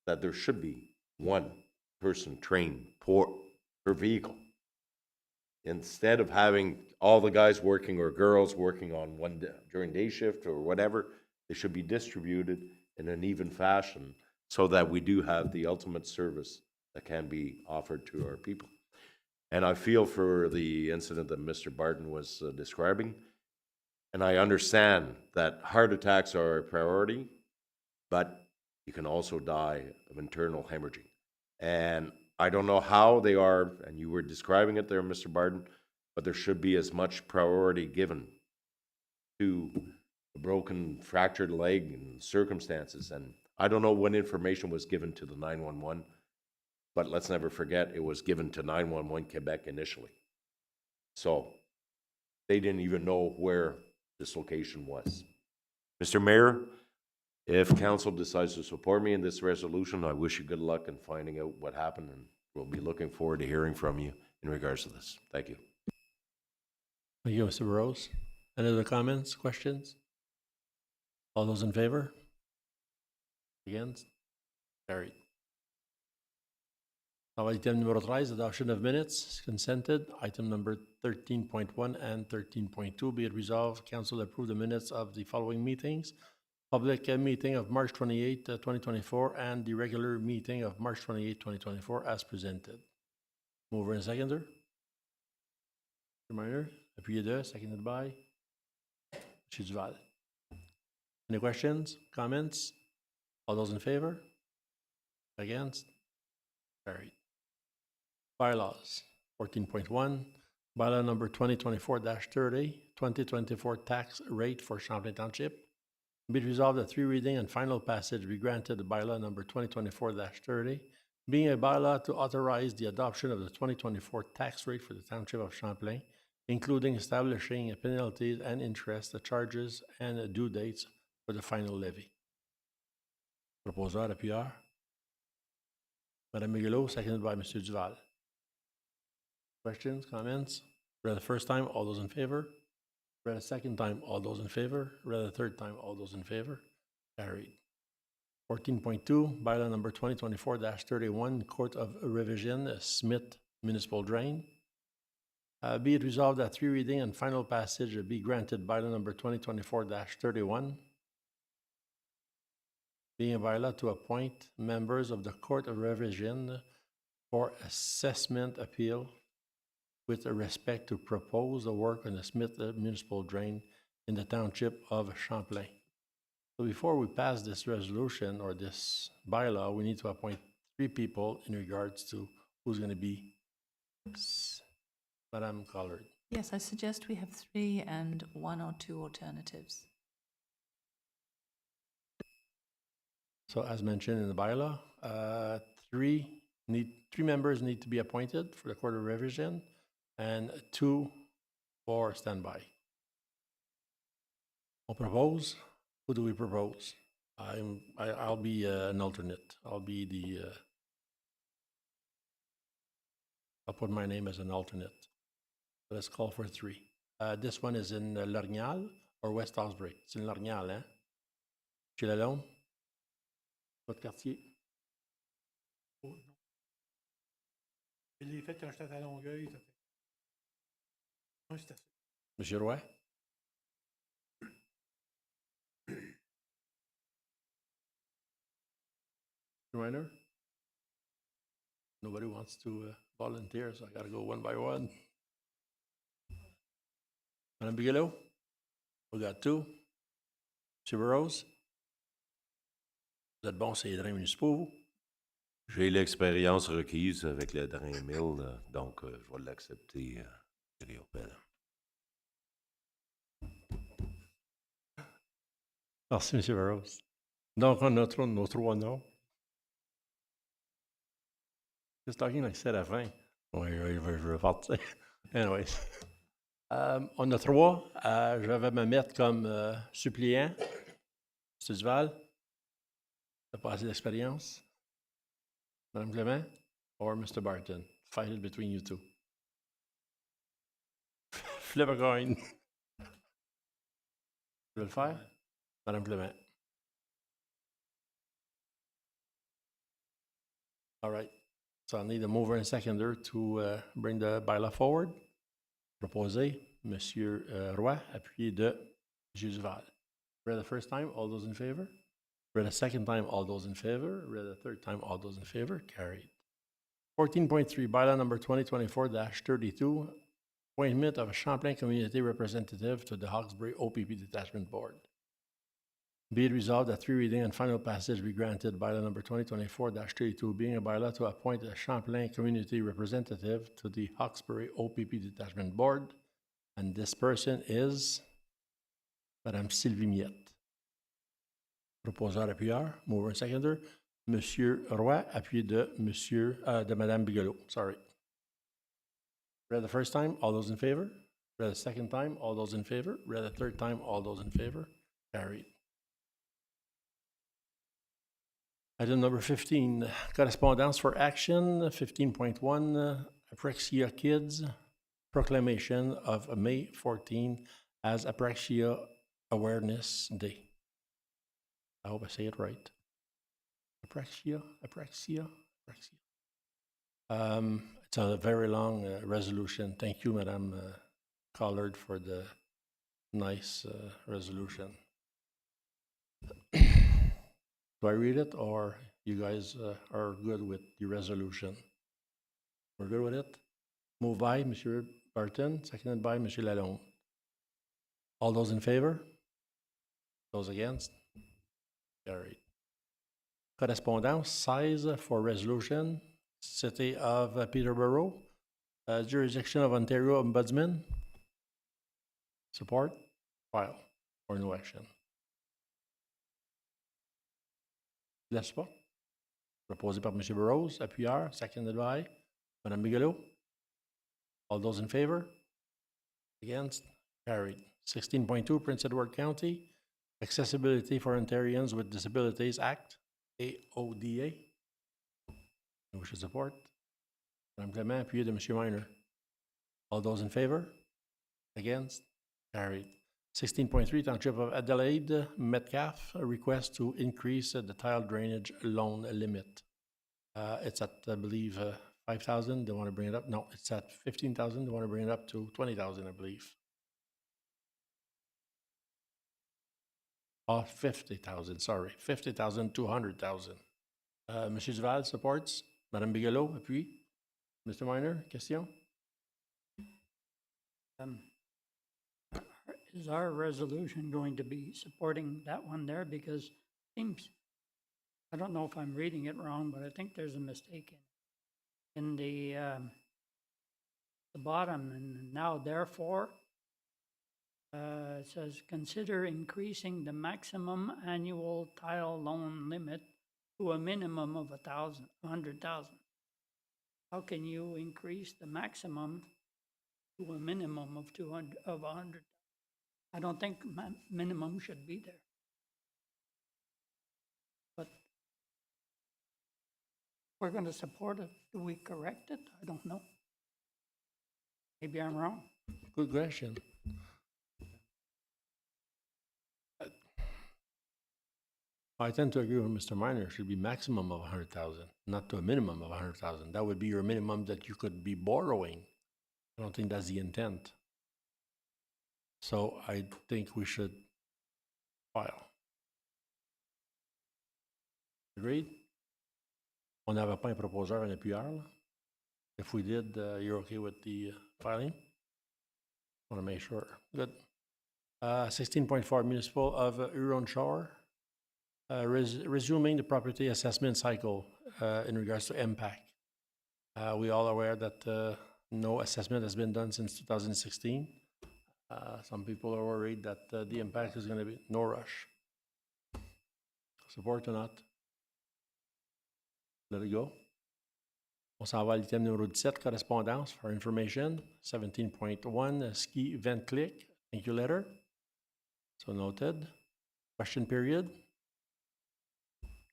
that there should be one person trained per vehicle. Instead of having all the guys working or girls working on one during day shift or whatever, they should be distributed in an even fashion so that we do have the ultimate service that can be offered to our people. And I feel for the incident that Mr. Barton was describing, and I understand that heart attacks are a priority, but you can also die of internal hemorrhaging. And I don't know how they are, and you were describing it there, Mr. Barton, but there should be as much priority given to a broken, fractured leg and circumstances. And I don't know what information was given to the 911, but let's never forget it was given to 911 Quebec initially. So they didn't even know where this location was. Mr. Mayor, if council decides to support me in this resolution, I wish you good luck in finding out what happened, and we'll be looking forward to hearing from you in regards to this. Thank you. Thank you, Mr. Burrows. Any other comments, questions? All those in favor? Against? Carried. Now, item number 13, adoption of minutes, consented. Item number 13.1 and 13.2, be it resolved, council approve the minutes of the following meetings. Public meeting of March 28, 2024, and the regular meeting of March 28, 2024, as presented. Mover and seconder. Reminder, appuyé de, seconded by M. Duval. Any questions, comments? All those in favor? Against? Carried. Bylaws. 14.1, bylaw number 2024-30, 2024 tax rate for Champlain Township. Be it resolved that 3 reading and final passage be granted to bylaw number 2024-30, being a bylaw to authorize the adoption of the 2024 tax rate for the Township of Champlain, including establishing penalties and interest, the charges, and due dates for the final levy. Proposeur, appuyeur. Madame Miguelot, seconded by Mr. Duval. Questions, comments? Read the first time, all those in favor? Read a second time, all those in favor. Read a third time, all those in favor. Carried. 14.2, bylaw number 2024-31, Court of Revision, Smith Municipal Drain. Be it resolved that 3 reading and final passage be granted bylaw number 2024-31, being a bylaw to appoint members of the Court of Revision for assessment appeal with respect to propose the work on the Smith Municipal Drain in the Township of Champlain. So before we pass this resolution or this bylaw, we need to appoint 3 people in regards to who's going to be Madame Collard. Yes, I suggest we have 3 and 1 or 2 alternatives. So as mentioned in the bylaw, 3 members need to be appointed for the Court of Revision and 2 for standby. We'll propose. Who do we propose? I'll be an alternate. I'll be the. I'll put my name as an alternate. Let's call for 3. This one is in Lorgnal or West Osbury. It's in Lorgnal, hein? Chez Lalonde. Votre quartier. Oh, non. Je l'ai fait quand j'étais à Longueuil. Ça fait... Monsieur Roy? Reiner? Nobody wants to volunteer, so I got to go one by one. Madame Bigelow? We got 2. Monsieur Burrows? Vous êtes bon, c'est les drains municipaux, vous? J'ai l'expérience requise avec le drain mill, donc je vais l'accepter. Merci, M. Burrows. Donc, on a nos 3 noms. Just talking like c'est à la fin. Oui, je veux partir. Anyways. On a 3. Je vais me mettre comme suppléant. M. Duval. Tu pas assez d'expérience. Mme Clément or Mr. Barton. Fight it between you 2. Flip a coin. Tu veux le faire? Madame Clément. All right. So I need a mover and seconder to bring the bylaw forward. Proposé, Monsieur Roy, appuyé de M. Duval. Read the first time. All those in favor? Read a second time, all those in favor. Read a third time, all those in favor. Carried. 14.3, bylaw number 2024-32, appointment of a Champlain community representative to the Hawkesbury OPP Detachment Board. Be it resolved that 3 reading and final passage be granted, bylaw number 2024-32, being a bylaw to appoint a Champlain community representative to the Hawkesbury OPP Detachment Board, and this person is Madame Sylvie Miette. Proposeur appuyeur, mover and seconder, Monsieur Roy, appuyé de Madame Bigelow. Sorry. Read the first time, all those in favor. Read the second time, all those in favor. Read the third time, all those in favor. Carried. Item number 15, correspondence for action. 15.1, Apraxia Kids, proclamation of May 14 as Apraxia Awareness Day. I hope I say it right. Apraxia. It's a very long resolution. Thank you, Madame Collard, for the nice resolution. Do I read it, or you guys are good with the resolution? We're good with it? Moved by Monsieur Barton, seconded by Monsieur Lalonde. All those in favor? Those against? Carried. Correspondence 16 for resolution. City of Peterborough. Jurisdiction of Ontario Ombudsman. Support? File. Or no action. La support. Proposé par M. Burroughs, appuyeur, seconded by Mme Bigelow. All those in favor? Against? Carried. 16.2, Prince Edward County. Accessibility for Ontarians with Disabilities Act, AODA. No wish to support. Mme Clement, appuyé de M. Miner. All those in favor? Against? Carried. 16.3, Township of Adelaide, Metcalf, a request to increase the tile drainage loan limit. It's at, I believe, 5,000. They want to bring it up. No, it's at 15,000. They want to bring it up to 20,000, I believe. Oh, 50,000, sorry. 50,000, 200,000. Monsieur Duval supports. Madame Bigelow, appuie. Mr. Miner, question? Is our resolution going to be supporting that one there? Because it seems, I don't know if I'm reading it wrong, but I think there's a mistake in the bottom, and now therefore, it says, consider increasing the maximum annual tile loan limit to a minimum of 100,000. How can you increase the maximum to a minimum of 100? I don't think minimum should be there. But we're going to support it. Do we correct it? I don't know. Maybe I'm wrong. Good question. I tend to agree with Mr. Miner. It should be maximum of 100,000, not to a minimum of 100,000. That would be your minimum that you could be borrowing. I don't think that's the intent. So I think we should file. Agreed? On n'avait pas un proposeur, un appuyeur, là? If we did, you're okay with the filing? Want to make sure. Good. 16.4, Municipal of Huron Shore. Resuming the property assessment cycle in regards to impact. We all aware that no assessment has been done since 2016. Some people are worried that the impact is going to be no rush. Support or not? Let it go. On s'en va à l'item numéro 17, correspondance for information. 17.1, ski event click. Thank you letter. So noted. Question period.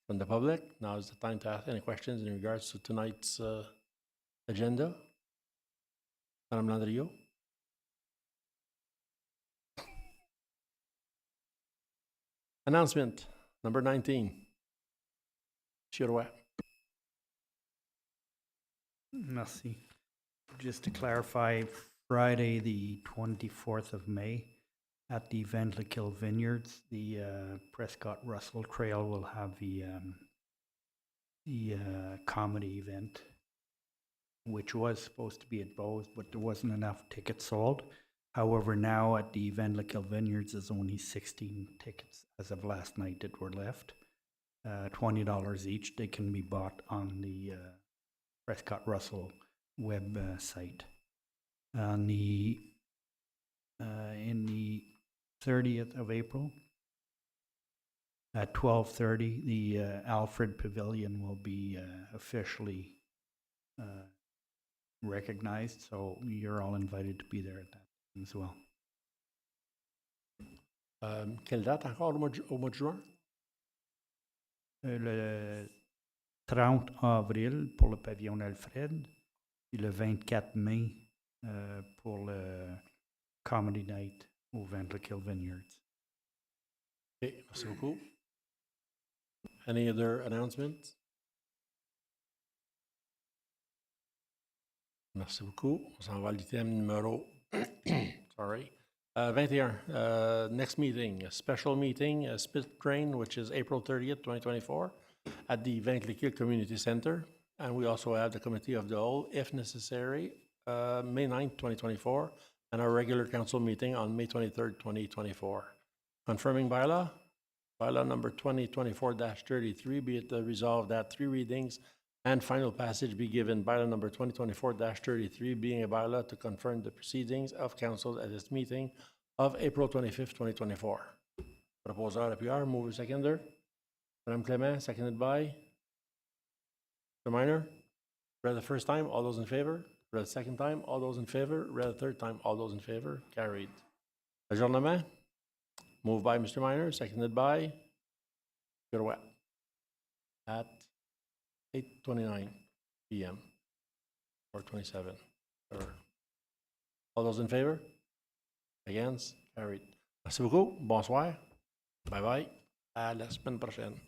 From the public. Now is the time to ask any questions in regards to tonight's agenda. Madame Landriot. Announcement number 19. Monsieur Roy. Merci. Just to clarify, Friday, the 24th of May, at the Ventlikill Vineyards. The Prescott Russell Trail will have the comedy event, which was supposed to be at Bose, but there wasn't enough tickets sold. However, now at the Ventlikill Vineyards, there's only 16 tickets as of last night that were left. $20 each. They can be bought on the Prescott Russell web site. On the in the 30th of April at 12:30, the Alfred Pavilion will be officially recognized. So you're all invited to be there at that time as well. Quelle date encore au mois de juin? Le 30 avril pour le pavillon Alfred, puis le 24 mai pour le Comedy Night au Ventlikill Vineyards. Okay, merci beaucoup. Any other announcements? Merci beaucoup. On s'en va à l'item numéro sorry. 21. Next meeting, a special meeting, a split train, which is April 30th, 2024, at the Ventlikill Community Center. And we also have the Committee of the Whole, if necessary, May 9th, 2024, and our regular council meeting on May 23rd, 2024. Confirming bylaw number 2024-33, be it resolved that 3 readings and final passage be given. Bylaw number 2024-33 being a bylaw to confirm the proceedings of council at its meeting of April 25th, 2024. Proposeur appuyeur, mover seconder. Madame Clément, seconded by Mr. Minor. Read the first time, all those in favor. Read the second time, all those in favor. Read the third time, all those in favor. Carried. Adjournement. Moved by Mr. Minor, seconded by Girouette at 8:29 p.m. or 27. All those in favor? Against? Carried. Merci beaucoup. Bonsoir. Bye bye. À la semaine prochaine.